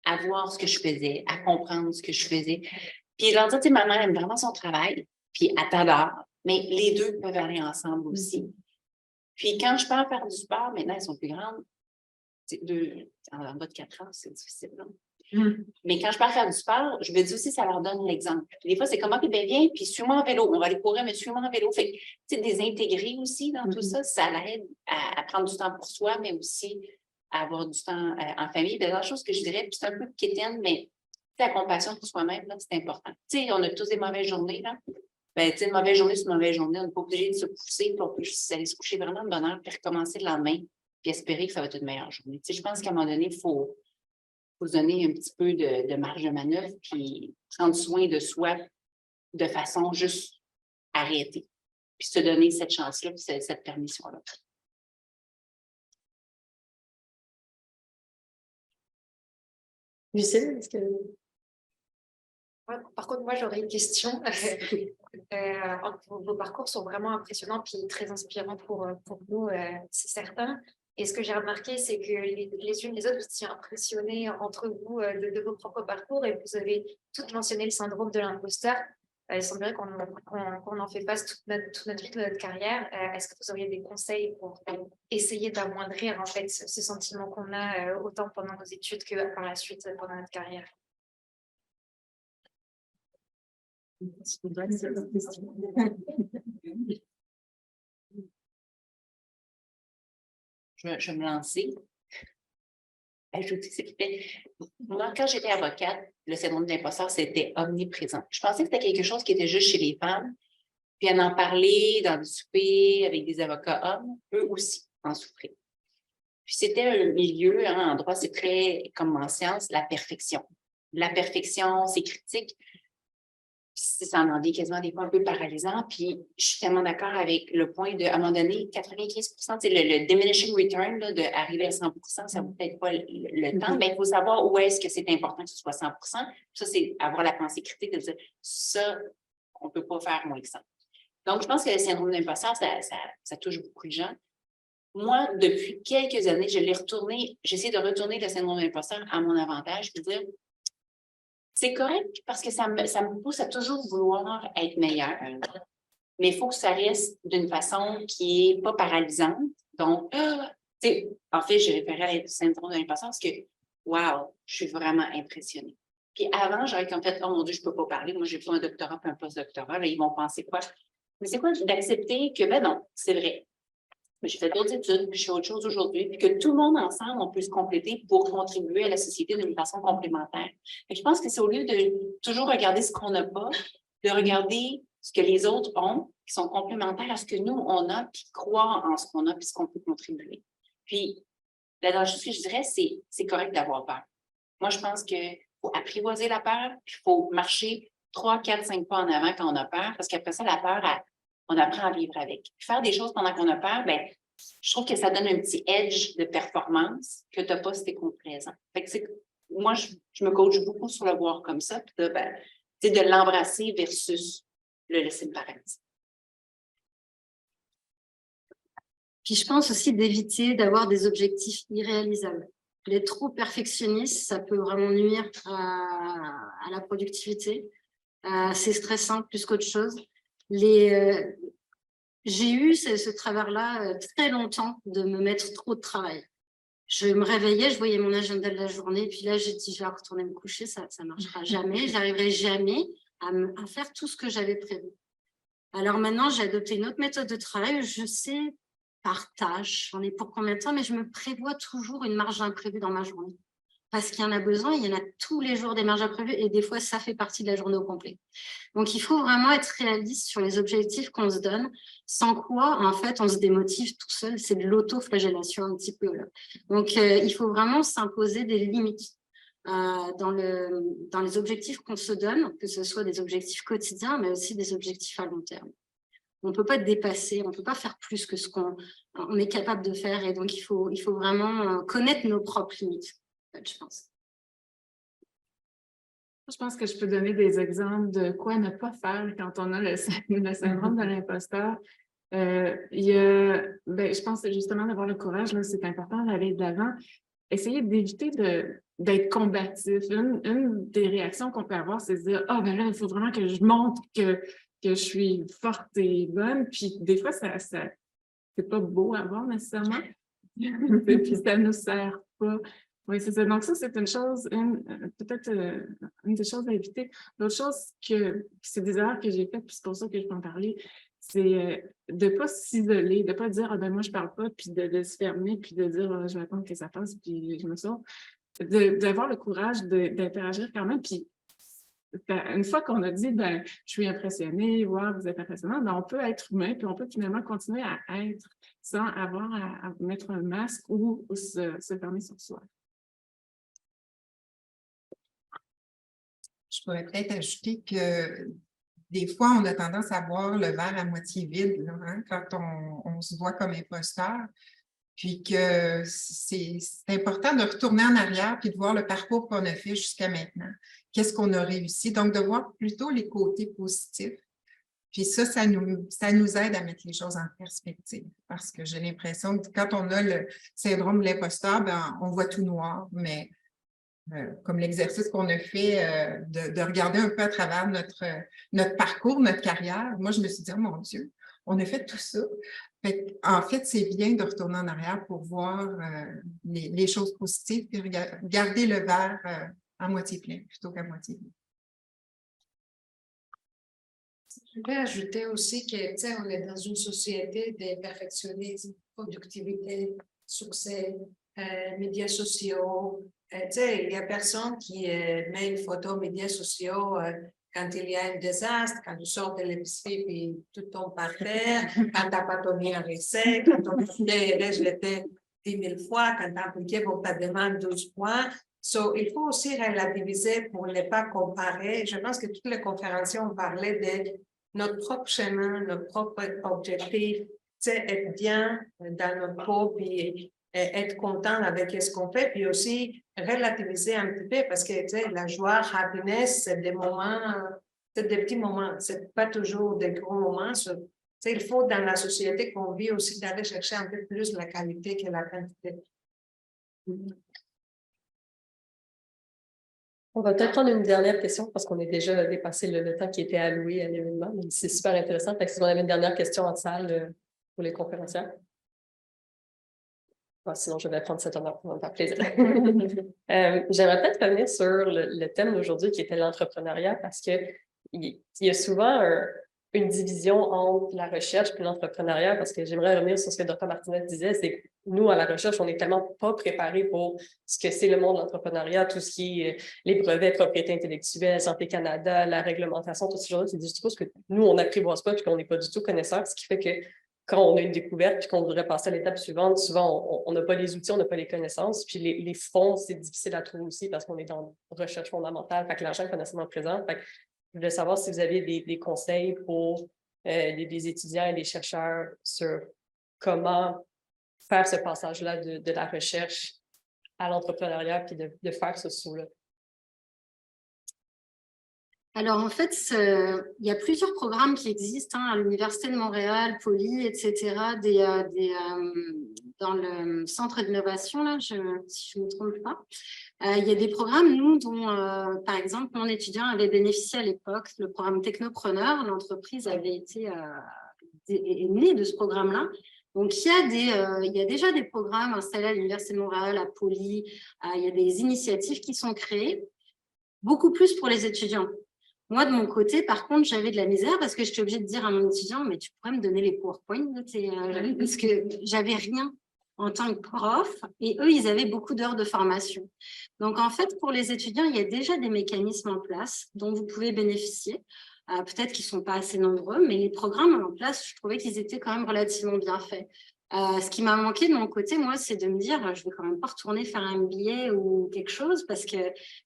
à voir ce que je faisais, à comprendre ce que je faisais. Puis, je leur dis, tu sais, ma mère aime vraiment son travail, puis à t'adore, mais les 2 peuvent aller ensemble aussi. Puis, quand je pars faire du sport, maintenant, elles sont plus grandes. En bas de 4 ans, c'est difficile. Non? Mais quand je pars faire du sport, je me dis aussi, ça leur donne l'exemple. Des fois, c'est comment, ben viens, puis suis-moi en vélo. On va aller courir, mais suis-moi en vélo. Fait que, désintégrer aussi dans tout ça, ça l'aide à prendre du temps pour soi, mais aussi à avoir du temps en famille. La chose que je dirais, puis c'est un peu quétaine, mais la compassion pour soi-même, c'est important. On a tous des mauvaises journées, là. Ben, une mauvaise journée, c'est une mauvaise journée. On n'est pas obligé de se pousser, puis on peut juste aller se coucher vraiment de bonne heure, puis recommencer le lendemain, puis espérer que ça va être une meilleure journée. Je pense qu'à un moment donné, il faut se donner un petit peu de marge de manœuvre, puis prendre soin de soi de façon juste arrêtée, puis se donner cette chance-là, puis cette permission-là. Lucille, est-ce que... Ouais, par contre, moi, j'aurais une question. Vos parcours sont vraiment impressionnants et très inspirants pour nous, c'est certain. Et ce que j'ai remarqué, c'est que les unes les autres, vous étiez impressionnés entre vous de vos propres parcours et vous avez toutes mentionné le syndrome de l'imposteur. Il semblerait qu'on en fait face toute notre vie, toute notre carrière. Est-ce que vous auriez des conseils pour essayer d'amoindrir en fait ce sentiment qu'on a autant pendant nos études que par la suite pendant notre carrière? Je vais me lancer. Moi, quand j'étais avocate, le syndrome de l'imposteur, c'était omniprésent. Je pensais que c'était quelque chose qui était juste chez les femmes. Puis à en parler dans des soupers avec des avocats hommes, eux aussi en souffraient. Puis c'était un milieu, en droit, c'est très, comme en science, la perfection. La perfection, c'est critique. Ça en devient quasiment des fois un peu paralysant. Puis je suis tellement d'accord avec le point de, à un moment donné, 95%, c'est le diminishing return, d'arriver à 100%, ça ne vaut peut-être pas le temps, mais il faut savoir où est-ce que c'est important que ce soit 100%. Ça, c'est avoir la pensée critique de dire, ça, on ne peut pas faire moins que ça. Donc, je pense que le syndrome d'imposteur, ça touche beaucoup de gens. Moi, depuis quelques années, j'essaie de retourner le syndrome d'imposteur à mon avantage, puis dire, c'est correct parce que ça me pousse à toujours vouloir être meilleur, mais il faut que ça reste d'une façon qui n'est pas paralysante. Donc, en fait, je référais au syndrome de l'imposteur parce que, wow, je suis vraiment impressionnée. Puis avant, j'aurais comme fait, oh mon Dieu, je ne peux pas parler. Moi, j'ai pas un doctorat puis un post-doctorat. Là, ils vont penser quoi? Mais c'est quoi d'accepter que, ben non, c'est vrai. Mais j'ai fait d'autres études, puis je fais autre chose aujourd'hui, puis que tout le monde ensemble, on peut se compléter pour contribuer à la société d'une façon complémentaire. Et je pense que c'est au lieu de toujours regarder ce qu'on n'a pas, de regarder ce que les autres ont, qui sont complémentaires à ce que nous, on a, puis croire en ce qu'on a, puis ce qu'on peut contribuer. Puis, la dernière chose que je dirais, c'est correct d'avoir peur. Moi, je pense qu'il faut apprivoiser la peur, puis il faut marcher 3, 4, 5 pas en avant quand on a peur, parce qu'après ça, la peur, on apprend à vivre avec. Faire des choses pendant qu'on a peur, ben, je trouve que ça donne un petit edge de performance que tu n'as pas si tu es complaisant. Fait que moi, je me coach beaucoup sur le voir comme ça, puis de l'embrasser versus le laisser me paralyser. Puis je pense aussi d'éviter d'avoir des objectifs irréalisables. D'être trop perfectionniste, ça peut vraiment nuire à la productivité. C'est stressant plus qu'autre chose. J'ai eu ce travers-là très longtemps de me mettre trop de travail. Je me réveillais, je voyais mon agenda de la journée, puis là, j'ai dit, je vais retourner me coucher, ça ne marchera jamais, j'arriverai jamais à faire tout ce que j'avais prévu. Alors maintenant, j'ai adopté une autre méthode de travail, je sais par tâche, j'en ai pour combien de temps, mais je me prévois toujours une marge d'imprévu dans ma journée. Parce qu'il y en a besoin, il y en a tous les jours des marges imprévues et des fois, ça fait partie de la journée au complet. Donc, il faut vraiment être réaliste sur les objectifs qu'on se donne, sans quoi, en fait, on se démotive tout seul. C'est de l'autoflagellation un petit peu. Là. Donc, il faut vraiment s'imposer des limites dans les objectifs qu'on se donne, que ce soit des objectifs quotidiens, mais aussi des objectifs à long terme. On ne peut pas dépasser, on ne peut pas faire plus que ce qu'on est capable de faire. Et donc, il faut vraiment connaître nos propres limites. Je pense que je peux donner des exemples de quoi ne pas faire quand on a le syndrome de l'imposteur. Je pense justement d'avoir le courage, là, c'est important d'aller de l'avant. Essayer d'éviter d'être combatif. Une des réactions qu'on peut avoir, c'est de dire « Ah, ben là, il faut vraiment que je montre que je suis forte et bonne. » Puis des fois, c'est pas beau à voir nécessairement. Puis ça ne nous sert pas. Oui, c'est ça. Donc, ça, c'est une chose, peut-être une des choses à éviter. L'autre chose c'est des erreurs que j'ai faites, puis c'est pour ça que je peux en parler, c'est de ne pas s'isoler, de ne pas dire, ah ben moi, je ne parle pas, puis de se fermer, puis de dire, ah, je vais attendre que ça passe, puis je me sors. D'avoir le courage d'interagir quand même, puis une fois qu'on a dit, ben, je suis impressionnée, wow, vous êtes impressionnant, ben, on peut être humain, puis on peut finalement continuer à être sans avoir à mettre un masque ou se fermer sur soi. Je pourrais peut-être ajouter que des fois, on a tendance à voir le verre à moitié vide là, hein, quand on se voit comme imposteur. Puis que c'est important de retourner en arrière puis de voir le parcours qu'on a fait jusqu'à maintenant. Qu'est-ce qu'on a réussi? Donc, de voir plutôt les côtés positifs. Puis ça nous aide à mettre les choses en perspective. Parce que j'ai l'impression que quand on a le syndrome de l'imposteur, ben, on voit tout noir. Mais comme l'exercice qu'on a fait de regarder un peu à travers notre parcours, notre carrière, moi, je me suis dit, oh mon Dieu, on a fait tout ça. En fait, c'est bien de retourner en arrière pour voir les choses positives et garder le verre à moitié plein plutôt qu'à moitié vide. Je vais ajouter aussi que, tu sais, on est dans une société de perfectionnisme, productivité, succès, médias sociaux. Tu sais, il n'y a personne qui met une photo aux médias sociaux quand il y a un désastre, quand tu sors de l'épicerie et tout tombe par terre, quand tu n'as pas ton lien resté, quand ton filet est jeté 10 000 fois, quand tu as appliqué pour ta demande 12 points. Il faut aussi relativiser pour ne pas comparer. Je pense que toutes les conférenciers ont parlé de notre propre chemin, notre propre objectif, tu sais, être bien dans notre peau, puis être content avec ce qu'on fait, puis aussi relativiser un petit peu parce que, tu sais, la joie, happiness, c'est des moments, c'est des petits moments, c'est pas toujours des gros moments. Tu sais, il faut, dans la société qu'on vit aussi, d'aller chercher un peu plus la qualité que la quantité. On va peut-être prendre une dernière question parce qu'on est déjà dépassé le temps qui était alloué à l'événement. C'est super intéressant. Fait que si on avait une dernière question en salle pour les conférencières. Bon, sinon, je vais prendre cet honneur pour me faire plaisir. J'aimerais peut-être revenir sur le thème d'aujourd'hui qui était l'entrepreneuriat parce qu'il y a souvent une division entre la recherche et l'entrepreneuriat parce que j'aimerais revenir sur ce que Dr. Martinez disait, c'est que nous, à la recherche, on n'est tellement pas préparés pour ce que c'est le monde de l'entrepreneuriat, tout ce qui est les brevets, propriété intellectuelle, Santé Canada, la réglementation, tout ce genre-là, c'est des choses que nous, on n'apprivoise pas et qu'on n'est pas du tout connaisseurs, ce qui fait que quand on a une découverte et qu'on voudrait passer à l'étape suivante, souvent, on n'a pas les outils, on n'a pas les connaissances. Puis les fonds, c'est difficile à trouver aussi parce qu'on est dans une recherche fondamentale, fait que l'argent n'est pas nécessairement présent. Fait que je voulais savoir si vous avez des conseils pour les étudiants et les chercheurs sur comment faire ce passage-là de la recherche à l'entrepreneuriat puis de faire ce saut-là. Alors, en fait, il y a plusieurs programmes qui existent à l'Université de Montréal, Poly, etc., dans le centre d'innovation, là, si je ne me trompe pas. Il y a des programmes, nous, dont, par exemple, mon étudiant avait bénéficié à l'époque, le programme Technopreneur. L'entreprise avait été née de ce programme-là. Donc, il y a déjà des programmes installés à l'Université de Montréal, à Poly. Il y a des initiatives qui sont créées, beaucoup plus pour les étudiants. Moi, de mon côté, par contre, j'avais de la misère parce que j'étais obligée de dire à mon étudiant, mais tu pourrais me donner les PowerPoint parce que j'avais rien en tant que prof et eux, ils avaient beaucoup d'heures de formation. Donc, en fait, pour les étudiants, il y a déjà des mécanismes en place dont vous pouvez bénéficier. Peut-être qu'ils ne sont pas assez nombreux, mais les programmes en place, je trouvais qu'ils étaient quand même relativement bien faits. Ce qui m'a manqué de mon côté, moi, c'est de me dire, je ne vais quand même pas retourner faire un MBA ou quelque chose parce que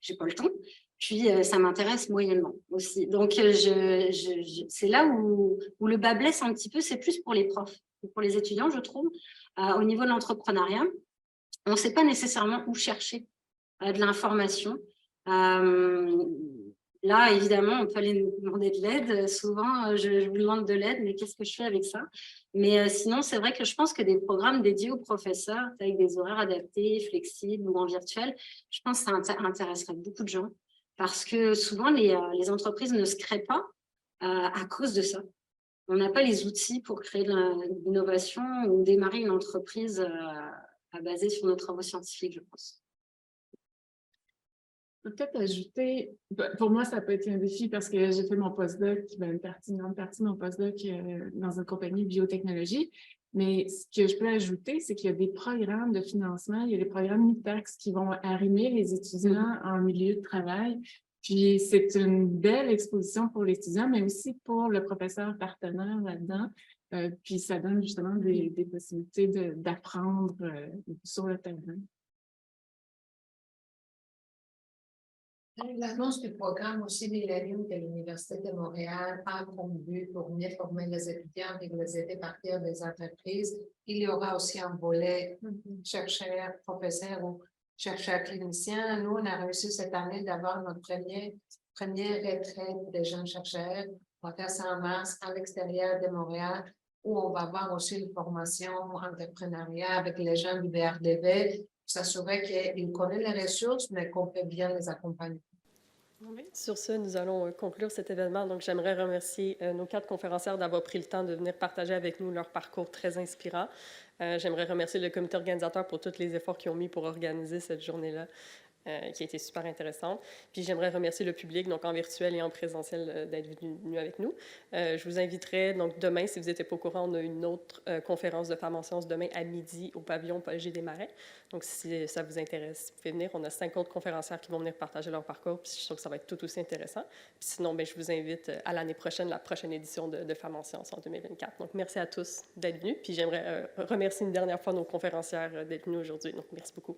je n'ai pas le temps. Puis, ça m'intéresse moyennement aussi. Donc, c'est là où le bas blesse un petit peu, c'est plus pour les profs et pour les étudiants, je trouve. Au niveau de l'entrepreneuriat, on ne sait pas nécessairement où chercher de l'information. Là, évidemment, on peut aller nous demander de l'aide. Souvent, je vous demande de l'aide, mais qu'est-ce que je fais avec ça? Mais sinon, c'est vrai que je pense que des programmes dédiés aux professeurs, avec des horaires adaptés, flexibles ou en virtuel, je pense que ça intéresserait beaucoup de gens. Parce que souvent, les entreprises ne se créent pas à cause de ça. On n'a pas les outils pour créer de l'innovation ou démarrer une entreprise à baser sur nos travaux scientifiques, je pense. peux peut-être ajouter, pour moi, ça peut être un défi parce que j'ai fait mon postdoc, une grande partie de mon postdoc dans une compagnie de biotechnologie. Mais ce que je peux ajouter, c'est qu'il y a des programmes de financement, il y a des programmes mi-taxes qui vont arrimer les étudiants en milieu de travail. Puis c'est une belle exposition pour l'étudiant, mais aussi pour le professeur partenaire là-dedans. Puis ça donne justement des possibilités d'apprendre sur le terrain. L'annonce du programme aussi des LALUM de l'Université de Montréal a comme but pour mieux former les étudiants et les aider à partir des entreprises. Il y aura aussi un volet chercheur, professeur ou chercheur clinicien. Nous, on a réussi cette année d'avoir notre première retraite des jeunes chercheurs. On va faire ça en mars à l'extérieur de Montréal, où on va avoir aussi une formation entrepreneuriat avec les jeunes du BRDV, pour s'assurer qu'ils connaissent les ressources, mais qu'on peut bien les accompagner. Oui. Sur ce, nous allons conclure cet événement. Donc, j'aimerais remercier nos 4 conférencières d'avoir pris le temps de venir partager avec nous leur parcours très inspirant. J'aimerais remercier le comité organisateur pour tous les efforts qu'ils ont mis pour organiser cette journée-là, qui a été super intéressante. Puis j'aimerais remercier le public, donc en virtuel et en présentiel, d'être venu avec nous. Je vous inviterai, donc demain, si vous n'étiez pas au courant, on a une autre conférence de femmes en sciences demain à midi au pavillon Paul G. Desmarais. Donc si ça vous intéresse, vous pouvez venir. On a 5 autres conférencières qui vont venir partager leur parcours, puis je trouve que ça va être tout aussi intéressant. Puis sinon, bien, je vous invite à l'année prochaine, la prochaine édition de Femmes en sciences en 2024. Donc merci à tous d'être venus. Puis j'aimerais remercier une dernière fois nos conférencières d'être venues aujourd'hui. Donc merci beaucoup.